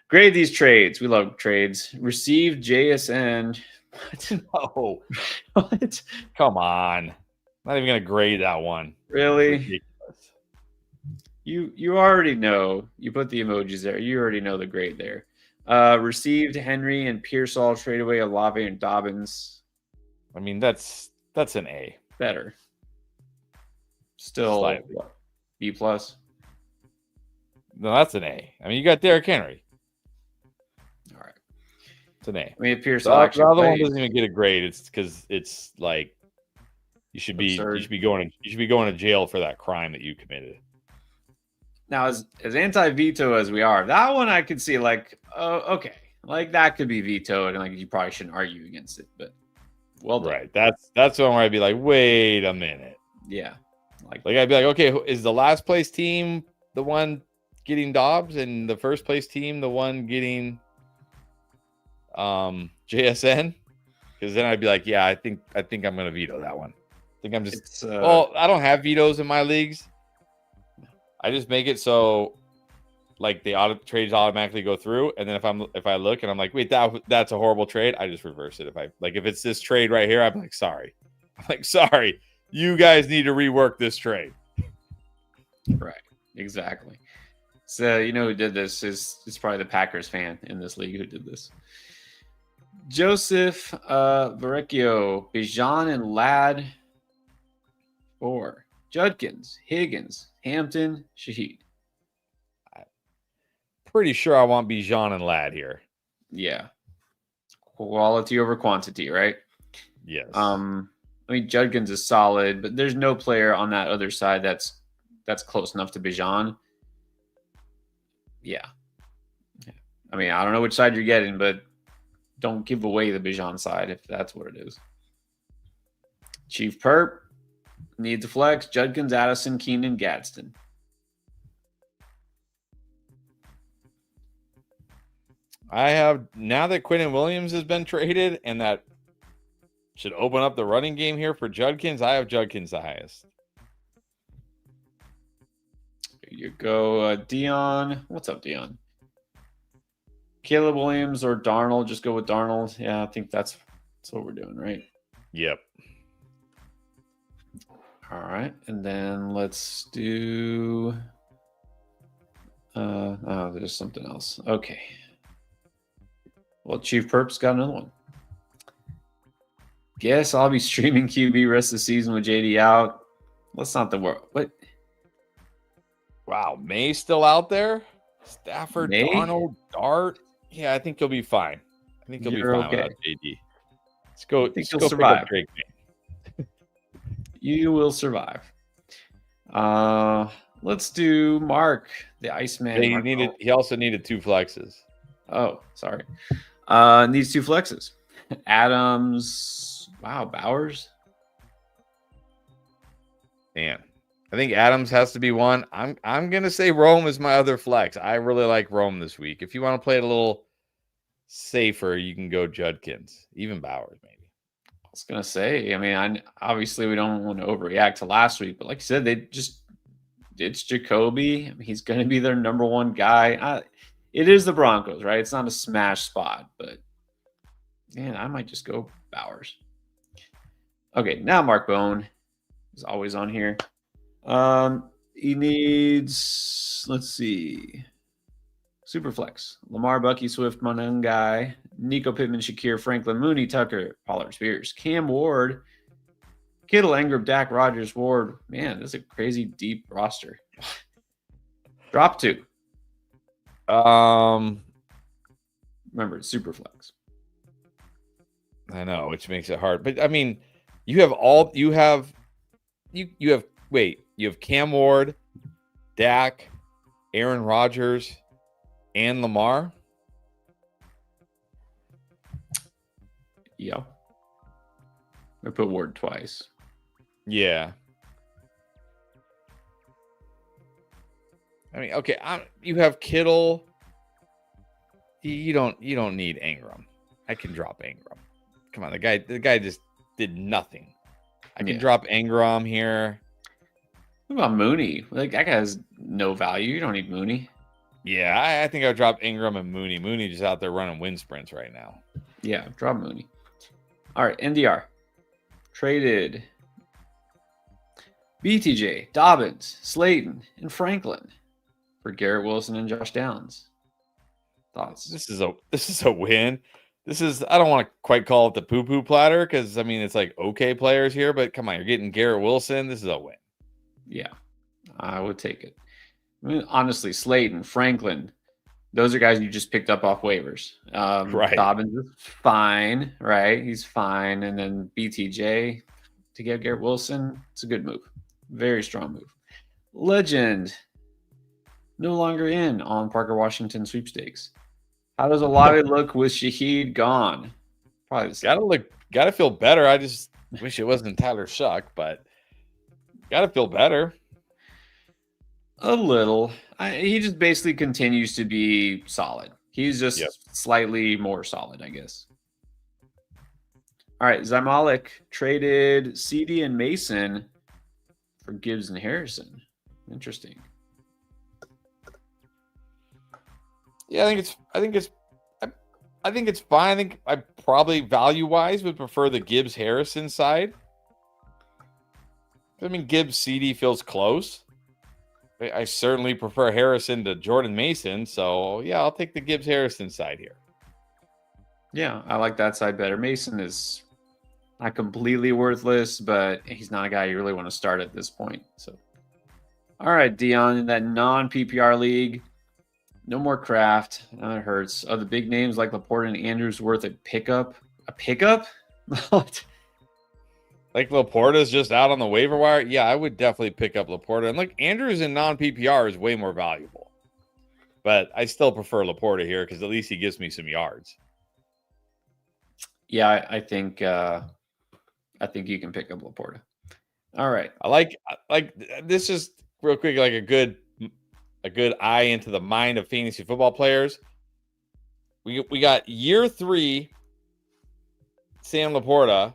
Grade these trades. We love trades. Received JSN. Oh, What? come on. Not even going to grade that one. Really? Ridiculous. You already know. You put the emojis there. You already know the grade there. Received Henry and Pearsall, trade away Olave and Dobbins. I mean, that's an A. Better. Still Slightly. what, B plus. No, that's an A. I mean, you got Derrick Henry. All right. It's an A. I mean, The Pearsall other actually one plays. doesn't even get a grade. It's because it's like you should be going to jail for that crime that you committed. Now, as anti-veto as we are, that one I could see like, oh, okay, like that could be vetoed, and like you probably shouldn't argue against it. But well done. Right. That's the one where I'd be like, wait a minute. Yeah. Like I'd be like, okay, is the last place team the one getting Dobbs, and the first place team the one getting JSN? Because then I'd be like, yeah, I think I'm gonna veto that one. I think I'm just well, I don't have vetoes in my leagues. I just make it so like the trades automatically go through, and then if I look and I'm like, wait, that's a horrible trade, I just reverse it. If it's this trade right here, I'm like, sorry, you guys need to rework this trade. Right, exactly. So you know who did this is probably the Packers fan in this league who did this. Joseph Verrecchio, Bijan and Ladd for Judkins, Higgins, Hampton, Shaheed. Pretty sure I want Bijan and Ladd here. Yeah. Quality over quantity, right? Yes. I mean, Judkins is solid, but there's no player on that other side that's close enough to Bijan. Yeah. I mean, I don't know which side you're getting, but don't give away the Bijan side if that's what it is. Chief Perp needs a flex. Judkins, Addison, Keenan, Gadsden. I have, now that Quinnen Williams has been traded and that should open up the running game here for Judkins, I have Judkins the highest. Here you go, Dion. What's up, Dion? Caleb Williams or Darnold? Just go with Darnold. Yeah, I think that's what we're doing, right? Yep. All right, and then let's do. There's something else. Okay. Well, Chief Perp's got another one. Guess I'll be streaming QB rest of the season with JD out. That's not the word. What? Wow, May still out there? Stafford, May? Darnold, Dart. Yeah, I think he'll be fine. I think he'll be fine without JD. Let's go. I think let's he'll go survive. Drake May. You will survive. Let's do Mark, the Iceman. He also needed 2 flexes. Oh, sorry. Needs 2 flexes. Adams. Wow, Bowers. Man, I think Adams has to be one. I'm gonna say Rome is my other flex. I really like Rome this week. If you want to play it a little safer, you can go Judkins, even Bowers maybe. I was gonna say. I mean, obviously we don't want to overreact to last week, but like you said, it's Jacoby. I mean, he's gonna be their number 1 guy. It is the Broncos, right? It's not a smash spot, but man, I might just go Bowers. Okay, now Mark Bone is always on here. He needs, let's see, Superflex. Lamar, Bucky, Swift, Monengai, Nico Pittman, Shakir, Franklin, Mooney, Tucker, Pollard, Spears, Cam Ward, Kittle, Ingram, Dak, Rogers, Ward. Man, this is a crazy deep roster. Drop 2. Remember, it's Superflex. I know, which makes it hard. But I mean, you have Cam Ward, Dak, Aaron Rodgers, and Lamar. Yeah. I put Ward twice. Yeah. I mean, okay, you have Kittle. You don't need Ingram. I can drop Ingram. Come on, the guy just did nothing. I can drop Ingram here. What about Mooney? Like, that guy has no value. You don't need Mooney. Yeah, I think I would drop Ingram and Mooney. Mooney just out there running wind sprints right now. Yeah, drop Mooney. All right, NDR. Traded BTJ, Dobbins, Slayton, and Franklin for Garrett Wilson and Josh Downs. Thoughts? This is a win. I don't want to quite call it the poo-poo platter because I mean it's like okay players here, but come on, you're getting Garrett Wilson. This is a win. Yeah, I would take it. I mean, honestly, Slayton, Franklin, those are guys you just picked up off waivers. Right. Dobbins is fine, right? He's fine. And then BTJ to get Garrett Wilson, it's a good move. Very strong move. Legend, no longer in on Parker Washington sweepstakes. How does Olave look with Shaheed gone? Probably the same. Gotta feel better. I just wish it wasn't Tyler Shuck, but gotta feel better. A little. He just basically continues to be solid. He's just slightly more solid, I guess. All right, Zamalek traded CD and Mason for Gibbs and Harrison. Interesting. Yeah, I think it's fine. I think I probably value-wise would prefer the Gibbs Harrison side. I mean, Gibbs CD feels close. I certainly prefer Harrison to Jordan Mason. So, yeah, I'll take the Gibbs Harrison side here. Yeah, I like that side better. Mason is not completely worthless, but he's not a guy you really want to start at this point. So, all right, Dion, in that non-PPR league, no more Kraft. That hurts. Are the big names like Laporta and Andrews worth a pickup? A pickup? Like Laporta's just out on the waiver wire. Yeah, I would definitely pick up Laporta. And look, Andrews in non-PPR is way more valuable. But I still prefer Laporta here because at least he gives me some yards. Yeah, I think you can pick up Laporta. All right. I like this is real quick, like a good eye into the mind of fantasy football players. We got year 3 Sam Laporta.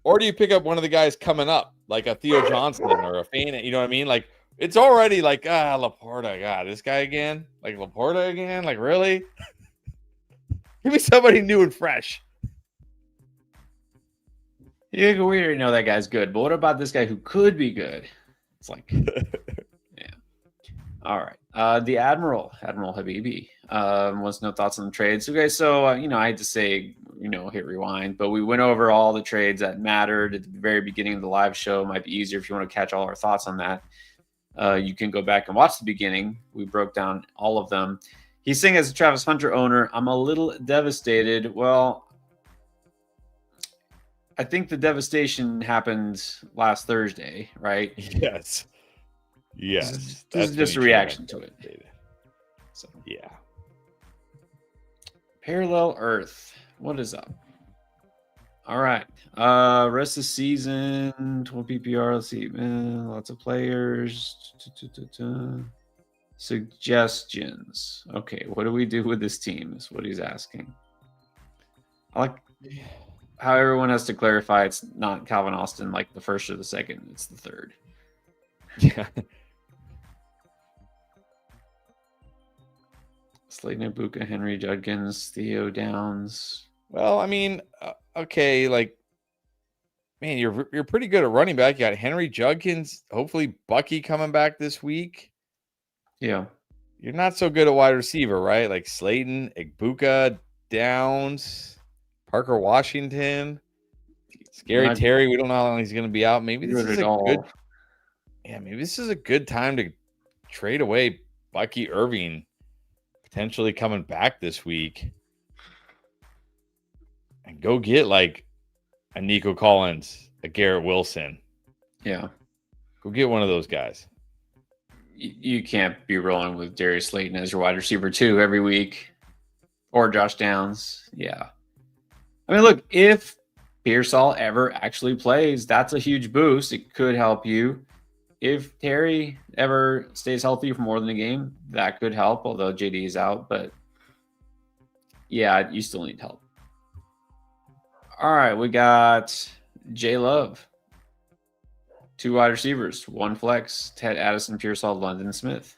Or do you pick up one of the guys coming up, like a Theo Johnson or a Fane? You know what I mean? Like, it's already like, Laporta. God, this guy again? Like, Laporta again? Like, really? Give me somebody new and fresh. Yeah, we already know that guy's good. But what about this guy who could be good? It's like, yeah. All right. The Admiral Habibi, wants no thoughts on the trades. Okay, so, I had to say, hit rewind, but we went over all the trades that mattered at the very beginning of the live show. It might be easier if you want to catch all our thoughts on that. You can go back and watch the beginning. We broke down all of them. He's saying, as a Travis Hunter owner, I'm a little devastated. Well, I think the devastation happened last Thursday, right? Yes. This is just a reaction to it. So, yeah. Parallel Earth. What is up? All right. Rest of the season, 12 PPR. Let's see. Lots of players. Suggestions. Okay. What do we do with this team is what he's asking. I like how everyone has to clarify it's not Calvin Austin like the first or the second. It's the third. Yeah. Slayton Ibuka, Henry Judkins, Theo Downs. Well, I mean, okay, like, man, you're pretty good at running back. You got Henry Judkins, hopefully Bucky coming back this week. Yeah. You're not so good at wide receiver, right? Like Slayton, Ibuka, Downs, Parker Washington, Scary Terry. We don't know how long he's going to be out. Maybe this is maybe this is a good time to trade away Bucky Irving, potentially coming back this week. And go get like a Nico Collins, a Garrett Wilson. Yeah. Go get one of those guys. You can't be rolling with Darius Slayton as your wide receiver 2 every week. Or Josh Downs. Yeah. I mean, look, if Pearsall ever actually plays, that's a huge boost. It could help you. If Terry ever stays healthy for more than a game, that could help, although JD is out. But, yeah, you still need help. All right, we got J Love. 2 wide receivers, 1 flex, Ted Addison, Pierce Hall, London Smith.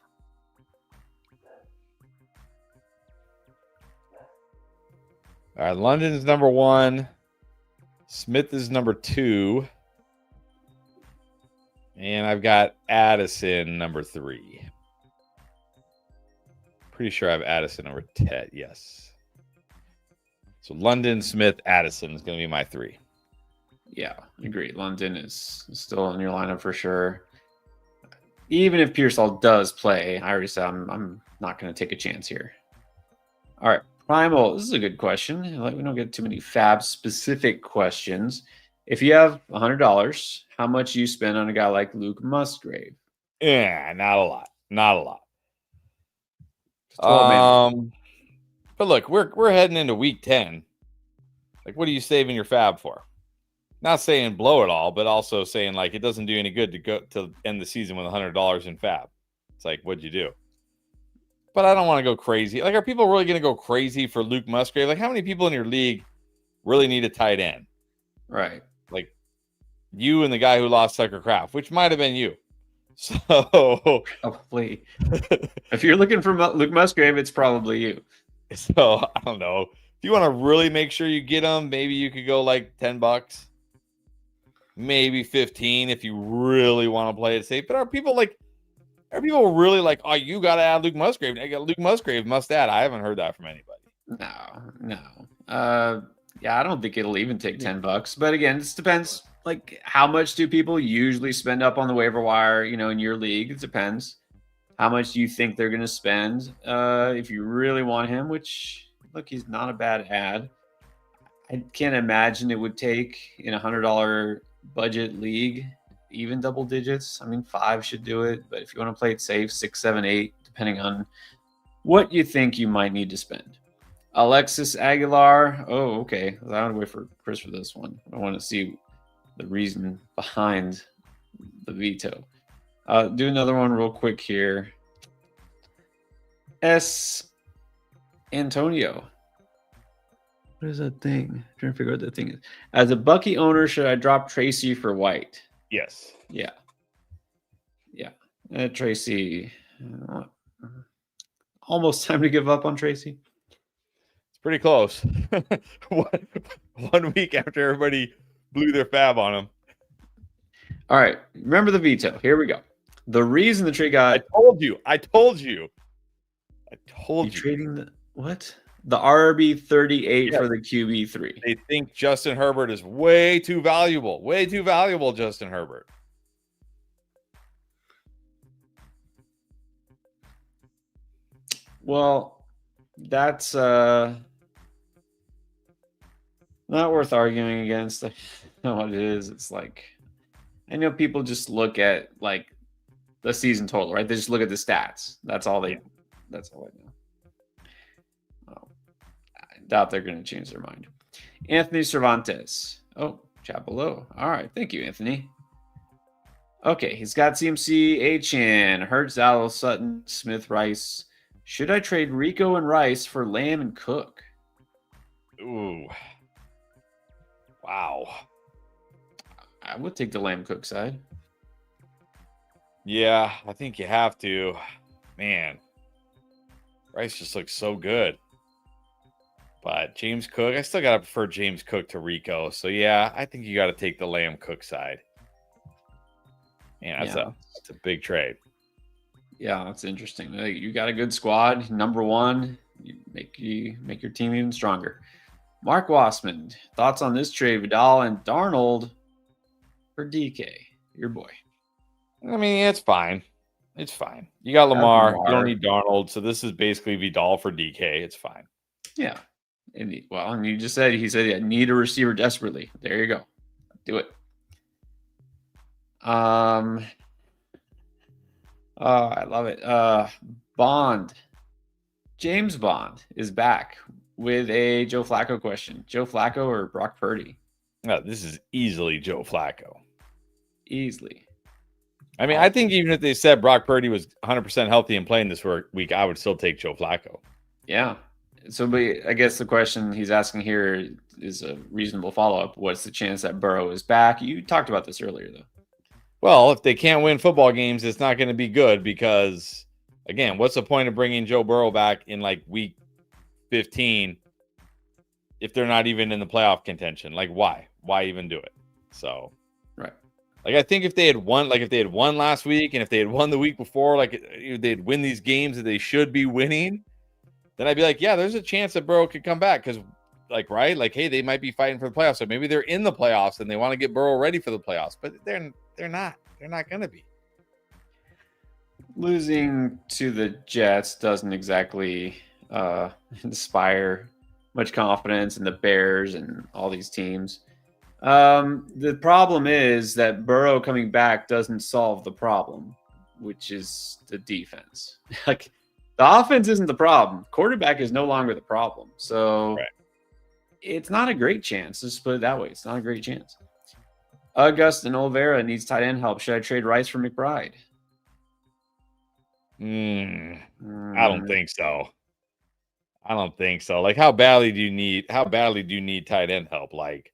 All right, London's number 1. Smith is number 2. And I've got Addison number 3. Pretty sure I have Addison number 10. Yes. So London, Smith, Addison is going to be my 3. Yeah, agree. London is still in your lineup for sure. Even if Pierce Hall does play, I already said I'm not going to take a chance here. All right, Primal. This is a good question. We don't get too many Fab specific questions. If you have $100, how much you spend on a guy like Luke Musgrave? Yeah, not a lot. Not a lot. But look, we're heading into week 10. Like, what are you saving your Fab for? Not saying blow it all, but also saying like it doesn't do any good to go to end the season with $100 in Fab. It's like, what'd you do? But I don't want to go crazy. Like, are people really going to go crazy for Luke Musgrave? Like, how many people in your league really need a tight end? Right. Like, you and the guy who lost Tucker Kraft, which might have been you. So, probably. If you're looking for Luke Musgrave, it's probably you. So, I don't know. If you want to really make sure you get him, maybe you could go like $10. Maybe 15 if you really want to play it safe. But are people really like, oh, you got to add Luke Musgrave? I got Luke Musgrave must add. I haven't heard that from anybody. No. Yeah, I don't think it'll even take $10. But again, this depends. Like, how much do people usually spend up on the waiver wire, in your league? It depends. How much do you think they're going to spend if you really want him, which, look, he's not a bad ad. I can't imagine it would take in a $100 budget league, even double digits. I mean, 5 should do it. But if you want to play it safe, 6, 7, 8, depending on what you think you might need to spend. Alexis Aguilar. Oh, okay. I want to wait for Chris for this one. I want to see the reason behind the veto. Do another one real quick here. S. Antonio. What is that thing? I'm trying to figure out what that thing is. As a Bucky owner, should I drop Tracy for White? Yes. Yeah. Tracy. Almost time to give up on Tracy. It's pretty close. 1 week after everybody blew their Fab on him. All right. Remember the veto. Here we go. The reason the trade got... I told you. Trading the... What? The RB 38 for the QB 3. They think Justin Herbert is way too valuable. Way too valuable, Justin Herbert. Well, that's not worth arguing against. I know what it is. It's like, I know people just look at like the season total, right? They just look at the stats. That's all I know. I doubt they're going to change their mind. Anthony Cervantes. Oh, chat below. All right. Thank you, Anthony. Okay. He's got CMC, Achan, Hurts, Allen, Sutton, Smith, Rice. Should I trade Rico and Rice for Lamb and Cook? Ooh. Wow. I would take the Lamb Cook side. Yeah, I think you have to. Man. Rice just looks so good. But James Cook, I still got to prefer James Cook to Rico. So, yeah, I think you got to take the Lamb Cook side. Man, that's a big trade. Yeah, that's interesting. You got a good squad. Number one, you make your team even stronger. Mark Wassman, thoughts on this trade? Vidal and Darnold for DK, your boy. I mean, it's fine. It's fine. You got Lamar. You don't need Darnold. So this is basically Vidal for DK. It's fine. Yeah. And you just said, he said, I need a receiver desperately. There you go. Do it. I love it. Bond. James Bond is back with a Joe Flacco question. Joe Flacco or Brock Purdy? No, this is easily Joe Flacco. Easily. I mean, I think even if they said Brock Purdy was 100% healthy and playing this week, I would still take Joe Flacco. Yeah. So, but I guess the question he's asking here is a reasonable follow-up. What's the chance that Burrow is back? You talked about this earlier, though. Well, if they can't win football games, it's not going to be good because, again, what's the point of bringing Joe Burrow back in like week 15 if they're not even in the playoff contention? Like, why? Why even do it? So, right. Like, I think if they had won last week and if they had won the week before, like they'd win these games that they should be winning, then I'd be like, yeah, there's a chance that Burrow could come back because, like, right, like, hey, they might be fighting for the playoffs, so maybe they're in the playoffs and they want to get Burrow ready for the playoffs, but they're not. They're not going to be. Losing to the Jets doesn't exactly inspire much confidence in the Bears and all these teams. The problem is that Burrow coming back doesn't solve the problem, which is the defense. Like, the offense isn't the problem. Quarterback is no longer the problem. So It's not a great chance. Let's put it that way. It's not a great chance. Augustin Olvera needs tight end help. Should I trade Rice for McBride? I don't think so. Like, how badly do you need tight end help? Like,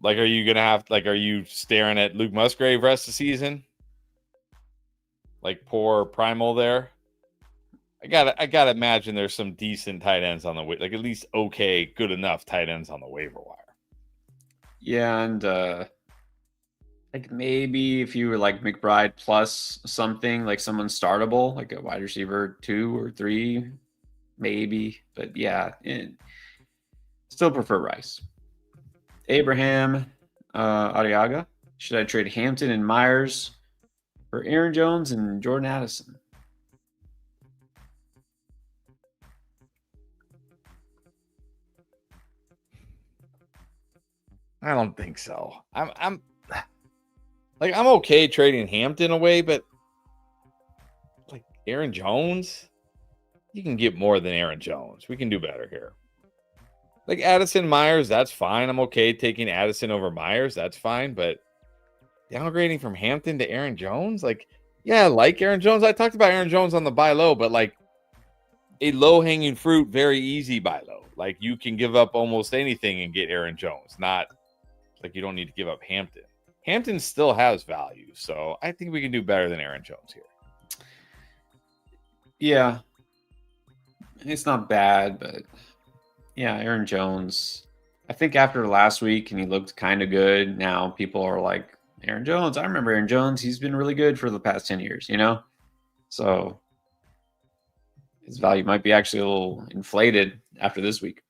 are you staring at Luke Musgrave rest of the season? Like, poor Primal there. I gotta imagine there's some decent tight ends on the way, like at least okay, good enough tight ends on the waiver wire. Yeah, and like maybe if you were like McBride plus something, like someone startable, like a wide receiver 2 or 3, maybe. But yeah, still prefer Rice. Abraham Arriaga. Should I trade Hampton and Meyers for Aaron Jones and Jordan Addison? I don't think so. I'm okay trading Hampton away, but like Aaron Jones, you can get more than Aaron Jones. We can do better here. Like Addison Meyers, that's fine. I'm okay taking Addison over Meyers. That's fine. But downgrading from Hampton to Aaron Jones, like, yeah, I like Aaron Jones. I talked about Aaron Jones on the buy low, but like a low hanging fruit, very easy buy low. Like you can give up almost anything and get Aaron Jones. Not like you don't need to give up Hampton. Hampton still has value. So I think we can do better than Aaron Jones here. Yeah. It's not bad, but yeah, Aaron Jones. I think after last week and he looked kind of good, now people are like, Aaron Jones. I remember Aaron Jones. He's been really good for the past 10 years, you know? So his value might be actually a little inflated after this week.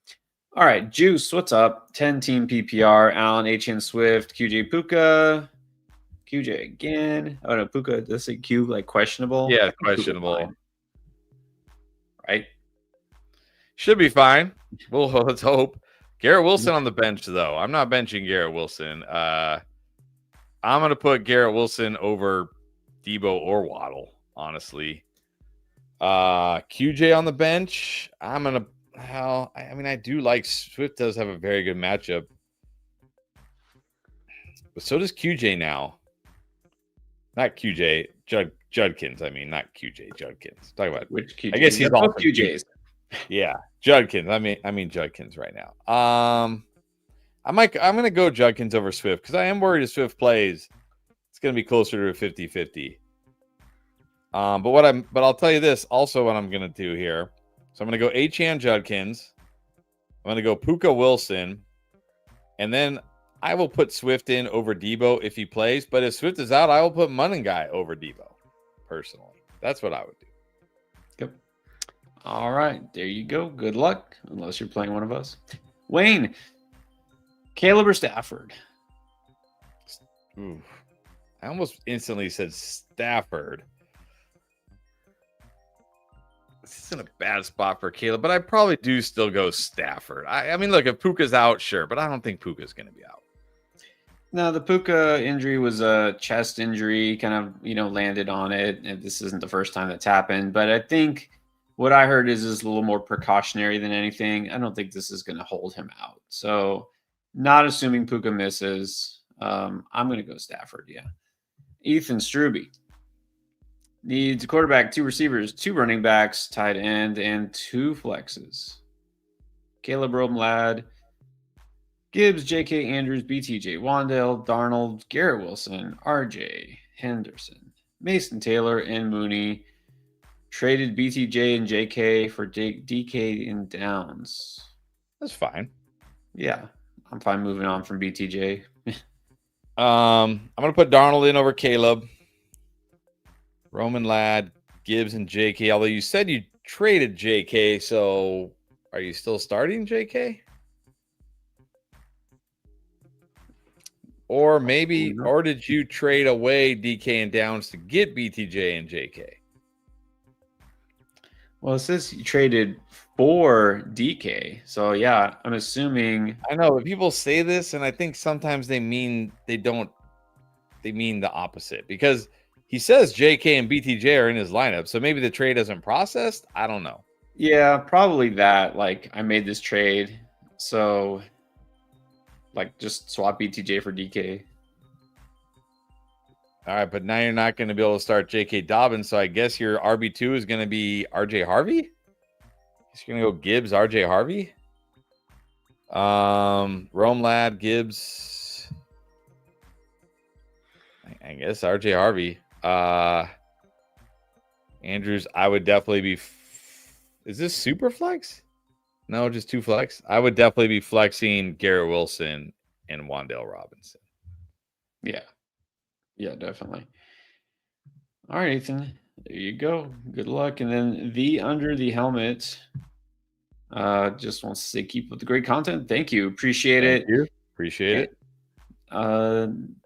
All right, Juice, what's up? 10-team PPR, Allen, HN Swift, QJ Puka, QJ again. Oh, no, Puka, does it say Q, like questionable? Yeah, questionable. Right? Should be fine. Well, let's hope. Garrett Wilson on the bench, though. I'm not benching Garrett Wilson. I'm going to put Garrett Wilson over Debo or Waddle, honestly. QJ on the bench. I'm going to, I do like Swift does have a very good matchup. But so does QJ now. Not QJ, Judkins. I mean, not QJ, Judkins. Talk about which QJ? I guess he's all QJs. Yeah, Judkins. I mean Judkins right now. I'm going to go Judkins over Swift because I am worried if Swift plays, it's going to be closer to a 50-50. But I'll tell you this also what I'm going to do here. So I'm going to go Achan Judkins. I'm going to go Puka Wilson. And then I will put Swift in over Debo if he plays. But if Swift is out, I will put Munningai over Debo, personally. That's what I would do. Yep. All right. There you go. Good luck, unless you're playing one of us. Wayne, Caleb or Stafford? Ooh. I almost instantly said Stafford. This isn't a bad spot for Caleb, but I probably do still go Stafford. I mean, look, if Puka's out, sure, but I don't think Puka's going to be out. No, the Puka injury was a chest injury, kind of, landed on it. And this isn't the first time that's happened, but I think what I heard is a little more precautionary than anything. I don't think this is going to hold him out. So not assuming Puka misses, I'm going to go Stafford. Yeah. Ethan Struby. Needs a quarterback, 2 receivers, 2 running backs, tight end, and 2 flexes. Caleb Robenlad, Gibbs, J.K. Andrews, BTJ, Wandale, Darnold, Garrett Wilson, R.J. Henderson, Mason Taylor, and Mooney. Traded BTJ and J.K. for DK and Downs. That's fine. Yeah, I'm fine moving on from BTJ. I'm going to put Darnold in over Caleb. Roman Ladd, Gibbs, and J.K. Although you said you traded J.K., so are you still starting J.K.? Or maybe, or did you trade away DK and Downs to get BTJ and JK? Well, it says you traded for DK. So, yeah, I'm assuming. I know, but people say this, and I think sometimes they mean the opposite. Because he says JK and BTJ are in his lineup, so maybe the trade isn't processed. I don't know. Yeah, probably that. Like, I made this trade, so like just swap BTJ for DK. All right, but now you're not going to be able to start J.K. Dobbins, so I guess your RB2 is going to be R.J. Harvey? He's going to go Gibbs, R.J. Harvey? Rome Ladd, Gibbs. I guess R.J. Harvey. Andrews, I would definitely be... Is this super flex? No, just 2 flex. I would definitely be flexing Garrett Wilson and Wandale Robinson. Yeah. Yeah, definitely. All right, Ethan. There you go. Good luck. And then the under the helmet. Just wants to say keep up the great content. Thank you. Appreciate it. Appreciate it.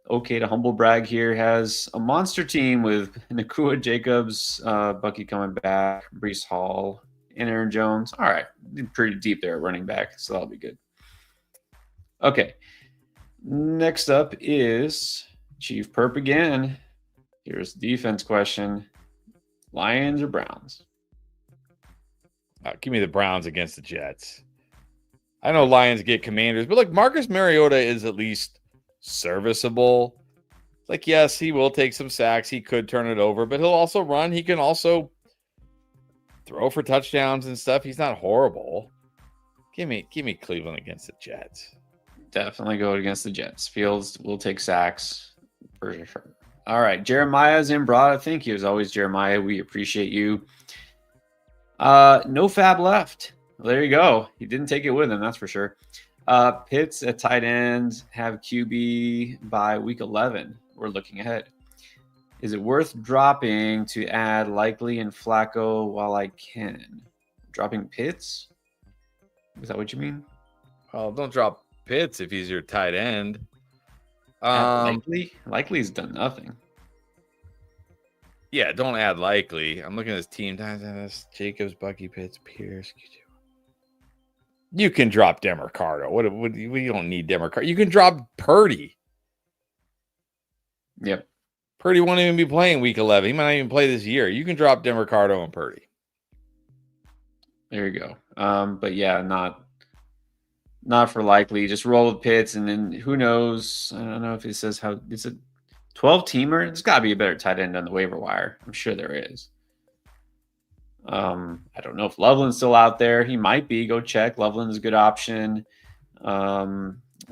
Okay to humble brag here has a monster team with Nakua Jacobs, Bucky coming back, Breece Hall, and Aaron Jones. All right. Pretty deep there at running back, so that'll be good. Okay. Next up is Chief Perp again. Here's the defense question. Lions or Browns? Give me the Browns against the Jets. I know Lions get Commanders, but like Marcus Mariota is at least serviceable. Like, yes, he will take some sacks. He could turn it over, but he'll also run. He can also throw for touchdowns and stuff. He's not horrible. Give me Cleveland against the Jets. Definitely go against the Jets. Fields will take sacks for sure. All right. Jeremiah Zambrata. Thank you as always, Jeremiah. We appreciate you. No fab left. Well, there you go. He didn't take it with him, that's for sure. Pitts at tight end have QB by week 11. We're looking ahead. Is it worth dropping to add Likely and Flacco while I can? Dropping Pitts? Is that what you mean? Well, don't drop Pitts if he's your tight end. Likely's done nothing. Yeah, don't add Likely. I'm looking at his team. Jacobs, Bucky, Pitts, Pierce. You can drop Demercado. We don't need Demercado. You can drop Purdy. Yep. Purdy won't even be playing week 11. He might not even play this year. You can drop Demercado and Purdy. There you go. But yeah, not for Likely. Just roll with Pitts, and then who knows? I don't know if it says how it's a 12-teamer. There's got to be a better tight end on the waiver wire. I'm sure there is. I don't know if Loveland's still out there. He might be. Go check. Loveland's a good option. I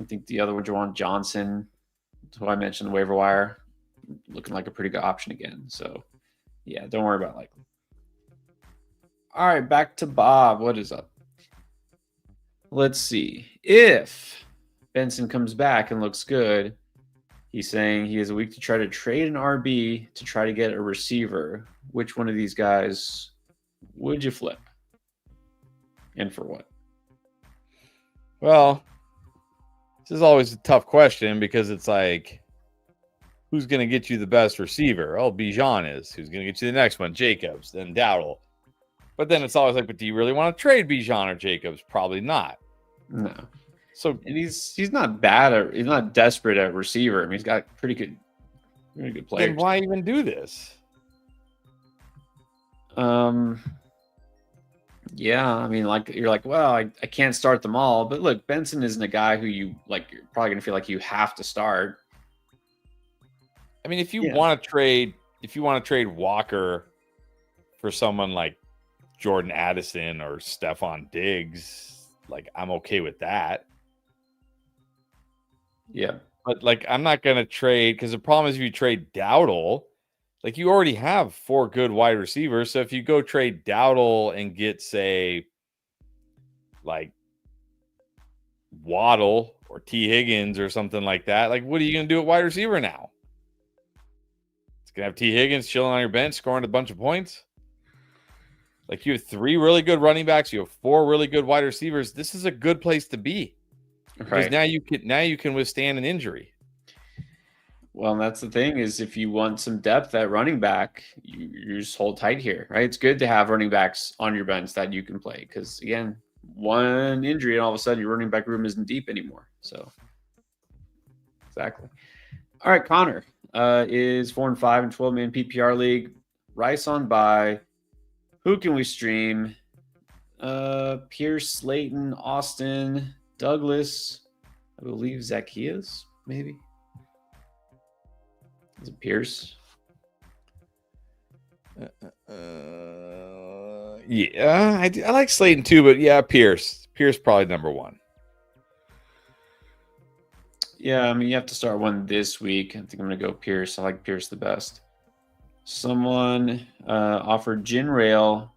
think the other one, Juwan Johnson, who I mentioned, the waiver wire, looking like a pretty good option again. So, yeah, don't worry about Likely. All right, back to Bob. What is up? Let's see. If Benson comes back and looks good, he's saying he has a week to try to trade an RB to try to get a receiver. Which one of these guys would you flip? And for what? Well, this is always a tough question because it's like, who's going to get you the best receiver? Oh, Bijan is. Who's going to get you the next one? Jacobs, then Dowdle. But then it's always like, but do you really want to trade Bijan or Jacobs? Probably not. No. So and he's not bad he's not very at receiver. I mean, he's got pretty good players. Then why even do this? Yeah, I mean, like you're like, well, I can't start them all, but look, Benson isn't a guy who you're probably gonna feel like you have to start. I mean, if you want to trade Walker for someone like Jordan Addison or Stephon Diggs, like I'm okay with that. Yeah. But like, I'm not going to trade, because the problem is if you trade Dowdle, like you already have 4 good wide receivers. So if you go trade Dowdle and get, say, like Waddle or T. Higgins or something like that, like what are you going to do at wide receiver now? It's going to have T. Higgins chilling on your bench, scoring a bunch of points. Like you have 3 really good running backs, you have 4 really good wide receivers. This is a good place to be because now you can withstand an injury. Well, and that's the thing is if you want some depth at running back, you just hold tight here, right? It's good to have running backs on your bench that you can play because, again, one injury and all of a sudden your running back room isn't deep anymore. So, exactly. All right, Connor is 4-5 in 12-man PPR league. Rice on bye. Who can we stream? Pierce, Slayton, Austin, Douglas. I believe Zacchaeus, maybe. Is it Pierce? Yeah, I like Slayton too, but yeah, Pierce probably number 1. Yeah, I mean, you have to start one this week. I think I'm going to go Pierce. I like Pierce the best. Someone offered Gin Rail,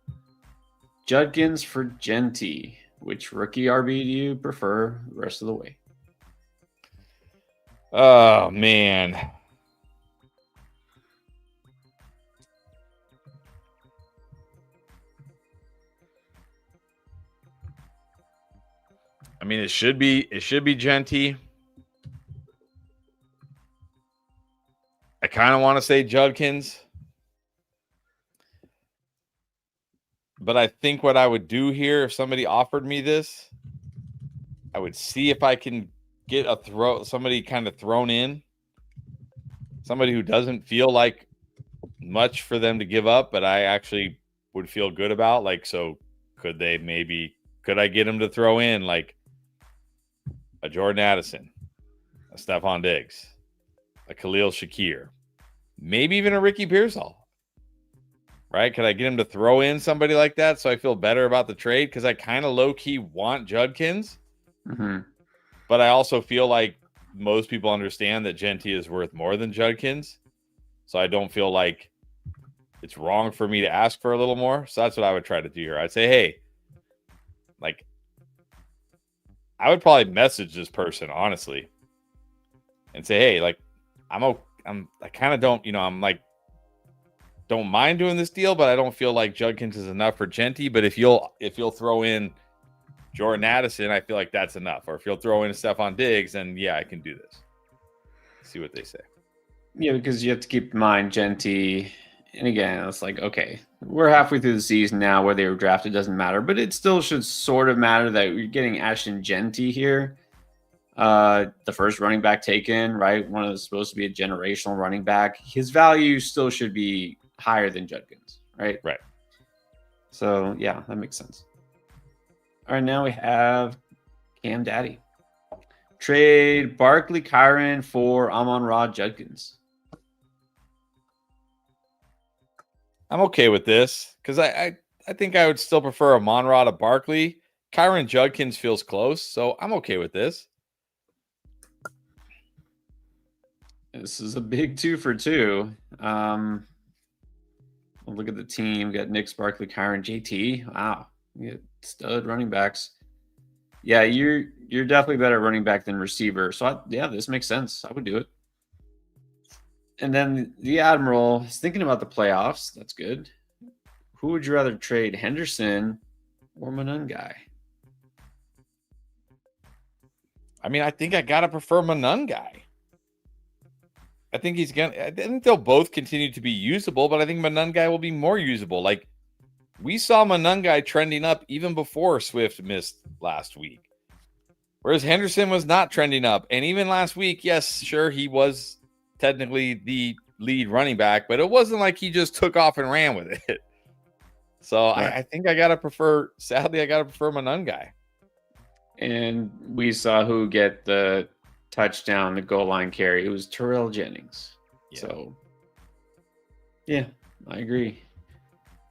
Judkins for Genty. Which rookie RB do you prefer the rest of the way? Oh, man. I mean, it should be Genty. I kind of want to say Judkins. But I think what I would do here, if somebody offered me this, I would see if I can get somebody kind of thrown in. Somebody who doesn't feel like much for them to give up, but I actually would feel good about. Like, so could I get him to throw in like a Jordan Addison, a Stephon Diggs, a Khalil Shakir, maybe even a Ricky Pearsall? Right? Could I get him to throw in somebody like that so I feel better about the trade? Because I kind of low-key want Judkins. Mm-hmm. But I also feel like most people understand that Genty is worth more than Judkins. So I don't feel like it's wrong for me to ask for a little more. So that's what I would try to do here. I'd say, hey, like, I would probably message this person, honestly, and say, hey, like, I kind of don't, I'm like, don't mind doing this deal, but I don't feel like Judkins is enough for Genty. But if you'll throw in Jordan Addison, I feel like that's enough. Or if you'll throw in Stephon Diggs, then yeah, I can do this. See what they say. Yeah, because you have to keep in mind Genty. And again, it's like, okay, we're halfway through the season now. Where they were drafted doesn't matter, but it still should sort of matter that you're getting Ashton Genty here. The first running back taken, right? One of those supposed to be a generational running back. His value still should be higher than Judkins, right? Right. So, yeah, that makes sense. All right, now we have Cam Daddy. Trade Barkley Kyron for Amon-Ra Judkins. I'm okay with this because I think I would still prefer Amon-Ra to Barkley. Kyron Judkins feels close, so I'm okay with this. This is a big 2 for 2. Look at the team. We got Nick, Barkley, Kyron, JT. Wow. You got stud running backs. Yeah, you're definitely better running back than receiver. So, this makes sense. I would do it. And then the Admiral is thinking about the playoffs. That's good. Who would you rather trade, Henderson or Monungai? I mean, I think I got to prefer Monungai. I think I think they'll both continue to be usable, but I think Monungai will be more usable. Like, we saw Monungai trending up even before Swift missed last week. Whereas Henderson was not trending up. And even last week, yes, sure, he was technically the lead running back, but it wasn't like he just took off and ran with it. So right. I think I got to prefer Monungai. And we saw who get the touchdown, the goal line carry. It was Terrell Jennings. Yeah. So, yeah, I agree.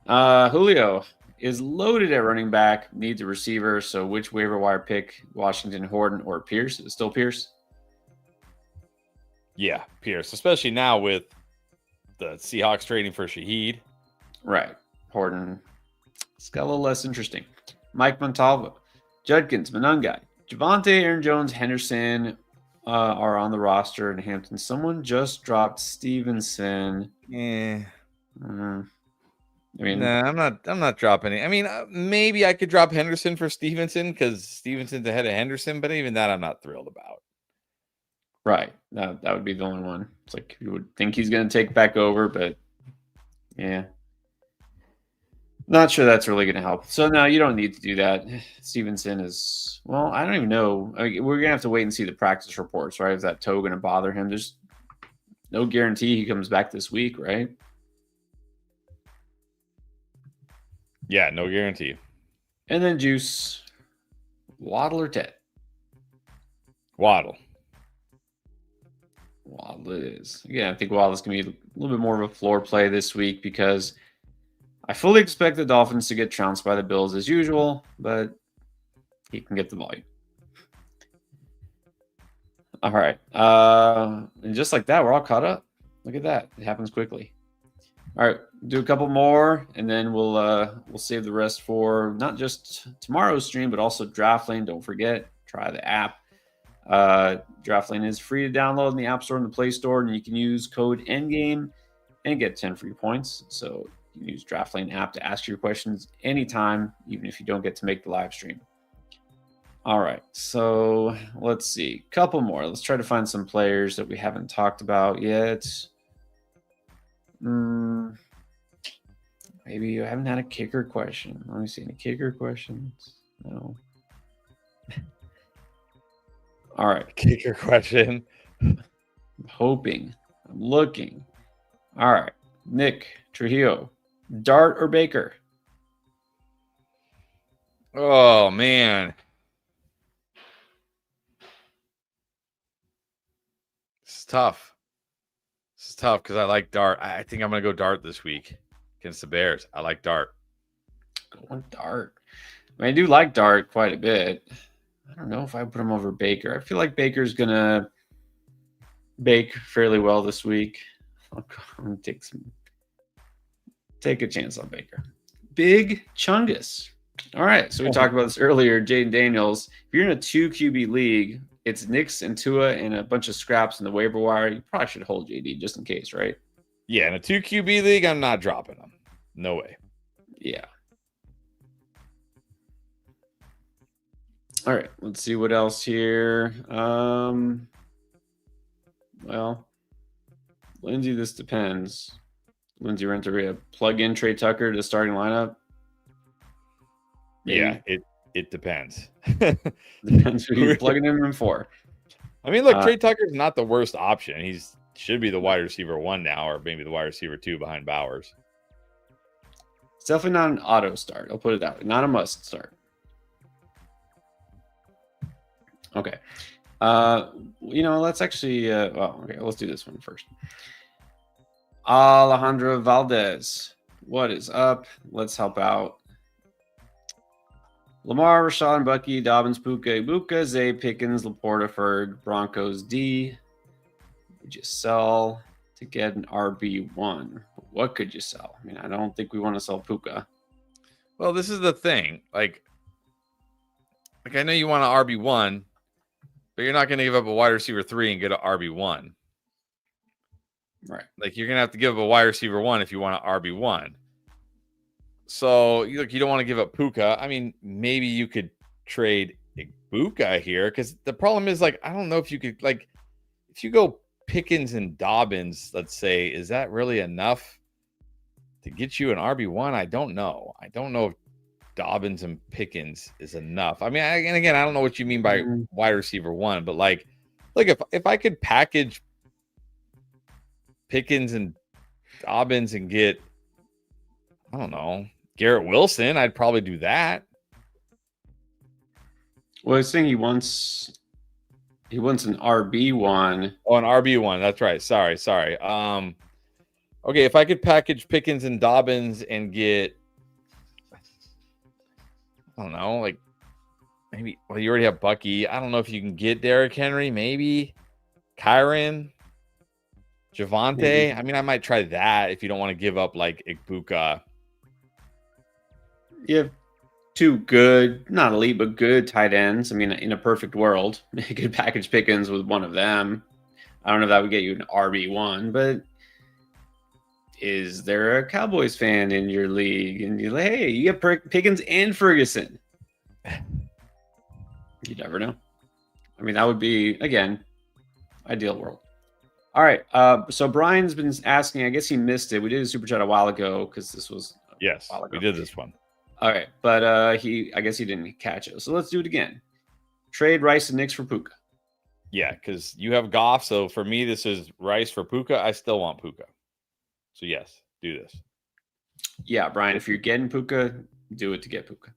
Julio is loaded at running back, needs a receiver. So, which waiver wire pick? Washington, Horton, or Pierce? Is it still Pierce? Yeah, Pierce, especially now with the Seahawks trading for Shaheed. Right. Horton. It's got a little less interesting. Mike Montalvo, Judkins, Monungai, Javante, Aaron Jones, Henderson are on the roster in Hampton. Someone just dropped Stevenson. Yeah. I mean, I'm not dropping it. I mean, maybe I could drop Henderson for Stevenson because Stevenson's ahead of Henderson, but even that I'm not thrilled about. right. That would be the only one. It's like you would think he's going to take back over, but yeah. Not sure that's really going to help. So, no, you don't need to do that. Stevenson is, well, I don't even know. I mean, we're going to have to wait and see the practice reports, right? Is that toe going to bother him? There's no guarantee he comes back this week, right? Yeah, no guarantee. And then Juice, Waddle or Ted? Waddle. Waddle it is. Yeah, I think Waddle's going to be a little bit more of a floor play this week because I fully expect the Dolphins to get trounced by the Bills as usual, but he can get the volume. All right. And just like that, we're all caught up. Look at that. It happens quickly. All right, do a couple more, and then we'll save the rest for not just tomorrow's stream, but also DraftLane. Don't forget, try the app. DraftLane is free to download in the App Store and the Play Store, and you can use code ENDGAME and get 10 free points. So you can use DraftLane app to ask your questions anytime, even if you don't get to make the live stream. All right, so let's see. Couple more. Let's try to find some players that we haven't talked about yet. Maybe you haven't had a kicker question. Let me see. Any kicker questions? No. All right. Kicker question. I'm hoping. I'm looking. All right. Nick Trujillo. Dart or Baker? Oh, man. This is tough. This is tough because I like Dart. I think I'm going to go Dart this week against the Bears. I like Dart. Going Dart. I mean, I do like Dart quite a bit. I don't know if I put him over Baker. I feel like Baker's going to bake fairly well this week. I'm going to take a chance on Baker. Big Chungus. All right, so we talked about this earlier. Jaden Daniels. If you're in a 2 QB league, it's Knicks and Tua and a bunch of scraps in the waiver wire. You probably should hold JD just in case, right? Yeah, in a 2 QB league, I'm not dropping them. No way. Yeah. All right, let's see what else here. Well, Lindsay, this depends. Lindsay Renteria, plug in Trey Tucker to the starting lineup. Maybe. Yeah, it depends. Depends who you're plugging him in for. I mean, look, Trey Tucker's not the worst option. He's should be the wide receiver 1 now, or maybe the wide receiver 2 behind Bowers. It's definitely not an auto start. I'll put it that way. Not a must start. Okay. Let's actually let's do this one first. Alejandro Valdez. What is up? Let's help out. Lamar, Rashad, Bucky, Dobbins, Puka, Ibuka, Zay, Pickens, Laporta, Ferg, Broncos, D. Would you sell to get an RB1? What could you sell? I mean, I don't think we want to sell Puka. Well, this is the thing. Like I know you want an RB1, but you're not going to give up a wide receiver 3 and get an RB1. Right. Like you're going to have to give up a wide receiver 1 if you want an RB1. So, look, you don't want to give up Puka. I mean, maybe you could trade Ibuka here because the problem is, like, I don't know if you could, like, if you go Pickens and Dobbins, let's say, is that really enough to get you an RB1? I don't know. I don't know if Dobbins and Pickens is enough. I mean, and again, I don't know what you mean by wide receiver 1, but like if I could package Pickens and Dobbins and get, I don't know, Garrett Wilson, I'd probably do that. Well, he's saying he wants an RB1. Oh, an RB1. That's right. Sorry. Okay, if I could package Pickens and Dobbins and get, I don't know, like maybe, well, you already have Bucky. I don't know if you can get Derrick Henry, maybe Kyron. Javonte, I mean, I might try that if you don't want to give up like Igbuka. You have two good, not elite, but good tight ends. I mean, in a perfect world, you could package Pickens with one of them. I don't know if that would get you an RB1, but is there a Cowboys fan in your league? And you're like, hey, you get Pickens and Ferguson. You never know. I mean, that would be, again, ideal world. All right. So Brian's been asking, I guess he missed it. We did a super chat a while ago because this was yes, a while ago. We did this one. All right, but I guess he didn't catch it. So let's do it again. Trade Rice and Knicks for Puka. Yeah, because you have Goff. So for me, this is Rice for Puka. I still want Puka. So yes, do this. Yeah, Brian, if you're getting Puka, do it to get Puka.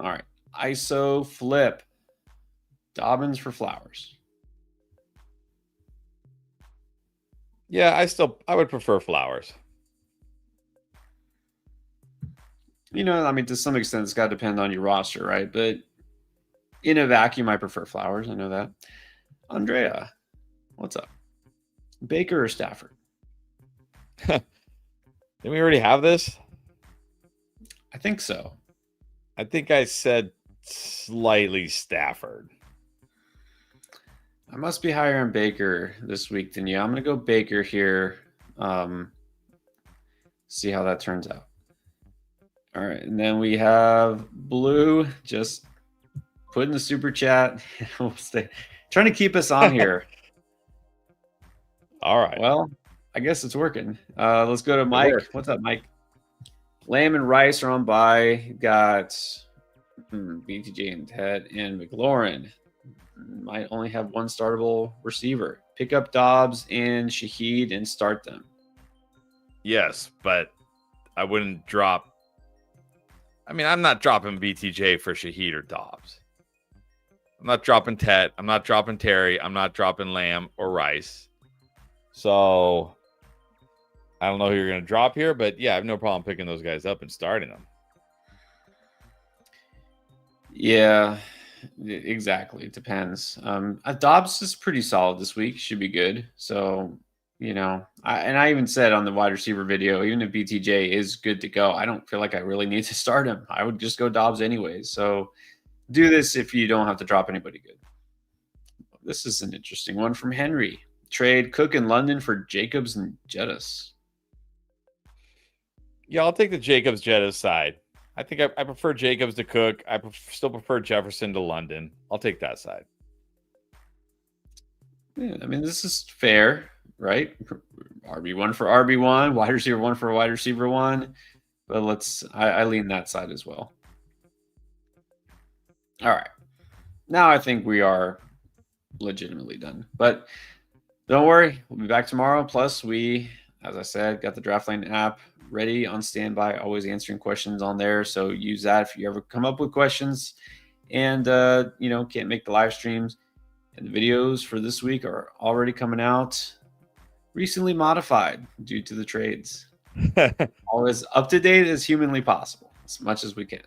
All right. ISO flip. Dobbins for Flowers. Yeah, I would prefer Flowers. You know, I mean, to some extent, it's got to depend on your roster, right? But in a vacuum, I prefer Flowers. I know that. Andrea, what's up? Baker or Stafford? Didn't we already have this? I think so. I think I said slightly Stafford. I must be higher on Baker this week than you. I'm going to go Baker here. See how that turns out. All right, and then we have Blue just put in the super chat. We'll stay trying to keep us on here. All right. Well, I guess it's working. Let's go to Mike. What's up, Mike? Lamb and Rice are on bye. Got BTJ and Ted and McLaurin. Might only have one startable receiver. Pick up Dobbs and Shaheed and start them. Yes, but I wouldn't drop. I mean, I'm not dropping BTJ for Shaheed or Dobbs. I'm not dropping Ted. I'm not dropping Terry. I'm not dropping Lamb or Rice. So I don't know who you're going to drop here, but yeah, I have no problem picking those guys up and starting them. Yeah, exactly. It depends. Dobbs is pretty solid this week. Should be good. So, you know, I even said on the wide receiver video, even if BTJ is good to go, I don't feel like I really need to start him. I would just go Dobbs anyways. So do this if you don't have to drop anybody good. This is an interesting one from Henry. Trade Cook in London for Jacobs and Jettis. Yeah, I'll take the Jacobs Jettis side. I think I prefer Jacobs to Cook. I still prefer Jefferson to London. I'll take that side. Yeah, I mean, this is fair, right? RB1 for RB1, wide receiver 1 for wide receiver 1. But I lean that side as well. All right. Now I think we are legitimately done. But don't worry, we'll be back tomorrow. Plus, we, as I said, got the DraftLane app ready on standby, always answering questions on there. So use that if you ever come up with questions and, can't make the live streams. And the videos for this week are already coming out, recently modified due to the trades. Always up to date as humanly possible, as much as we can.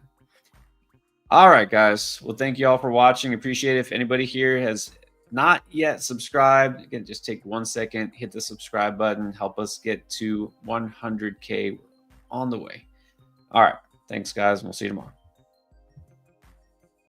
All right, guys. Well, thank you all for watching. Appreciate it. If anybody here has not yet subscribed, again, just take 1 second, hit the subscribe button, help us get to 100K on the way. All right. Thanks, guys. And we'll see you tomorrow.